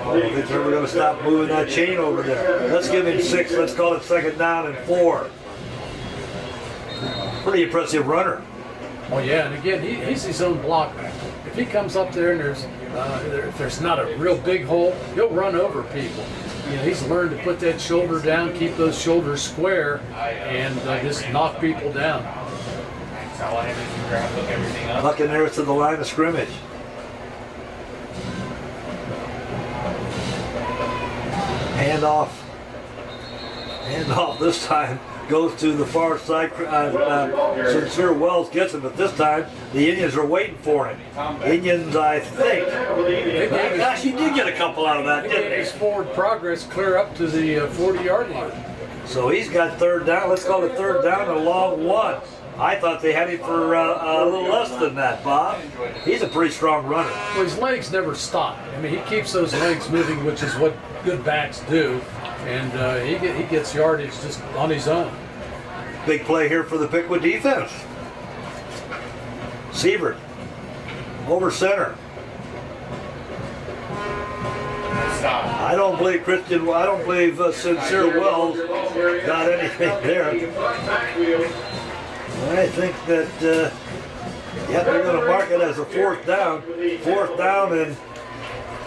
I don't think they're ever going to stop moving that chain over there. Let's give him 6, let's call it 2nd down and 4. Pretty impressive runner. Oh yeah, and again, he's his own blocker. If he comes up there and if there's not a real big hole, he'll run over people. You know, he's learned to put that shoulder down, keep those shoulders square, and just knock people down. So all I have to do is grab, look everything up. Buccaneers to the line of scrimmage. Hand off this time goes to the far side. Sincere Wells gets it, but this time the Indians are waiting for him. Indians, I think. Gosh, he did get a couple out of that, didn't His he? forward progress clear up to the 40-yard line. So he's got 3rd down. Let's call it 3rd down, a long 1. I thought they had him for a little less than that, Bob. He's a pretty strong runner. Well, his legs never stop. I mean, he keeps those legs moving, which is what good backs do, and he gets yardage just on his own. Big play here for the Piqua defense. Sievert over center. Stop. I don't believe Sincere Wells got anything there. I think that they're going to mark it as a 4th down. 4th down, and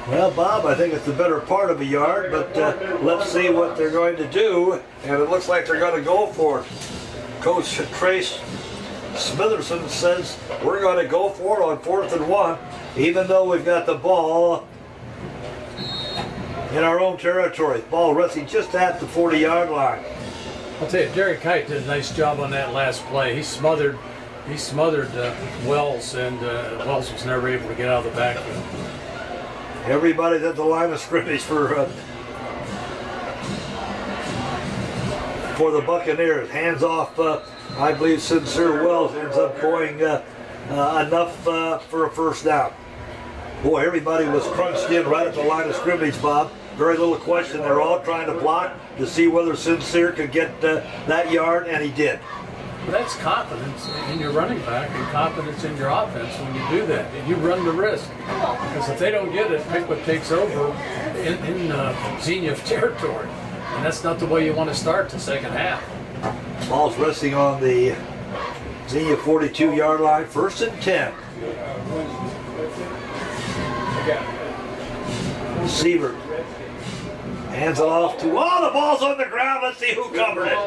well, Bob, I think it's the better part of a yard, but let's see what they're going to do. And it looks like they're going to go for it. Coach Trace Smitherson says we're going to go for it on 4th and 1, even though we've got the ball in our own territory. Ball resting just at the 40-yard line. I'll tell you, Derek Height did a nice job on that last play. He smothered Wells, and Wells was never able to get out of the backfield. Everybody's at the line of scrimmage for the Buccaneers. Hands off, I believe Sincere Wells ends up going enough for a 1st down. Boy, everybody was crunched in right at the line of scrimmage, Bob. Very little question. They're all trying to block to see whether Sincere could get that yard, and he did. Well, that's confidence in your running back and confidence in your offense when you do that. And you run the risk. Because if they don't get it, Piqua takes over in Xenia territory. And that's not the way you want to start the second half. Ball's resting on the Xenia 42-yard line. 1st and 10. Sievert hands it off to, the ball's on the ground. Let's see who covered it.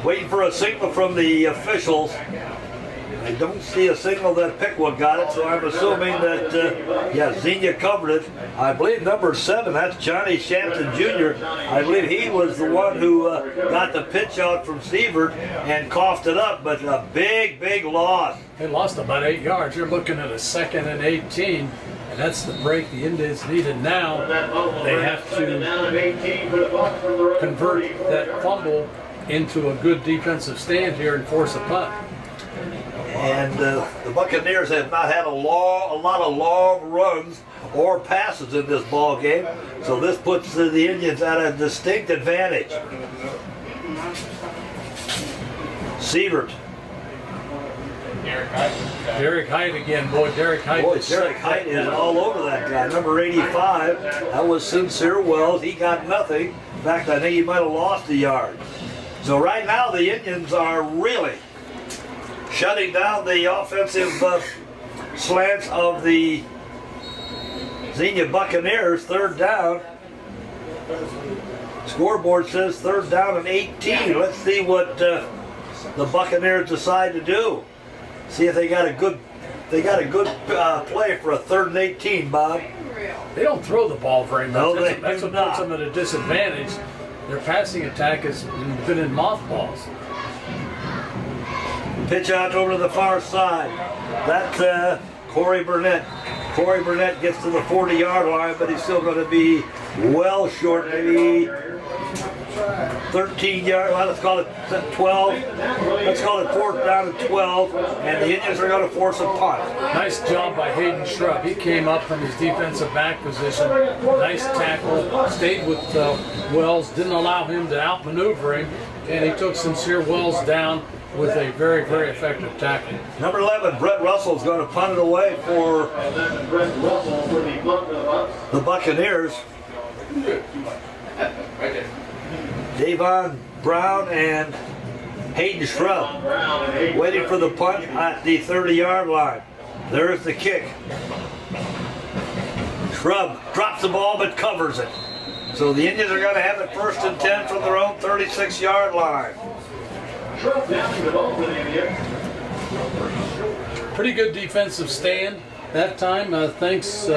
Waiting for a signal from the officials. I don't see a signal that Piqua got it, so I'm assuming that, Xenia covered it. I believe number 7, that's Johnny Shanton Jr. I believe he was the one who got the pitch out from Sievert and coughed it up, but a big, big loss. They lost about 8 yards. You're looking at a 2nd and 18, and that's the break the Indians needed now. They have to convert that fumble into a good defensive stand here and force a punt. And the Buccaneers have not had a lot of long runs or passes in this ball game, so this puts the Indians at a distinct advantage. Sievert. Derek Height again, boy. Derek Height. Boy, Derek Height is all over that guy. Number 85, that was Sincere Wells. He got nothing. In fact, I think he might have lost a yard. So right now the Indians are really shutting down the offensive slants of the Xenia Buccaneers. 3rd down. Scoreboard says 3rd down and 18. Let's see what the Buccaneers decide to do. See if they got a good play for a 3rd and 18, Bob. They don't throw the ball very much. No, That's what puts them at a disadvantage. Their passing attack has been in mothballs. Pitch out over to the far side. That's Corey Burnett. Corey Burnett gets to the 40-yard line, but he's still going to be well short, maybe 13 yards. Well, let's call it 12. Let's call it 4th down and 12, and the Indians are going to force a punt. Nice job by Hayden Shrub. He came up from his defensive back position. Nice tackle. Stayed with Wells. Didn't allow him to outmaneuver him. and he took Sincere Wells down with a very, very effective tackle. Number 11, Brett Russell's going to punt it away for And then Brent Russell for the punt for the Bucks. the Buccaneers. Davon Brown and Hayden Shrub Brown and Hayden waiting for the punt at the 30-yard line. There's the kick. Shrub drops the ball but covers it. So the Indians are going to have it 1st and 10 from their own 36-yard line. Shrub down to the ball for the Indians. Pretty good defensive stand that time, thanks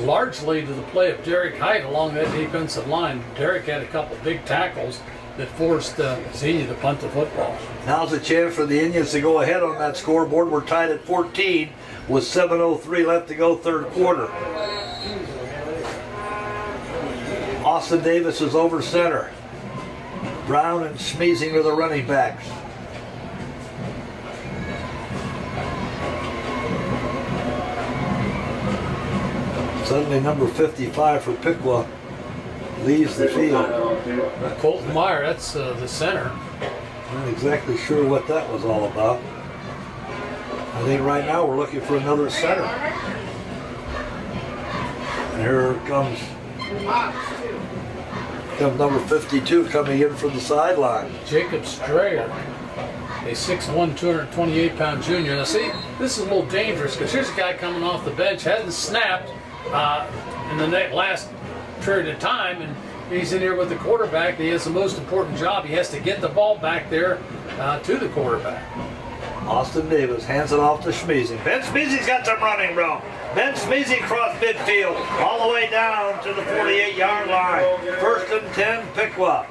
largely to the play of Derek Height along that defensive line. Derek had a couple big tackles that forced Xenia to punt the football. Now's a chance for the Indians to go ahead on that scoreboard. We're tied at 14 with 7:03 left to go, third quarter. Austin Davis is over center. Brown and Schmeezing are the running backs. Suddenly number 55 for Piqua leaves the field. Colton Meyer, that's the center. Not exactly sure what that was all about. I think right now we're looking for another center. And here comes number 52 coming in from the sideline. Jacob Strayer, a 6'1", 228-pound junior. Now see, this is a little dangerous because here's a guy coming off the bench, hasn't snapped in the last period of time, and he's in here with the quarterback. He has the most important job. He has to get the ball back there to the quarterback. Austin Davis hands it off to Schmeezing. Ben Schmeezing's got some running room. Ben Schmeezing across midfield, all the way down to the 48-yard line. 1st and 10, Piqua.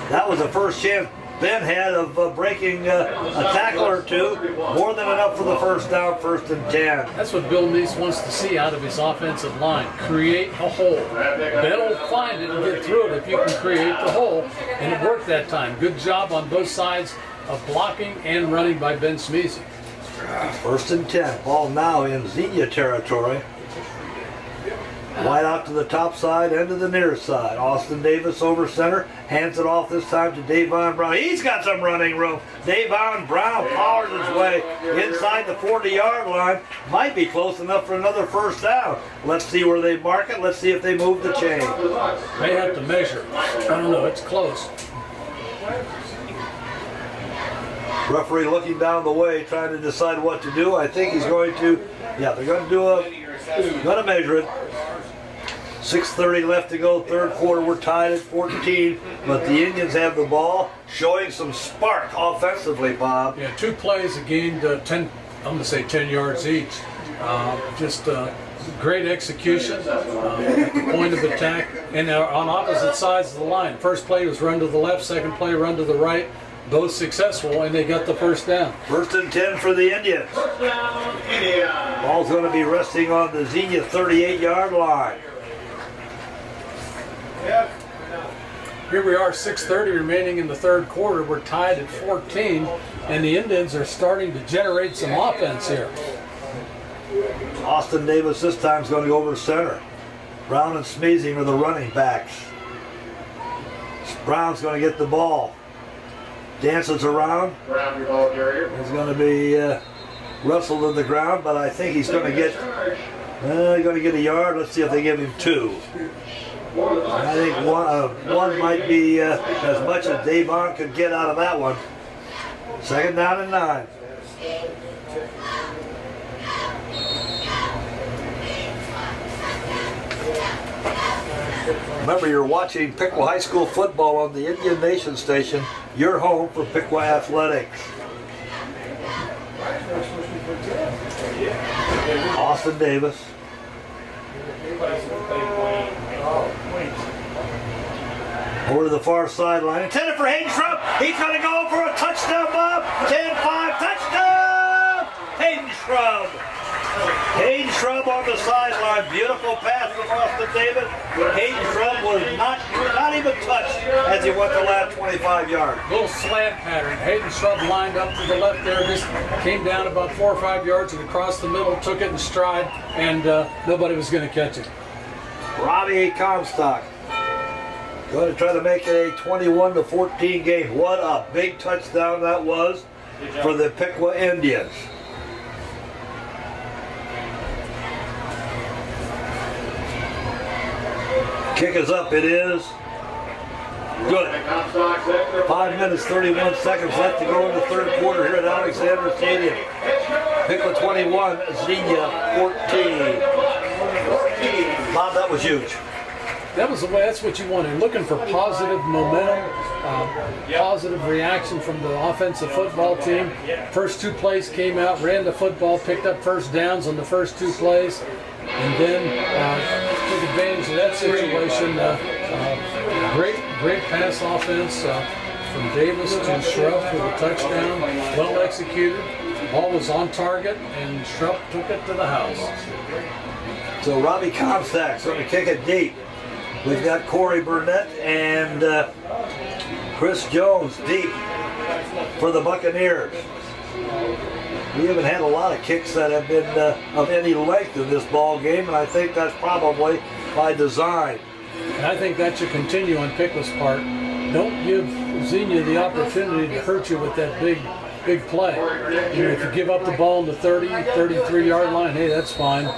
That was the first chance Ben had of breaking a tackle or two. More than enough for the first down, 1st and 10. That's what Bill Neese wants to see out of his offensive line. Create a hole. Ben will find it and get through it if you can create the hole. And it worked that time. Good job on both sides of blocking and running by Ben Schmeezing. 1st and 10. Ball now in Xenia territory. Wide out to the top side and to the near side. Austin Davis over center. Hands it off this time to Davon Brown. He's got some running room. Davon Brown powers his way inside the 40-yard line. Might be close enough for another first down. Let's see where they mark it. Let's see if they move the chain. May have to measure. I don't know. It's close. Referee looking down the way, trying to decide what to do. I think he's going to, they're going to going to measure it. 6:30 left to go, third quarter. We're tied at 14, but the Indians have the ball, showing some spark offensively, Bob. Yeah, 2 plays gained 10, I'm going to say 10 yards each. Just great execution at the point of attack, and on opposite sides of the line. First play was run to the left, second play run to the right. Both successful, and they got the first down. 1st and 10 for the Indians. First down, India. Ball's going to be resting on the Xenia 38-yard line. Here we are, 6:30 remaining in the third quarter. We're tied at 14, and the Indians are starting to generate some offense here. Austin Davis this time is going to go over center. Brown and Schmeezing are the running backs. Brown's going to get the ball. Dances around. Brown, your ball carrier. He's going to be wrestled to the ground, but I think he's going to get a yard. Let's see if they give him 2. I think one might be as much as Davon could get out of that one. 2nd down and 9. Remember, you're watching Piqua High School football on the Indian Nation station, your home for Piqua Athletics. Austin Davis. Over to the far sideline. Intended for Hayden Shrub. He's going to go for a touchdown, Bob. 10-5 touchdown. Hayden Shrub. Hayden Shrub on the sideline. Beautiful pass from Austin Davis. Hayden Shrub was not even touched as he went the last 25 yards. Little slant pattern. Hayden Shrub lined up to the left there, just came down about 4 or 5 yards and across the middle, took it in stride, and nobody was going to catch it. Robbie Comstock. Going to try to make it a 21-14 game. What a big touchdown that was for the Piqua Indians. Kick is up, it is good. 5 minutes, 31 seconds left to go in the third quarter here at Alexander Stadium. Piqua 21, Xenia 14. Bob, that was huge. That was the way. That's what you wanted. Looking for positive momentum, positive reaction from the offensive football team. First 2 plays came out, ran the football, picked up first downs on the first 2 plays, and then took advantage of that situation. Great pass offense from Davis to Schrupp for the touchdown. Well executed. Ball was on target, and Schrupp took it to the house. So Robbie Comstock's going to kick it deep. We've got Corey Burnett and Chris Jones deep for the Buccaneers. We haven't had a lot of kicks that have been of any length in this ball game, and I think that's probably by design. And I think that should continue on Piqua's part. Don't give Xenia the opportunity to hurt you with that big play. You know, if you give up the ball on the 30, 33-yard line, hey, that's fine.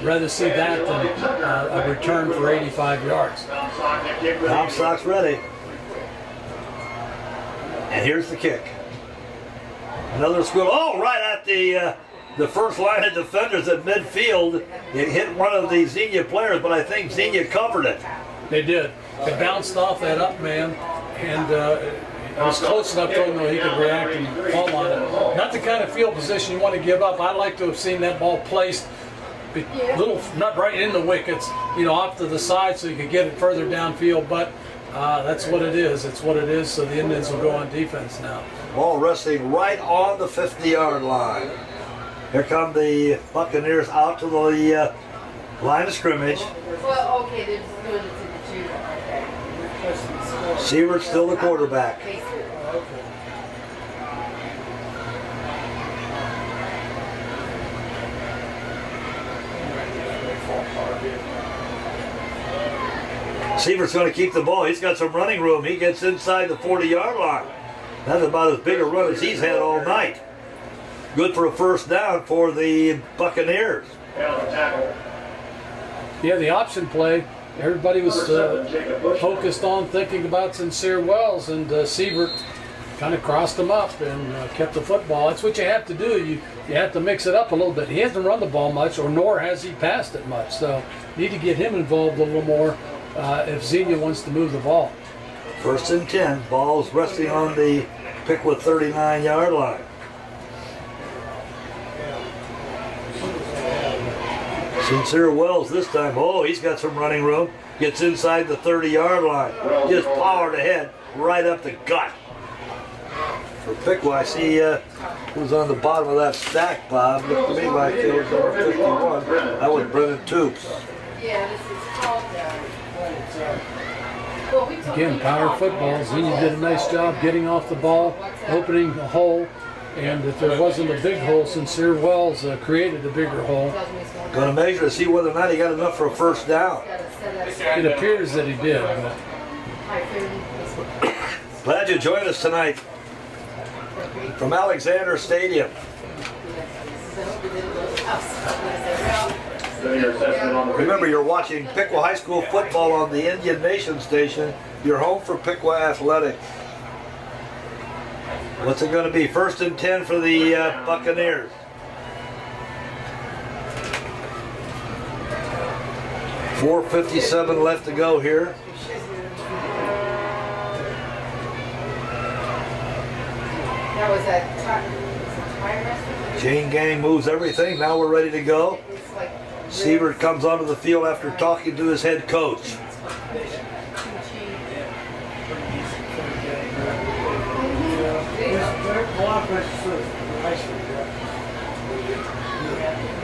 Rather see that than a return for 85 yards. Comstock's ready. And here's the kick. Another squib. Oh, right at the first line of defenders at midfield. It hit one of the Xenia players, but I think Xenia covered it. They did. It bounced off that up man, and it was close enough to him that he could react and fall on it. Not the kind of field position you want to give up. I'd like to have seen that ball placed not right in the wickets, off to the side so you could get it further downfield, but that's what it is. It's what it is, so the Indians will go on defense now. Ball resting right on the 50-yard line. Here come the Buccaneers out to the line of scrimmage. Well, okay, they're just doing it to the two. Sievert's still the quarterback. Sievert's going to keep the ball. He's got some running room. He gets inside the 40-yard line. That's about as big a run as he's had all night. Good for a first down for the Buccaneers. Yeah, the option play, everybody was focused on thinking about Sincere Wells, and Sievert kind of crossed them up and kept the football. That's what you have to do. You have to mix it up a little bit. He hasn't run the ball much, or nor has he passed it much. So need to get him involved a little more if Xenia wants to move the ball. 1st and 10. Ball's resting on the Piqua 39-yard line. Sincere Wells this time. Oh, he's got some running room. Gets inside the 30-yard line. Just powered ahead right up the gut. For Piqua, I see who's on the bottom of that stack, Bob. Looked to me like it was number 51. That was Brennan Toops. Yeah, this is called Again, power football. Xenia did a nice job getting off the ball, opening a hole, and if there wasn't a big hole, Sincere Wells created a bigger hole. Going to measure to see whether or not he got enough for a first down. It appears that he did. Glad you joined us tonight from Alexander Stadium. Remember, you're watching Piqua High School football on the Indian Nation station. You're home for Piqua Athletics. What's it going to be? 1st and 10 for the Buccaneers. .457 left to go here. That was that time. Chain gang moves everything. Now we're ready to go. Sievert comes onto the field after talking to his head coach.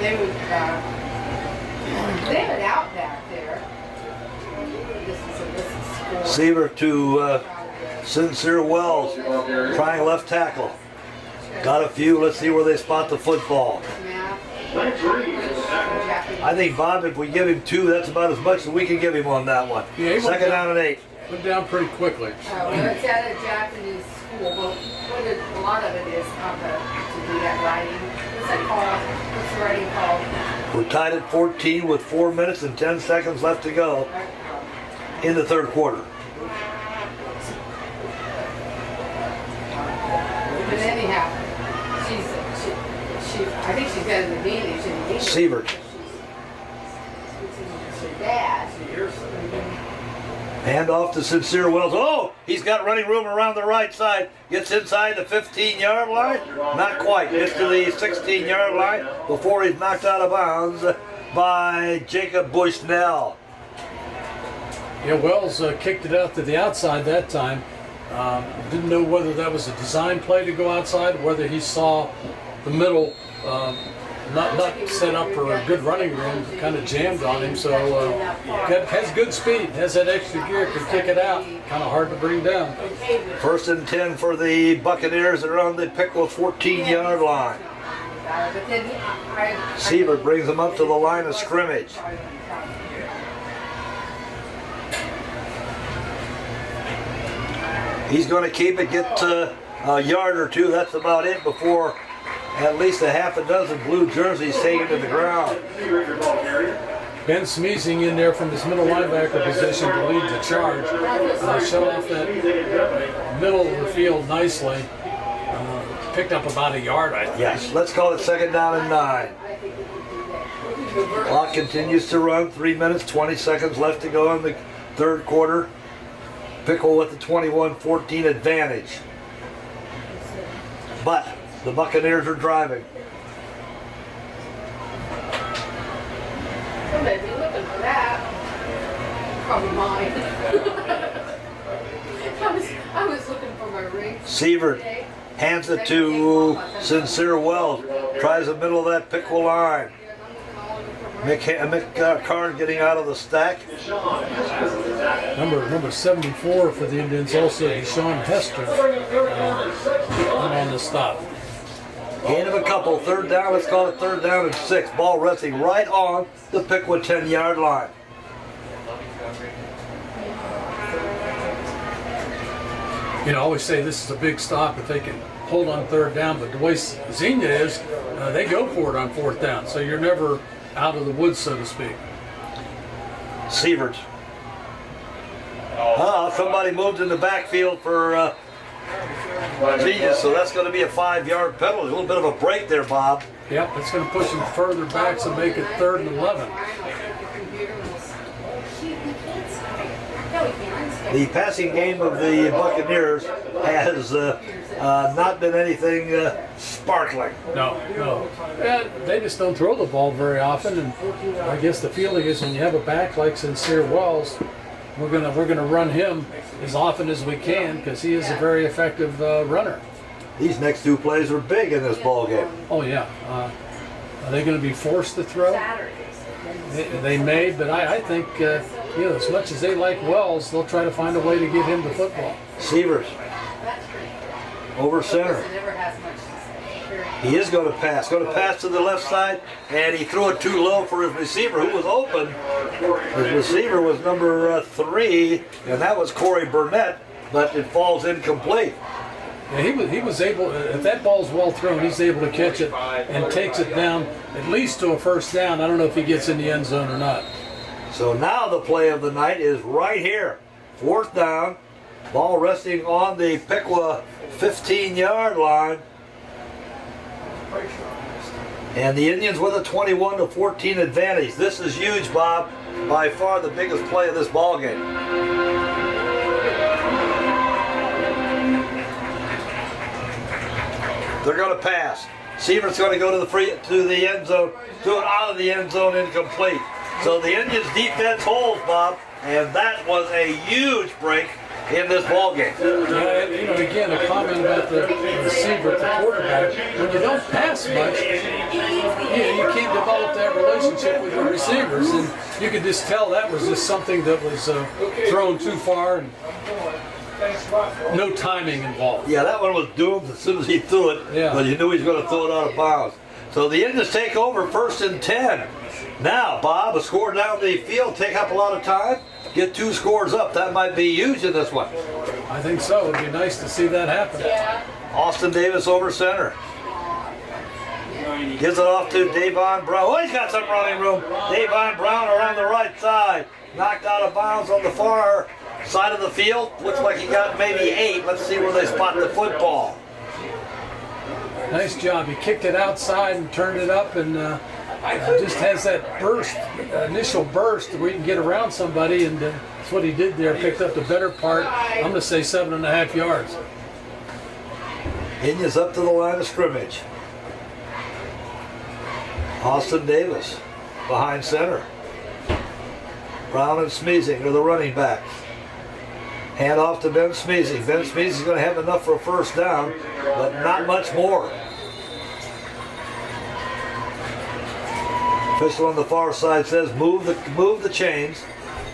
They would out back there. This is Sievert to Sincere Wells, trying left tackle. Got a few. Let's see where they spot the football. I think, Bob, if we give him 2, that's about as much as we can give him on that one. Yeah, 2nd down and 8. Went down pretty quickly. Well, it's at a Japanese school, but a lot of it is to do that writing. What's that called? What's the writing called? We're tied at 14 with 4 minutes and 10 seconds left to go in the third quarter. But anyhow, I think she's got an advantage. Sievert. Her dad. Hand off to Sincere Wells. Oh, he's got running room around the right side. Gets inside the 15-yard line. Not quite. Gets to the 16-yard line before he's knocked out of bounds by Jacob Bushnell. Yeah, Wells kicked it out to the outside that time. Didn't know whether that was a design play to go outside, whether he saw the middle not set up for a good running room, kind of jammed on him. So has good speed, has that extra gear, can kick it out. Kind of hard to bring down. First and 10 for the Buccaneers. They're on the Piqua 14-yard line. Sievert brings them up to the line of scrimmage. He's going to keep it, get a yard or two. That's about it before at least a half a dozen blue jerseys taken to the ground. Ben Smeezing in there from his middle linebacker position to lead the charge. Shut off that middle of the field nicely. Picked up about a yard, I think. Yes, let's call it second down and 9. Clock continues to run. 3 minutes, 20 seconds left to go in the third quarter. Pickle with the 21-14 advantage. But the Buccaneers are driving. Somebody'd be looking for that. Probably mine. I was looking for my ring. Sievert hands it to Sincere Wells. Tries the middle of that Piqua line. Mick Carn getting out of the stack. Number 74 for the Indians also, Deshaun Hester on the stop. Gain of a couple, third down, let's call it third down and 6. Ball resting right on the Piqua 10-yard line. You know, I always say this is a big stop if they can hold on third down, but the way Xenia is, they go for it on fourth down, so you're never out of the woods, so to speak. Sievert. Somebody moved in the backfield for Xenia, so that's going to be a 5-yard penalty. A little bit of a break there, Bob. Yep, it's going to push them further back to make it 3rd and 11. The passing game of the Buccaneers has not been anything sparkling. No. Yeah, they just don't throw the ball very often, and I guess the feeling is when you have a back like Sincere Wells, we're gonna run him as often as we can because he is a very effective runner. These next 2 plays are big in this ball game. Oh yeah. Are they going to be forced to throw? They may, but I think as much as they like Wells, they'll try to find a way to get him the football. Sievert over center. He is going to pass. Going to pass to the left side, and he threw it too low for his receiver, who was open. His receiver was number 3, and that was Corey Burnett, but it falls incomplete. Yeah, he was able, if that ball's well thrown, he's able to catch it and takes it down at least to a first down. I don't know if he gets in the end zone or not. So now the play of the night is right here. 4th down, ball resting on the Piqua 15-yard line. And the Indians with a 21-14 advantage. This is huge, Bob. By far the biggest play of this ball game. They're going to pass. Sievert's going to go to the end zone, do it out of the end zone, incomplete. So the Indians defense holds, Bob, and that was a huge break in this ball game. Yeah, again, a comment about the receiver, the quarterback. When you don't pass much, you can't develop that relationship with your receivers, and you could just tell that was just something that was thrown too far and no timing involved. Yeah, that one was doomed as soon as he threw it, but you knew he was going to throw it out of bounds. So the Indians take over 1st and 10 Now, Bob, a score down the field, take up a lot of time. Get 2 scores up. That might be huge in this one. I think so. It'd be nice to see that happen. Austin Davis over center. Gives it off to Davon Brown. Oh, he's got some running room. Davon Brown around the right side. Knocked out of bounds on the far side of the field. Looks like he got maybe 8. Let's see where they spot the football. Nice job. He kicked it outside and turned it up, and just has that burst, initial burst where he can get around somebody, and that's what he did there. Picked up the better part. I'm going to say 7.5 yards. Xenia's up to the line of scrimmage. Austin Davis behind center. Brown and Smeezing are the running backs. Hand off to Ben Smeezing. Ben Smeezing's going to have enough for a first down, but not much more. Official on the far side says move the chains.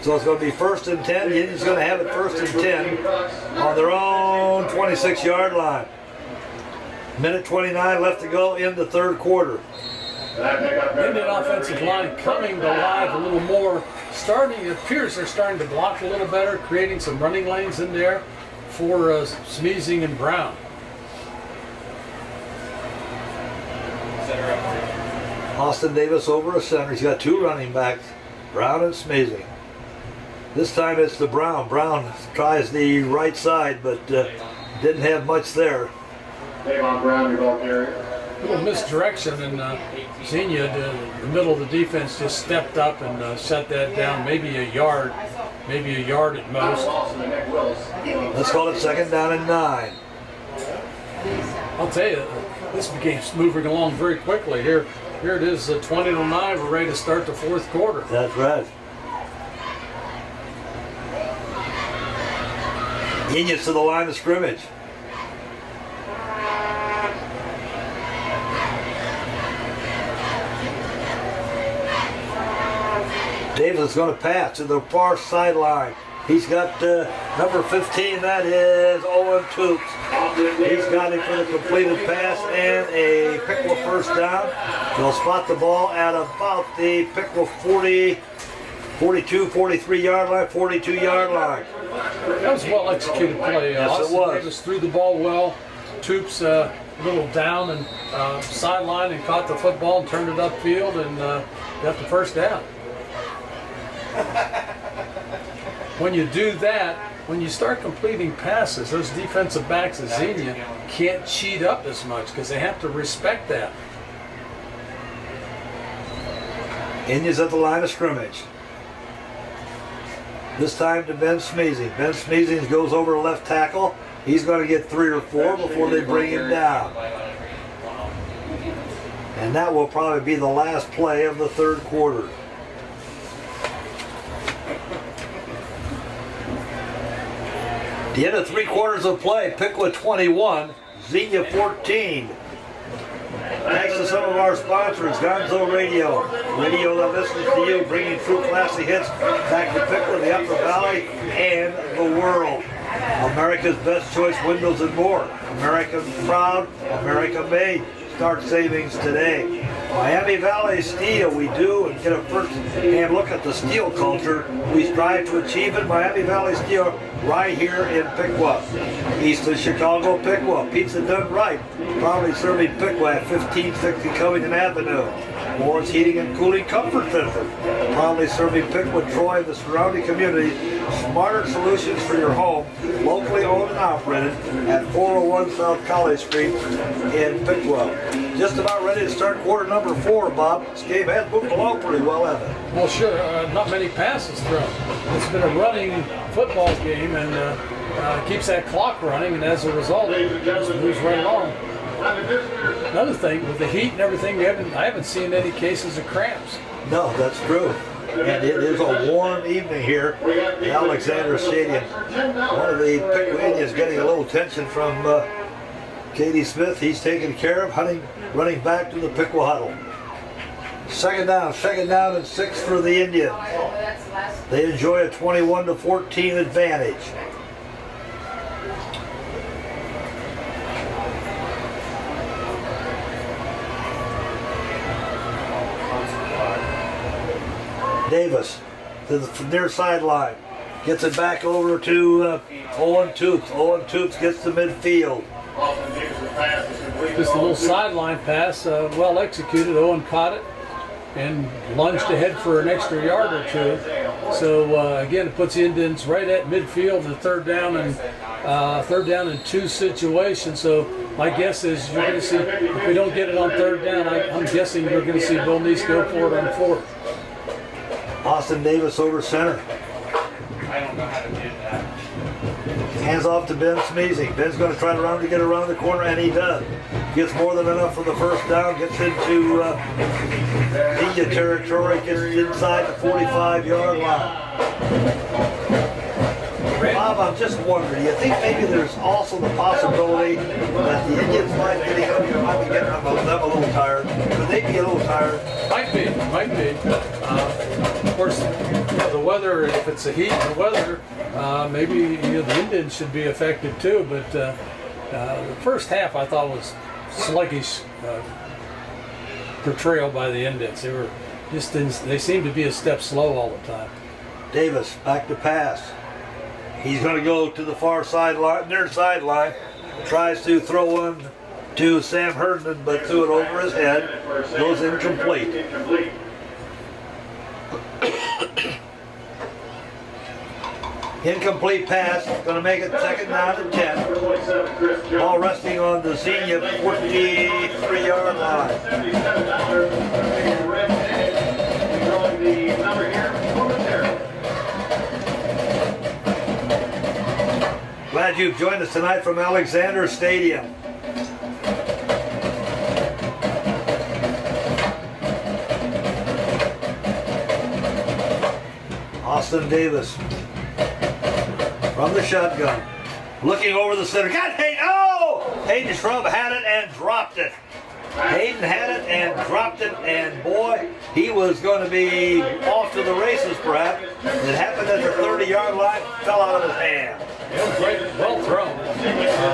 So it's going to be 1st and 10. Union's going to have it 1st and 10 on their own 26-yard line. Minute 29 left to go in the 3rd quarter. Indian offensive line coming to life a little more. It appears they're starting to block a little better, creating some running lanes in there for Smeezing and Brown. Austin Davis over a center. He's got 2 running backs, Brown and Smeezing. This time it's the Brown. Brown tries the right side, but didn't have much there. Davon Brown, your ball carrier. A little misdirection, and Xenia, the middle of the defense, just stepped up and shut that down. Maybe a yard at most. Let's call it 2nd down and 9. I'll tell you, this game's moving along very quickly. Here it is, 20-9. We're ready to start the 4th quarter. That's right. Xenia's to the line of scrimmage. Davis is going to pass to the far sideline. He's got number 15, that is Owen Toops. He's got him for the completed pass and a Piqua first down. They'll spot the ball at about the Piqua 42, 43-yard line, 42-yard line. That was a well-executed play. Yes, Austin it was. Davis threw the ball well. Toops a little down and sideline and caught the football and turned it upfield and got the first down. When you do that, when you start completing passes, those defensive backs of Xenia can't cheat up as much because they have to respect that. India's at the line of scrimmage. This time to Ben Smeezing. Ben Smeezing goes over left tackle. He's going to get 3 or 4 before they bring him down. And that will probably be the last play of the 3rd quarter. The end of 3 quarters of play, Piqua 21, Xenia 14. Thanks to some of our sponsors, Gonzo Radio, radio that listens to you, bringing true classic hits back to Piqua, the Upper Valley, and the world. America's Best Choice Windows and More. American proud, America made. Start savings today. Miami Valley Steel, we do and get a first-hand look at the steel culture. We strive to achieve it. Miami Valley Steel right here in Piqua. East of Chicago, Piqua. Pizza done right. Proudly serving Piqua at 1560 Covington Avenue. Moore's Heating and Cooling Comfort Center. Proudly serving Piqua, Troy, and the surrounding community. Smarter solutions for your home. Locally owned and operated at 401 South College Street in Piqua. Just about ready to start quarter number 4, Bob. This game has moved along pretty well, hasn't it? Well, sure. Not many passes thrown. It's been a running football game and keeps that clock running, and as a result, it just moves right along. Another thing, with the heat and everything, I haven't seen any cases of cramps. No, that's true. And it is a warm evening here at Alexander Stadium. One of the Piqua Indians getting a little attention from Katie Smith. He's taken care of, running back to the Piqua huddle. Second down and 6 for the Indians. They enjoy a 21-14 advantage. Davis to the near sideline. Gets it back over to Owen Toops. Owen Toops gets to midfield. Just a little sideline pass, well executed. Owen caught it and lunged ahead for an extra yard or two. So again, it puts the Indians right at midfield in the third down and 2 situation. So my guess is you're going to see, if we don't get it on third down, I'm guessing you're going to see Bill Neese go for it on 4th. Austin Davis over center. I don't know how to do that. Hands off to Ben Smeezy. Ben's going to try to get around the corner, and he does. Gets more than enough for the first down. Gets into Xenia territory. Gets inside the 45-yard line. Bob, I'm just wondering, do you think maybe there's also the possibility that the Indians might be getting them a little tired? Could they be a little tired? Might be. Of course, the weather, if it's the heat and the weather, maybe the Indians should be affected too. But the first half I thought was sluggish portrayal by the Indians. They seemed to be a step slow all the time. Davis back to pass. He's going to go to the far sideline, near sideline. Tries to throw one to Sam Herndon, but threw it over his head. Goes incomplete. Incomplete pass. Going to make it second down and 10. Ball resting on the Xenia 43-yard line. Glad you've joined us tonight from Alexander Stadium. Austin Davis from the shotgun, looking over the center. Got Hayden. Oh! Hayden Shrub had it and dropped it. Hayden had it and dropped it, and boy, he was going to be off to the races perhaps. It happened at the 30-yard line, fell out of his hand. Great, well thrown.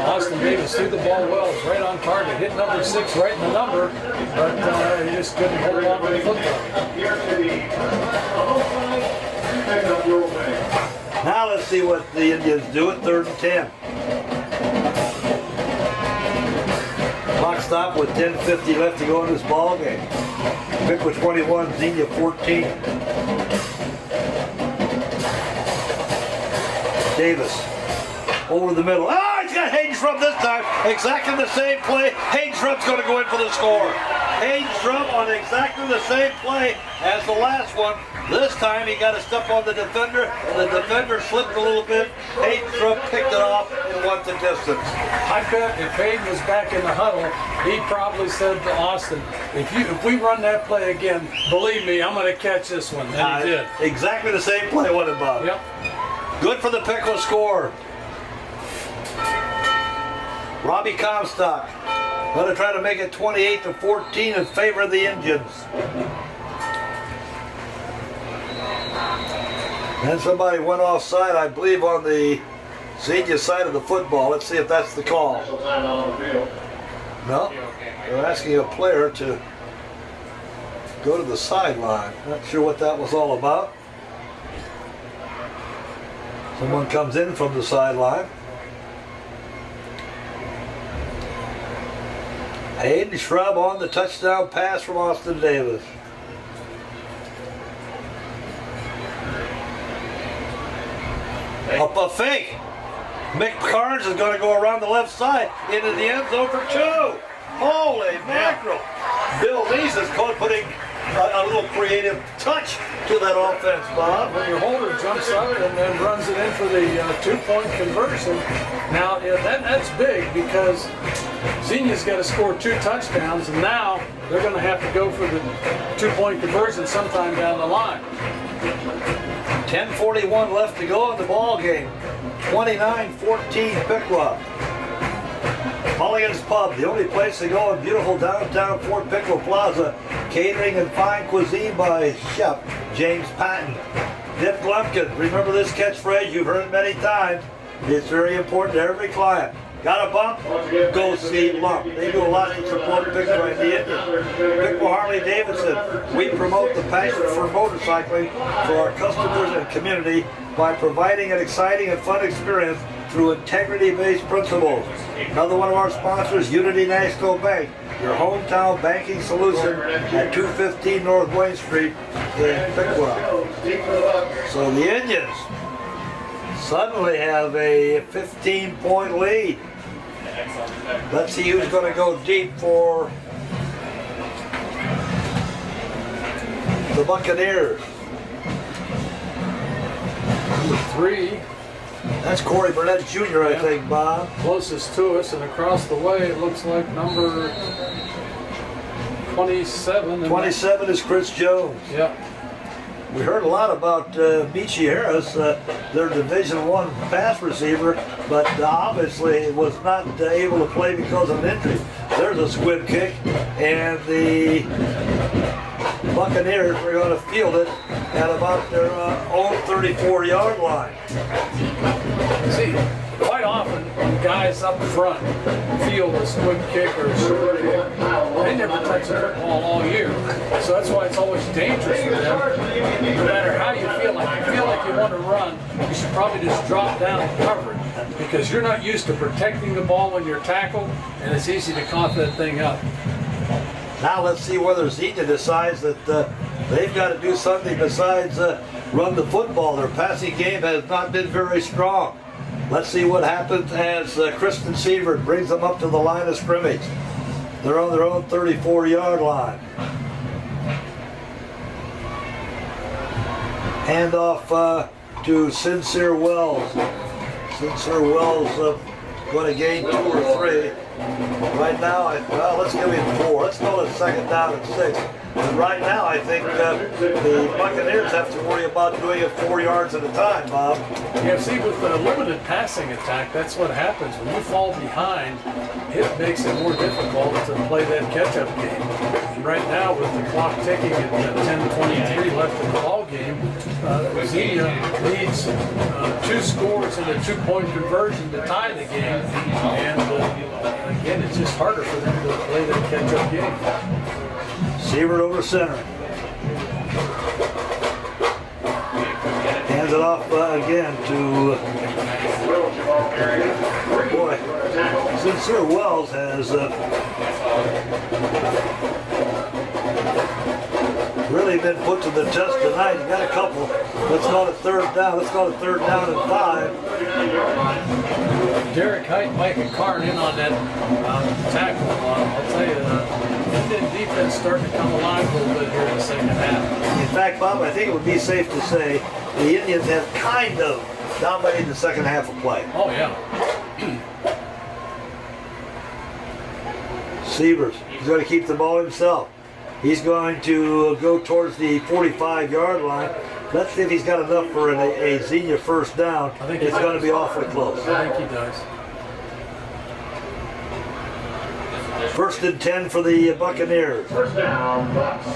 Austin Davis threw the ball well, was right on target, hit number 6 right in the number, but he just couldn't hold on to the football. Now let's see what the Indians do at 3rd and 10. Clock stop with 10:50 left to go in this ball game. Piqua 21, Xenia 14. Davis over the middle. Oh, he's got Hayden Shrub this time. Exactly the same play. Hayden Shrub's going to go in for the score. Hayden Shrub on exactly the same play as the last one. This time he got a step on the defender, and the defender slipped a little bit. Hayden Shrub picked it off and went the distance. I bet if Hayden was back in the huddle, he probably said to Austin, if we run that play again, believe me, I'm going to catch this one. And he did. Exactly the same play, wasn't it, Bob? Yep. Good for the Piqua score. Robbie Comstock going to try to make it 28-14 in favor of the Indians. Then somebody went offside, I believe, on the Xenia side of the football. Let's see if that's the call. No, they're asking a player to go to the sideline. Not sure what that was all about. Someone comes in from the sideline. Hayden Shrub on the touchdown pass from Austin Davis. Up a fake. Mick Carnes is going to go around the left side into the end zone for 2. Holy mackerel. Bill Neese is putting a little creative touch to that offense, Bob. When your holder jumps up and then runs it in for the 2-point conversion. Now, that's big because Xenia's got to score 2 touchdowns, and now they're going to have to go for the 2-point conversion sometime down the line. 10:41 left to go in the ball game. 29-14 Piqua. Mulligan's Pub, the only place to go in beautiful downtown Fort Piqua Plaza. Catering and fine cuisine by Chef James Patton. Dip Glumpkin, remember this catchphrase, you've heard it many times. It's very important to every client. Got a bump? Go see Lump. They do a lot to support Piqua and the Indians. Piqua Harley Davidson. We promote the passion for motorcycling for our customers and community by providing an exciting and fun experience through integrity-based principles. Another one of our sponsors, Unity National Bank, your hometown banking solution at 215 North Wayne Street in Piqua. So the Indians suddenly have a 15-point lead. Let's see who's going to go deep for the Buccaneers. Number 3. That's Corey Burnett Jr., I think, Bob. Closest to us, and across the way it looks like number 27. 27 is Chris Jones. Yeah. We heard a lot about Michi Harris, their Division I pass receiver, but obviously was not able to play because of an injury. There's a squib kick, and the Buccaneers are going to field it at about their own 34-yard line. See, quite often when guys up front field a squib kick or a short kick, they never touch the football all year. So that's why it's always dangerous for them. No matter how you feel like you want to run, you should probably just drop down and cover it. Because you're not used to protecting the ball when you're tackled, and it's easy to cough that thing up. Now let's see whether Xenia decides that they've got to do something besides run the football. Their passing game has not been very strong. Let's see what happens as Kristen Sievert brings them up to the line of scrimmage. They're on their own 34-yard line. Hand off to Sincere Wells. Sincere Wells going to gain 2 or 3. Right now, well, let's give him 4. Let's go to second down and 6. And right now, I think the Buccaneers have to worry about doing it 4 yards at a time, Bob. Yeah, see, with the limited passing attack, that's what happens. When you fall behind, it makes it more difficult to play that catch-up game. And right now, with the clock ticking at 10:23 left in the ball game, Xenia needs 2 scores and a 2-point conversion to tie the game. And again, it's just harder for them to play that catch-up game. Sievert over center. Hands it off again to, boy, Sincere Wells has really been put to the test tonight. He got a couple. Let's go to third down. Let's go to third down and 5. Derek Height and Micah Carn in on that tackle. I'll tell you, Indian defense starting to come alive a little bit here in the second half. In fact, Bob, I think it would be safe to say the Indians have kind of dominated the second half of play. Oh, yeah. Sievers, he's going to keep the ball himself. He's going to go towards the 45-yard line. Let's see if he's got enough for a Xenia first down. I think it's going to be awfully close. I think he does. First and 10 for the Buccaneers. First down, Bucks.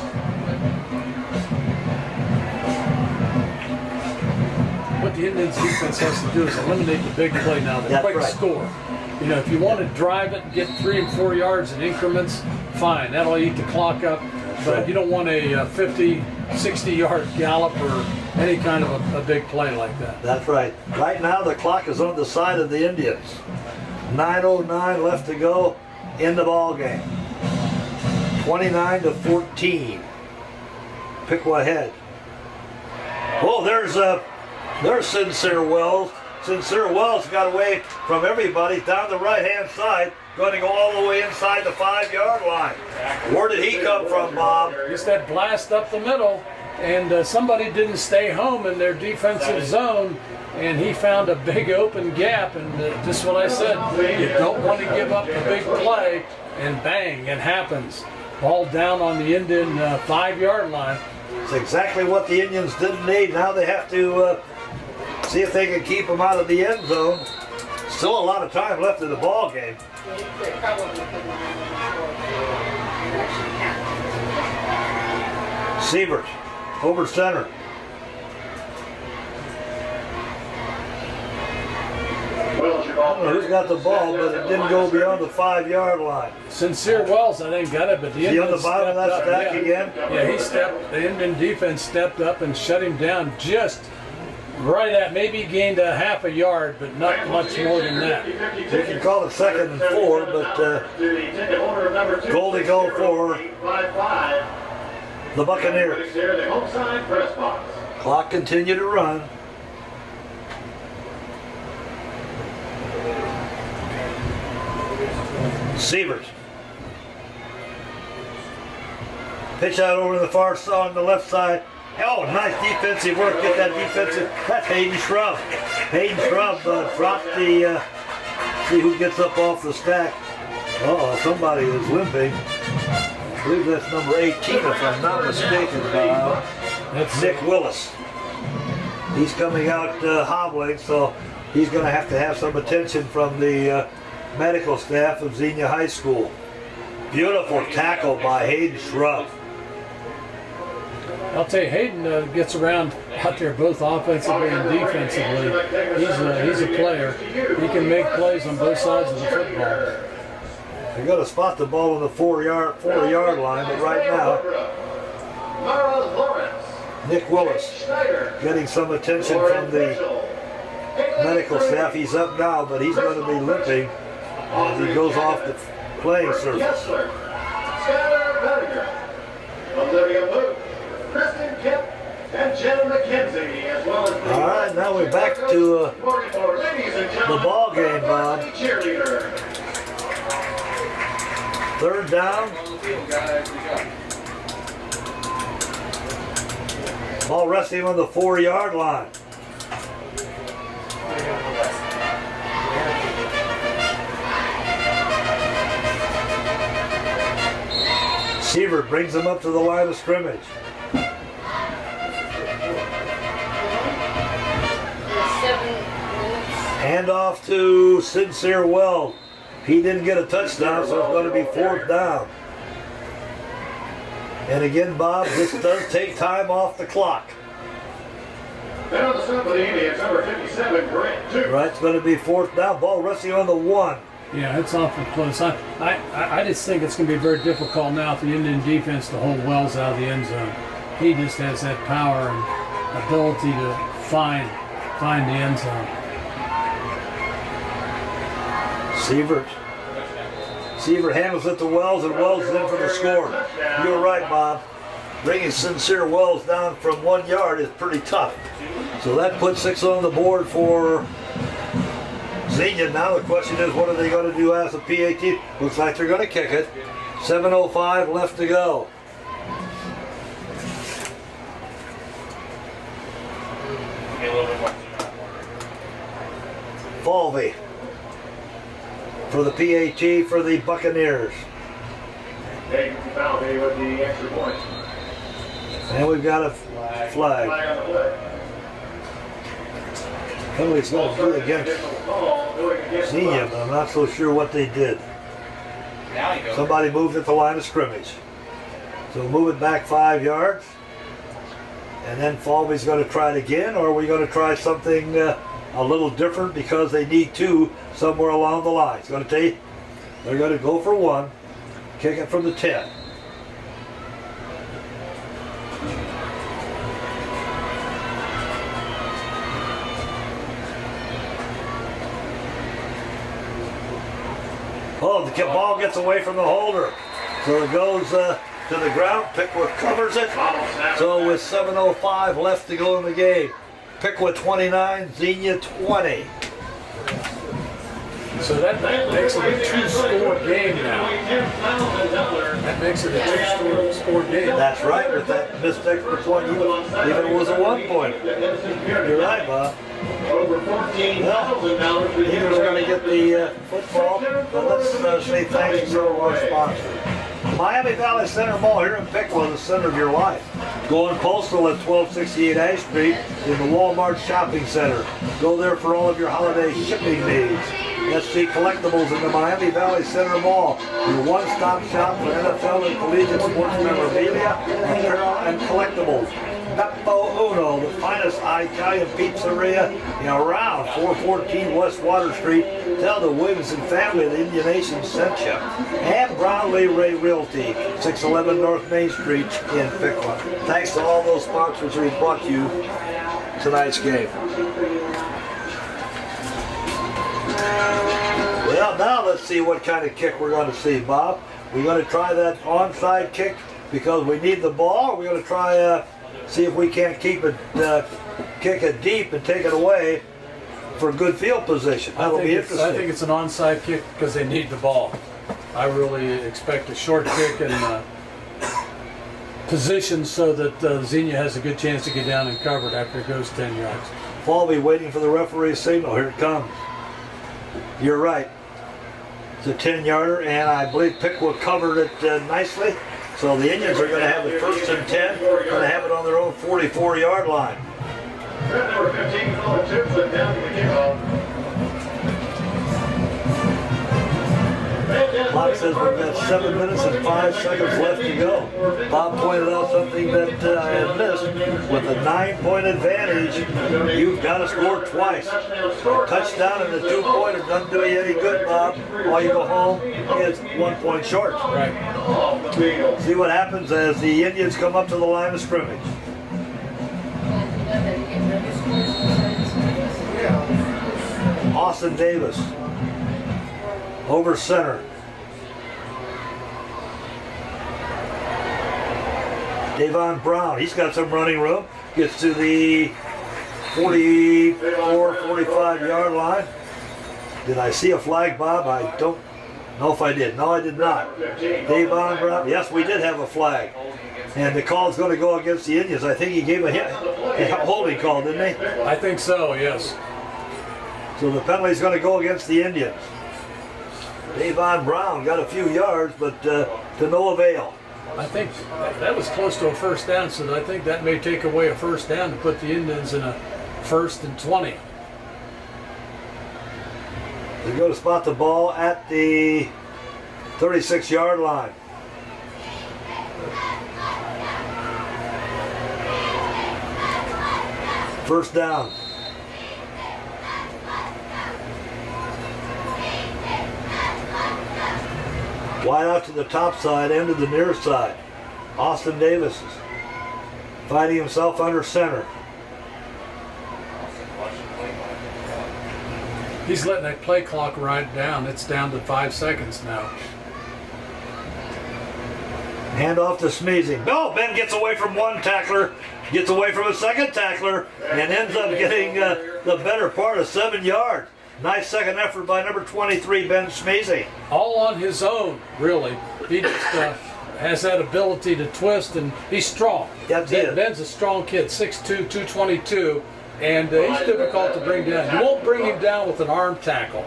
What the Indians defense has to do is eliminate the big play now, the That's quick right. score. You know, if you want to drive it and get 3 and 4 yards in increments, fine, that'll eat the clock up. But you don't want a 50, 60-yard gallop or any kind of a big play like that. That's right. Right now the clock is on the side of the Indians. 9:09 left to go in the ball game. 29-14. Piqua ahead. Oh, there's Sincere Wells. Sincere Wells got away from everybody down the right-hand side, going to go all the way inside the 5-yard line. Where did he come from, Bob? Just that blast up the middle, and somebody didn't stay home in their defensive zone, and he found a big open gap, and just what I said, you don't want to give up the big play, and bang, it happens. Ball down on the Indian 5-yard line. It's exactly what the Indians didn't need. Now they have to see if they can keep them out of the end zone. Still a lot of time left in the ball game. Sievert over center. Wells, your ball. Who's got the ball, but it didn't go beyond the 5-yard line. Sincere Wells, I think, got it, but the Is he on Indians the bottom of that stepped up. stack again? Yeah, the Indian defense stepped up and shut him down just right at, maybe gained a half a yard, but not much more than that. You can call it 2nd and 4, but goal to go for the Buccaneers. The home side press box. Clock continued to run. Sievers. Pitch out over to the far side on the left side. Oh, nice defensive work. Get that defensive. That's Hayden Shrub. Hayden Shrub dropped the, see who gets up off the stack. Uh-oh, somebody is limping. I believe that's number 18 if I'm not mistaken. That's Nick Willis. He's coming out hobbling, so he's going to have some attention from the medical staff of Xenia High School. Beautiful tackle by Hayden Shrub. I'll tell you, Hayden gets around out there both offensively and defensively. He's a player. He can make plays on both sides of the football. They got to spot the ball on the 4-yard line, but right now, Nick Willis getting some attention from the medical staff. He's up now, but he's going to be limping as he goes off the playing surface. All right, now we're back to the ball game, Bob. 3rd down. Ball resting on the 4-yard line. Seaver brings him up to the line of scrimmage. Hand off to Sincere Wells. He didn't get a touchdown, so it's going to be 4th down. And again, Bob, this does take time off the clock. Down the stump of the Indians, number 57, Grant 2. Right, it's going to be 4th down. Ball resting on the 1. Yeah, it's awful close. I just think it's going to be very difficult now for the Indian defense to hold Wells out of the end zone. He just has that power and ability to find the end zone. Seaver handles it to Wells, and Wells is in for the score. You're right, Bob. Bringing Sincere Wells down from 1 yard is pretty tough. So that puts 6 on the board for Xenia. Now the question is, what are they going to do as a PAT? Looks like they're going to kick it. 7:05 left to go. Falvey for the PAT for the Buccaneers. Dayton Falvey with the extra point. And we've got a flag. Penalty's going to be against Xenia, but I'm not so sure what they did. Somebody moved at the line of scrimmage. So move it back 5 yards. And then Falvey's going to try it again, or are we going to try something a little different because they need 2 somewhere along the line? It's going to take, they're going to go for 1, kick it from the 10. Oh, the ball gets away from the holder. So it goes to the ground. Piqua covers it. So with 7:05 left to go in the game, Piqua 29, Xenia 20. So that makes it a 2-score game now. That makes it a 2-score game. That's right, with that missed extra point, even if it was a 1-pointer. You're right, Bob. Over $14,000. He was going to get the football, but let's say thanks to our sponsor. Miami Valley Center Mall here in Piqua, the center of your life. Going postal at 1268 Ash Street in the Walmart Shopping Center. Go there for all of your holiday shipping needs. SC Collectibles in the Miami Valley Center Mall. Your one-stop shop for NFL and collegiate sports memorabilia, apparel, and collectibles. Beppo Uno, the finest Italian pizzeria in around 414 West Water Street. Tell the Williamson family the Indian Nation sent you. And Brownlee Ray Realty, 611 North Main Street in Piqua. Thanks to all those sponsors who brought you tonight's game. Well, now let's see what kind of kick we're going to see, Bob. We're going to try that onside kick because we need the ball. We're going to try see if we can't keep it, kick it deep and take it away for good field position. That'll be interesting. I think it's an onside kick because they need the ball. I really expect a short kick and position so that Xenia has a good chance to get down and cover it after it goes 10 yards. Paul, waiting for the referee's signal. Here it comes. You're right. It's a 10-yarder, and I believe Piqua covered it nicely. So the Indians are going to have the 1st and 10. Going to have it on their own 44-yard line. Number 15, Colin Timpson, down to the kickoff. Bob says we've got 7 minutes and 5 seconds left to go. Bob pointed out something that I had missed. With a 9-point advantage, you've got to score twice. A touchdown and a 2-pointer doesn't do you any good, Bob. All you go home is 1 point short. Right. See what happens as the Indians come up to the line of scrimmage. Austin Davis over center. Davon Brown, he's got some running room. Gets to the 44, 45-yard line. Did I see a flag, Bob? I don't know if I did. No, I did not. Davon Brown, yes, we did have a flag. And the call's going to go against the Indians. I think he gave a holding call, didn't he? I think so, yes. So the penalty's going to go against the Indians. Davon Brown got a few yards, but to no avail. I think that was close to a first down, so I think that may take away a first down to put the Indians in a 1st and 20. They go to spot the ball at the 36-yard line. First down. Wide out to the top side, end to the near side. Austin Davis is finding himself under center. He's letting that play clock ride down. It's down to 5 seconds now. Hand off to Smeezing. No, Ben gets away from one tackler, gets away from a second tackler, and ends up getting the better part of 7 yards. Nice second effort by number 23, Ben Smeezing. All on his own, really. He just has that ability to twist, and he's strong. That's it. Ben's a strong kid, 6'2", 222, and he's difficult to bring down. You won't bring him down with an arm tackle.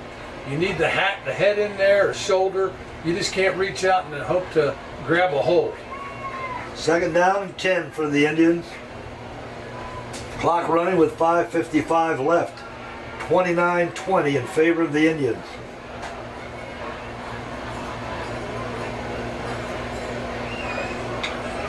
You need the head in there, or shoulder. You just can't reach out and hope to grab a hold. Second down and 10 for the Indians. Clock running with 5:55 left. 29-20 in favor of the Indians.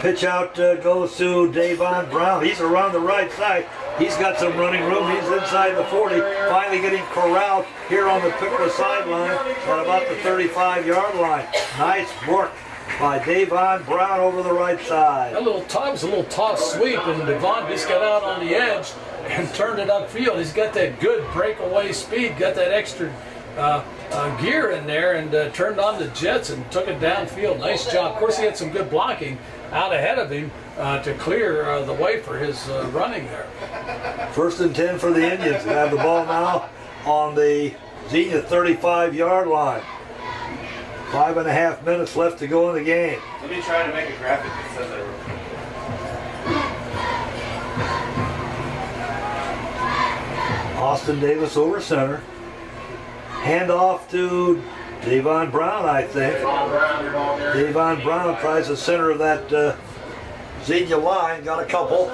Pitch out goes to Davon Brown. He's around the right side. He's got some running room. He's inside the 40. Finally getting corralled here on the Piqua sideline at about the 35-yard line. Nice work by Davon Brown over the right side. That little was a little toss sweep, and Devon just got out on the edge and turned it upfield. He's got that good breakaway speed, got that extra gear in there, and turned on the jets and took it downfield. Nice job. Of course, he had some good blocking out ahead of him to clear the way for his running there. 1st and 10 for the Indians. They have the ball now on the Xenia 35-yard line. 5.5 minutes left to go in the game. Let me try to make a graphic that says that real quick. Austin Davis over center. Hand off to Davon Brown, I think. Davon Brown tries the center of that Xenia line. Got a couple.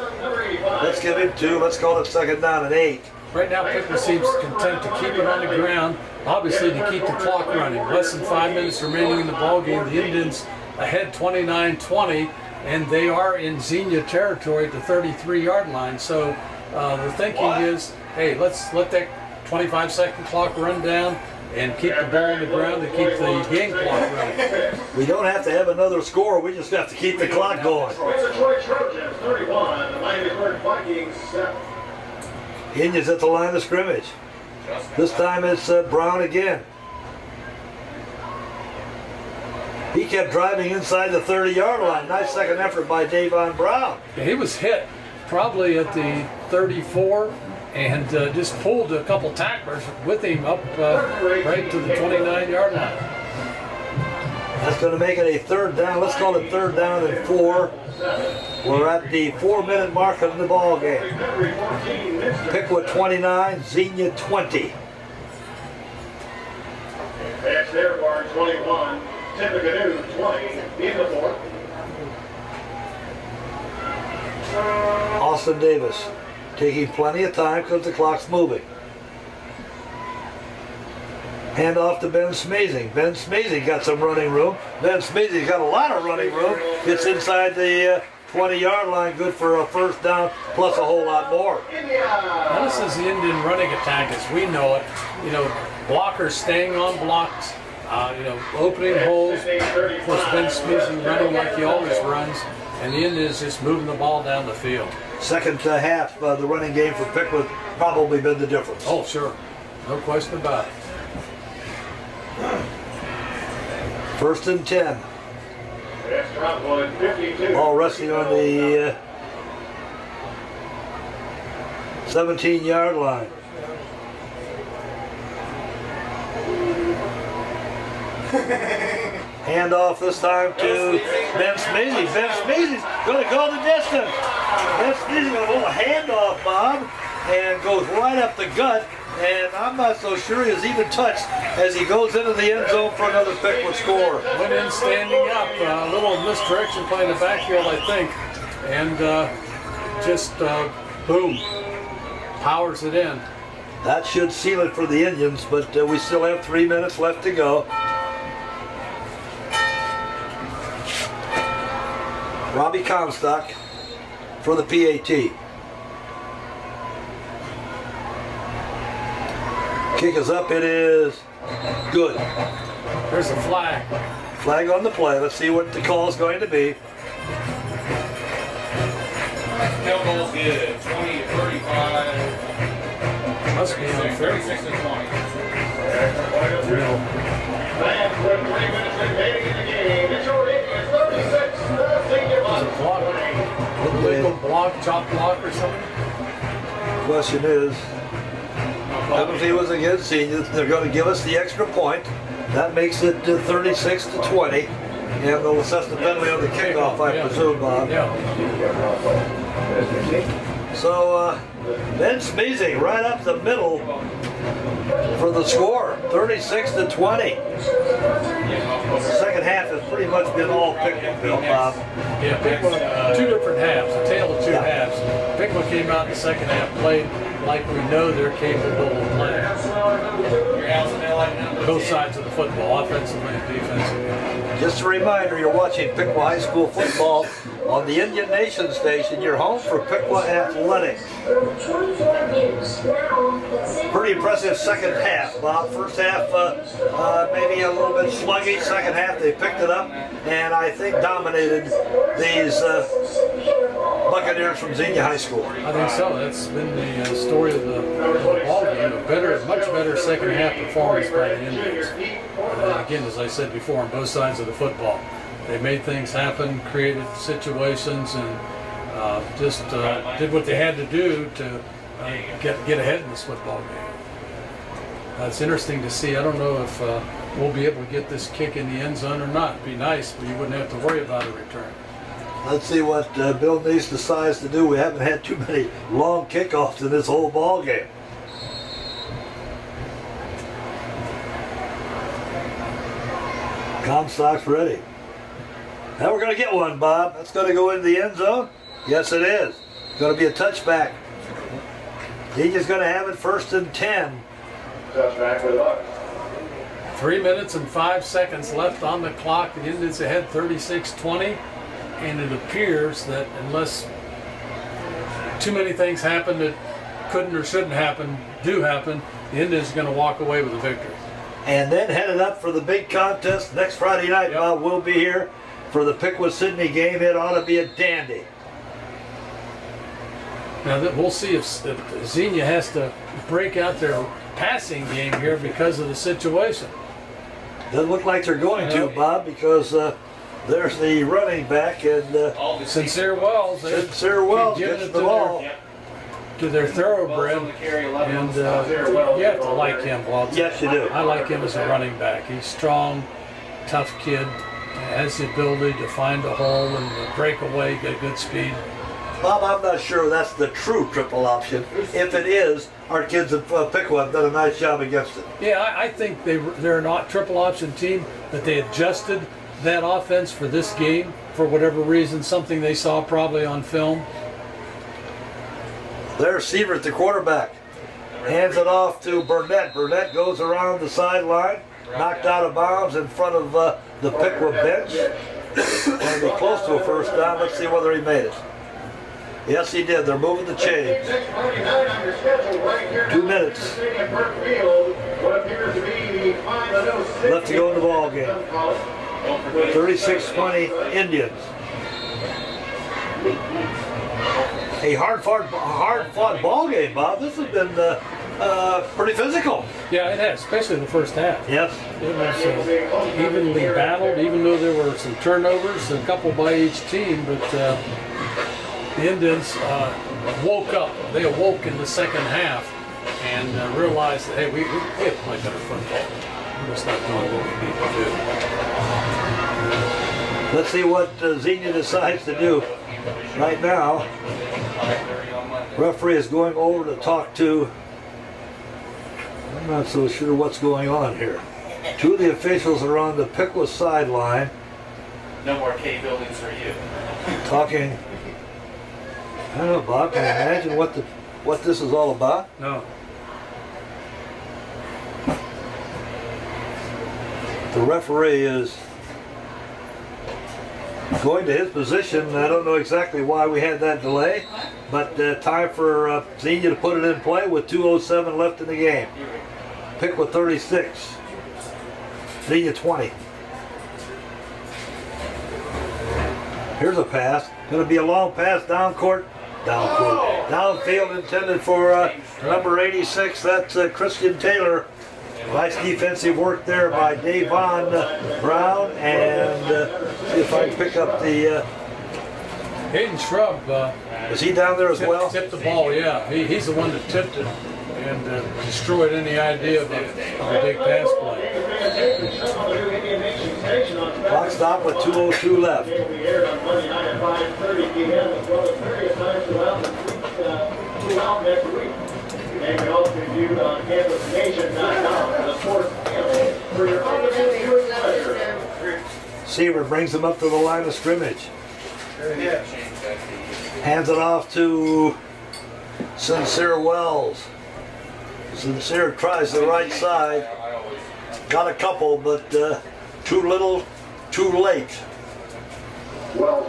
Let's give him 2. Let's call it 2nd down and 8. Right now, Piqua seems content to keep it on the ground, obviously to keep the clock running. Less than 5 minutes remaining in the ball game. The Indians ahead 29-20, and they are in Xenia territory at the 33-yard line. So the thinking is, hey, let's let that 25-second clock run down and keep the ball on the ground to keep the game clock running. We don't have to have another score, we just have to keep the clock going. It's the Troy Trojans 31, the Miamisburg Vikings 7. Indians at the line of scrimmage. This time it's Brown again. He kept driving inside the 30-yard line. Nice second effort by Davon Brown. Yeah, he was hit probably at the 34 and just pulled a couple tacklers with him up right to the 29-yard line. That's going to make it a third down. Let's call it third down and 4. We're at the 4-minute mark of the ball game. Piqua 29, Xenia 20. That's their bar 21, Tippecanoe 20 in the fourth. Austin Davis taking plenty of time because the clock's moving. Hand off to Ben Smazing. Ben Smazing got some running room. Ben Smazing's got a lot of running room. It's inside the 20-yard line, good for a first down, plus a whole lot more. Now this is the Indian running attack as we know it. You know, blockers staying on blocks, opening holes. Of course, Ben Smazing running like he always runs, and the Indians just moving the ball down the field. Second half, the running game for Piqua probably been the difference. Oh, sure. No question about it. First and 10. That's Trotwood 52. Ball resting on the 17-yard line. Hand off this time to Ben Smazing. Ben Smazing's going to go the distance. Ben Smazing's going to hold a handoff, Bob, and goes right up the gut. And I'm not so sure he is even touched as he goes into the end zone for another Piqua score. Went in standing up, a little misdirection playing the backfield, I think, and just boom, powers it in. That should seal it for the Indians, but we still have 3 minutes left to go. Robbie Comstock for the PAT. Kick is up, it is good. There's a flag. Flag on the play. Let's see what the call is going to be. Field goal's good. 20 to 35. Must be on 36 to 20. Fans with 3 minutes remaining in the game. Detroit Indians 36, Xenia block. Illegal block, chop block or something? Question is, penalty was against Xenia. They're going to give us the extra point. That makes it 36 to 20. And they'll assess the penalty on the kickoff, I presume, Bob. Yeah. So, Ben Smazing right up the middle for the score, 36 to 20. The second half has pretty much been all Piqua, Bill, Bob. Yeah, Piqua, two different halves, a tale of two halves. Piqua came out in the second half, played like we know they're capable of playing. Both sides of the football, offensively and defensively. Just a reminder, you're watching Piqua High School football on the Indian Nation station. You're home for Piqua Athletics. Pretty impressive second half, Bob. First half, maybe a little bit sluggish. Second half, they picked it up and I think dominated these Buccaneers from Xenia High School. I think so. That's been the story of the ball game. A much better second half performance by the Indians. Again, as I said before, on both sides of the football, they made things happen, created situations, and just did what they had to do to get ahead in this football game. It's interesting to see. I don't know if we'll be able to get this kick in the end zone or not. It'd be nice, but you wouldn't have to worry about a return. Let's see what Bill Neese decides to do. We haven't had too many long kickoffs in this whole ball game. Comstock's ready. Now we're going to get one, Bob. That's going to go into the end zone. Yes, it is. It's going to be a touchback. He's going to have it first and 10. Touchback for the Bucs. 3 minutes and 5 seconds left on the clock. The Indians ahead 36-20. and it appears that unless too many things happen that couldn't or shouldn't happen, do happen, the Indians are going to walk away with a victory. And then headed up for the big contest next Friday night. Yep. Bob will be here for the Piqua Sydney game. It ought to be a dandy. Now we'll see if Xenia has to break out their passing game here because of the situation. Doesn't look like they're going to, Bob, because there's the running back and Sincere Wells, Sincere Wells giving gets it the ball. to their thoroughbred, and you have to like him, Walt. Yes, you do. I like him as a running back. He's strong, tough kid, has the ability to find a hole and break away, get good speed. Bob, I'm not sure that's the true triple option. If it is, our kids at Piqua have done a nice job against it. Yeah, I think they're not triple option team, but they adjusted that offense for this game for whatever reason, something they saw probably on film. There's Sievert, the quarterback. Hands it off to Burnett. Burnett goes around the sideline, knocked out of bounds in front of the Piqua bench. And be close to a first down. Let's see whether he made it. Yes, he did. They're moving the chains. 2 minutes left to go in the ball game. 36-20 Indians. A hard-fought ball game, Bob. This has been pretty physical. Yeah, it has, especially the first half. Yes. It was evenly battled, even though there were some turnovers, a couple by each team, but the Indians woke up. They awoke in the second half and realized that, hey, we have to play better football. We're just not doing what we need to do. Let's see what Xenia decides to do. Right now, referee is going over to talk to, I'm not so sure what's going on here. Two of the officials are on the Piqua sideline. No more K buildings for you. Talking. I don't know, Bob, can you imagine what this is all about? No. The referee is going to his position. I don't know exactly why we had that delay, but time for Xenia to put it in play with 2:07 left in the game. Piqua 36, Xenia 20. Here's a pass. Going to be a long pass downfield intended for number 86. That's Christian Taylor. Nice defensive work there by Davon Brown, and see if I can pick up the. Hayden Shrub. Is he down there as well? Tipped the ball, yeah. He's the one that tipped it and destroyed any idea of a big pass play. Clock stop with 2:02 left. And you also view on campusnation.com, the sports channel, for your viewing pleasure. Seaver brings him up to the line of scrimmage. Hands it off to Sincere Wells. Sincere tries the right side. Got a couple, but too little, too late. Well,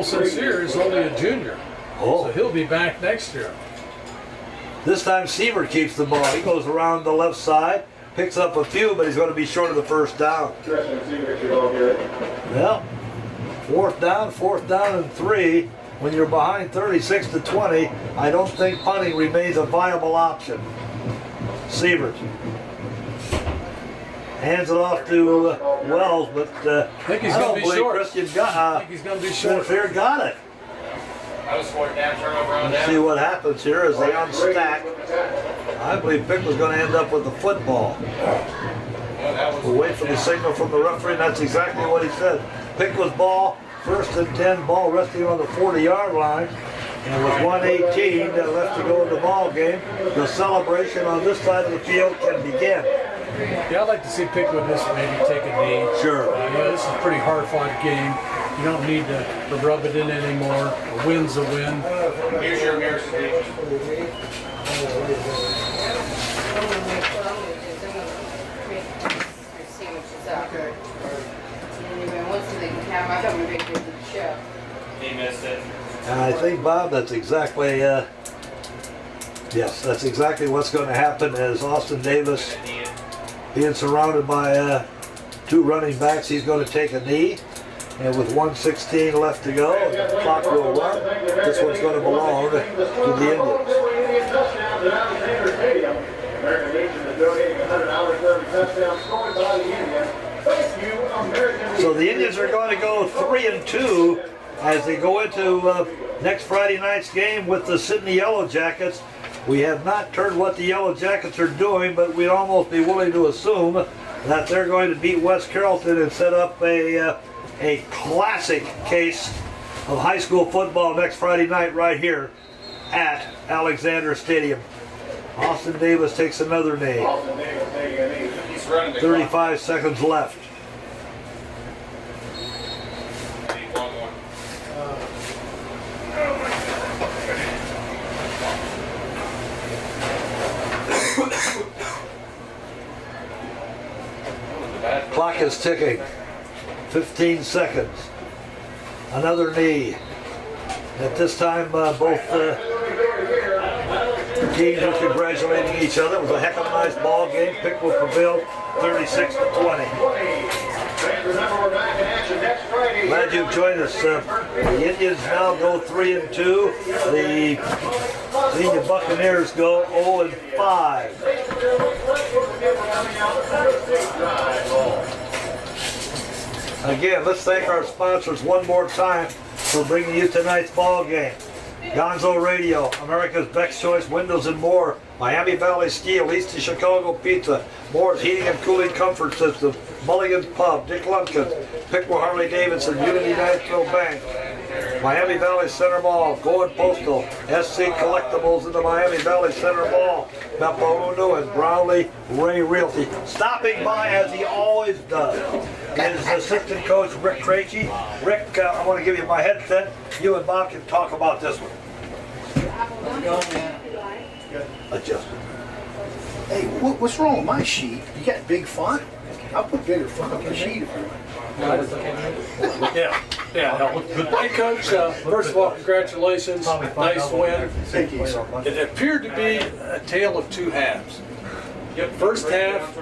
Sincere is only a junior, so he'll be back next year. This time Seaver keeps the ball. He goes around the left side, picks up a few, but he's going to be short of the first down. Well, fourth down and 3. When you're behind 36-20, I don't think punting remains a viable option. Seaver hands it off to Wells, but I think he's going to be short. Christian I think he's going to be short. Sincere got it. I was fourth down, turnover on Let's down. see what happens here as they unstack. I believe Piqua's going to end up with the football. We'll wait for the signal from the referee, and that's exactly what he said. Piqua's ball, 1st and 10, ball resting on the 40-yard line. And with 1:18 left to go in the ball game, the celebration on this side of the field can begin. Yeah, I'd like to see Piqua just maybe take a knee. Sure. This is a pretty hard-fought game. You don't need to rub it in anymore. A win's a win. Here's your American Legion. See what she's up. Okay. And then once the time. I thought maybe they did the show. He missed it. And I think, Bob, that's exactly, yes, that's exactly what's going to happen as Austin Davis, being surrounded by 2 running backs, he's going to take a knee. And with 1:16 left to go, and the clock will run, this one's going to belong to the Indians. Touchdown to Alexander Stadium. American Legion is donating $100 for every touchdown scored by the Indians. Thank you, American Legion. So the Indians are going to go 3-2 as they go into next Friday night's game with the Sydney Yellow Jackets. We have not heard what the Yellow Jackets are doing, but we'd almost be willing to assume that they're going to beat West Carrollton and set up a classic case of high school football next Friday night right here at Alexander Stadium. Austin Davis takes another knee. Austin Davis taking a knee. He's running the 35 seconds left. clock. Need one more. Clock is ticking. 15 seconds. Another knee. At this time, both teams are congratulating each other. It was a heck of a nice ball game. Piqua prevailed 36-20. Remember, we're back in action next Friday. Glad you've joined us. The Indians now go 3-2. The Xenia Buccaneers go 0-5. Again, let's thank our sponsors one more time for bringing you tonight's ball game. Gonzo Radio, America's Beck's Choice Windows and More, Miami Valley Steel, East of Chicago Pizza, Moore's Heating and Cooling Comfort System, Mulligan's Pub, Dick Lumpkins, Piqua Harley Davidson, Unity Nashville Bank, Miami Valley Center Mall, Going Postal, SC Collectibles in the Miami Valley Center Mall, Beppo Unu and Brownlee Ray Realty. Stopping by as he always does is assistant coach Rick Krejci. Rick, I want to give you my headset. You and Bob can talk about this one. Adjusted. Hey, what's wrong with my sheet? You got big font? I'll put bigger font on the sheet if you want. Yeah. Hey, Coach, first of all, congratulations. Nice win. Thank you, sir. It appeared to be a tale of 2 halves. First half,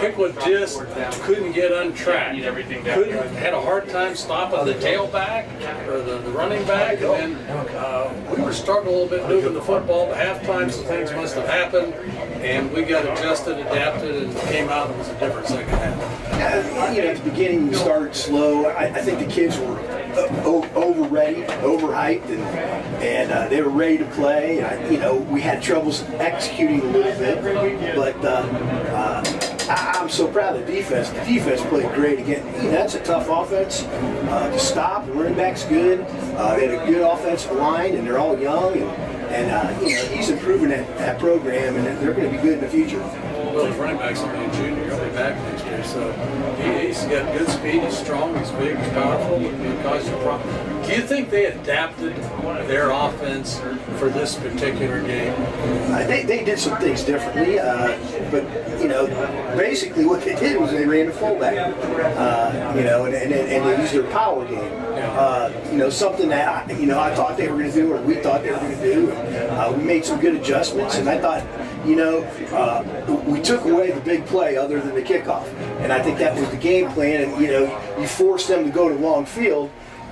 Piqua just couldn't get untracked. Had a hard time stopping the tailback or the running back, and then we were struggling a little bit moving the football. But halftime, some things must have happened, and we got adjusted, adapted, and came out. It was a different second half. At the beginning we started slow. I think the kids were overhyped, and they were ready to play. We had troubles executing a little bit, but I'm so proud of the defense. The defense played great again. That's a tough offense to stop. The running back's good. They had a good offensive line, and they're all young, and he's improving that program, and they're going to be good in the future. Well, his running back's only a junior. He'll be back next year, so he's got good speed. He's strong. He's big. He's powerful. He'll cause you a problem. Do you think they adapted their offense for this particular game? They did some things differently, but basically what they did was they ran the fullback, and they used their power game. Something that I thought they were going to do, or we thought they were going to do. We made some good adjustments, and I thought, we took away the big play other than the kickoff, and I think that was the game plan. And you forced them to go to long field.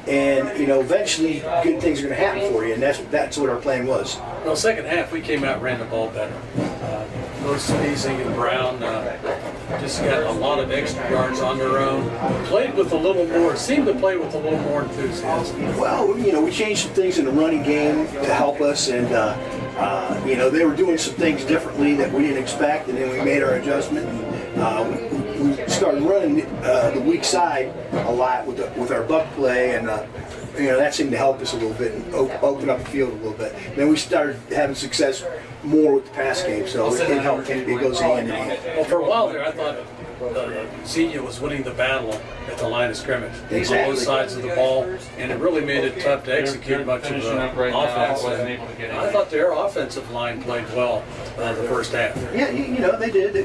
And eventually, good things are going to happen for you, and that's what our plan was. Well, second half we came out and ran the ball better. Both Sneezing and Brown just got a lot of extra yards on their own. Played with a little more, seemed to play with a little more enthusiasm. Well, we changed some things in the running game to help us, and they were doing some things differently that we didn't expect, and then we made our adjustment. We started running the weak side a lot with our buck play, and that seemed to help us a little bit and open up the field a little bit. Then we started having success more with the pass game, so it helped. It goes hand in hand. Well, for a while there, I thought Xenia was winning the battle at the line of scrimmage. Exactly. On both sides of the ball, and it really made it tough to execute much of the offense. And I thought their offensive line played well the first half. Yeah, they did.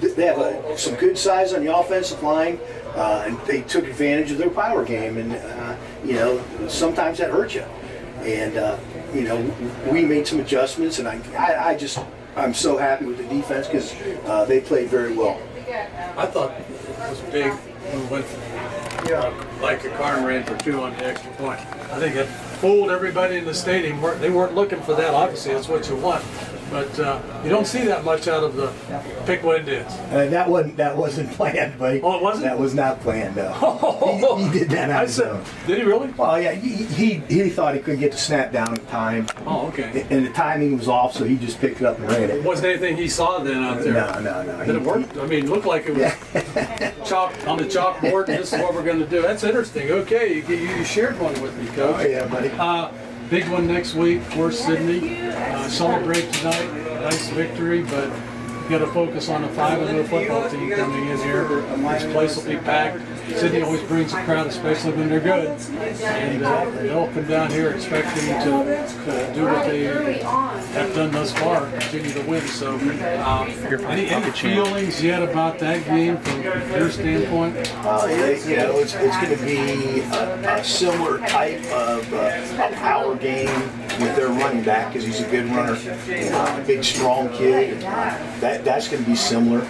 they have some good size on the offensive line, and they took advantage of their power game. And you know, sometimes that hurts you. And you know, we made some adjustments, and I'm so happy with the defense because they played very well. I thought it was big when we went like a car and ran for 2 on the extra point. I think it fooled everybody in the stadium. They weren't looking for that. Obviously, that's what you want. But you don't see that much out of the Piqua Indians. That wasn't planned, buddy. Oh, it wasn't? That was not planned, though. He did that on his own. Did he really? Well, yeah, he thought he couldn't get the snap down in time. Oh, okay. And the timing was off, so he just picked it up and ran it. Wasn't anything he saw then out there? No. Did it work? I mean, it looked like it was chalk on the chalkboard, and this is what we're going to do. That's interesting. Okay, you shared one with me, Coach. Oh, yeah, buddy. Big one next week for Sydney. Celebrate tonight. Nice victory, but you got to focus on a 5-0 football team coming in here. This place will be packed. Sydney always brings a crowd, especially when they're good. And they'll come down here expecting to do what they have done thus far, continue to win. So, any feelings yet about that game from your standpoint? You know, it's going to be a similar type of a power game with their running back because he's a good runner, a big, strong kid. That's going to be similar.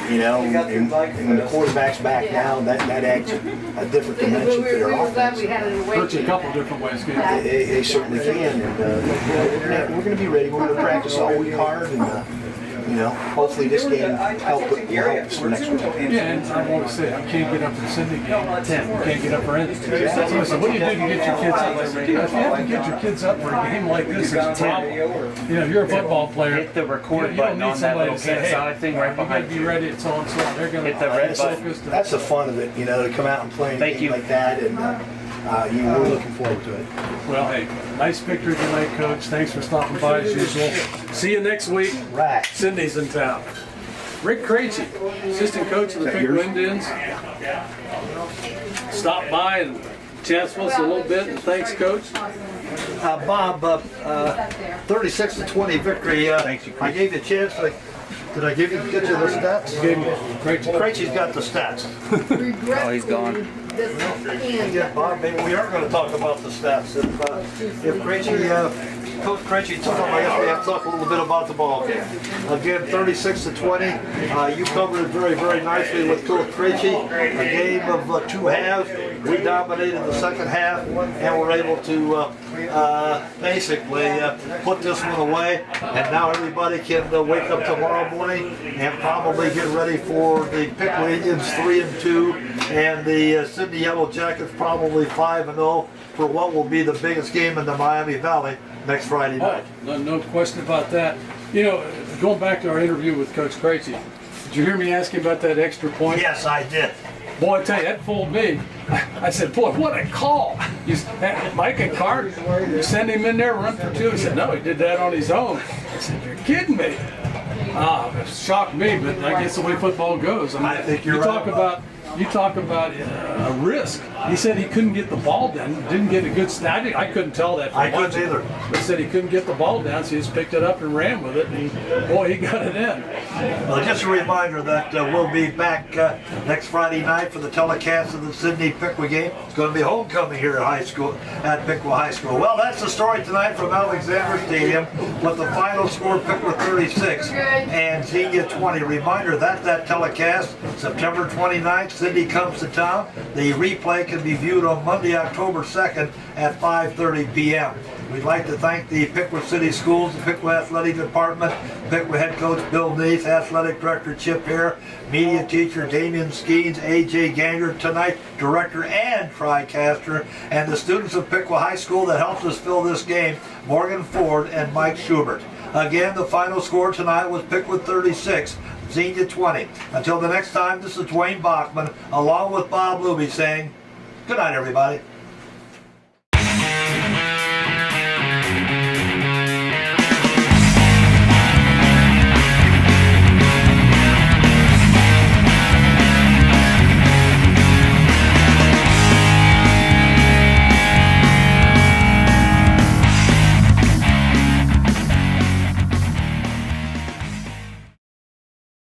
You know, and when the quarterback's back now, that adds a different dimension to their offense. Hurts a couple different ways. They certainly can, and we're going to be ready. We're going to practice all week hard, and you know, hopefully this game will help us for next week. Yeah, and I want to say, you can't get up for the Sydney game 10. You can't get up for anything. So what do you do to get your kids up? If you have to get your kids up for a game like this, it's a problem. You know, you're a football player. Hit the record you button don't need on that somebody little to say, hey, Panasonic thing right behind you. Be ready at so and so. They're going to hit the red button. That's the fun of it, you know, to come out and play a game like that, and you know, we're looking forward to it. Well, hey, nice victory tonight, Coach. Thanks for stopping by as usual. See you next week. Right. Sydney's in town. Rick Krejci, assistant coach of the Piqua Indians. Stop by and chat with us a little bit, and thanks, Coach. Bob, 36-20 victory. Thanks, you, I gave you a chance. Did I get you the stats? Krejci's got the stats. Oh, he's gone. Yeah, Bob, maybe we are going to talk about the stats. If Krejci, Coach Krejci took them, I guess we have to talk a little bit about the ball game. Again, 36-20. You covered it very, very nicely with Coach Krejci. A game of 2 halves. We dominated the second half and were able to basically put this one away. And now everybody can wake up tomorrow morning and probably get ready for the Piqua Indians 3-2 and the Sydney Yellow Jackets probably 5-0 for what will be the biggest game in the Miami Valley next Friday night. Oh, no question about that. You know, going back to our interview with Coach Krejci, did you hear me asking about that extra point? Yes, I did. Boy, I tell you, that fooled me. I said, boy, what a call. Mike and Cart, you send him in there, run for 2. He said, no, he did that on his own. I said, you're kidding me. It shocked me, but I guess the way football goes. I think you're right. You talk about a risk. He said he couldn't get the ball down. Didn't get a good snap. I couldn't tell that. I couldn't either. But said he couldn't get the ball down, so he just picked it up and ran with it. And boy, he got it in. Well, just a reminder that we'll be back next Friday night for the telecast of the Sydney Piqua game. It's going to be homecoming here at Piqua High School. Well, that's the story tonight from Alexander Stadium with the final score Piqua 36 and Xenia 20. Reminder that telecast September 29th. Sydney comes to town. The replay can be viewed on Monday, October 2nd at 5:30 p.m. We'd like to thank the Piqua City Schools, the Piqua Athletic Department, Piqua Head Coach Bill Neath, Athletic Director Chip Hare, Media Teacher Damian Skeens, A.J. Ganger, tonight Director and TriCaster, and the students of Piqua High School that helped us fill this game, Morgan Ford and Mike Schubert. Again, the final score tonight was Piqua 36, Xenia 20. Until the next time, this is Dwayne Bachman, along with Bob Luby saying, good night, everybody.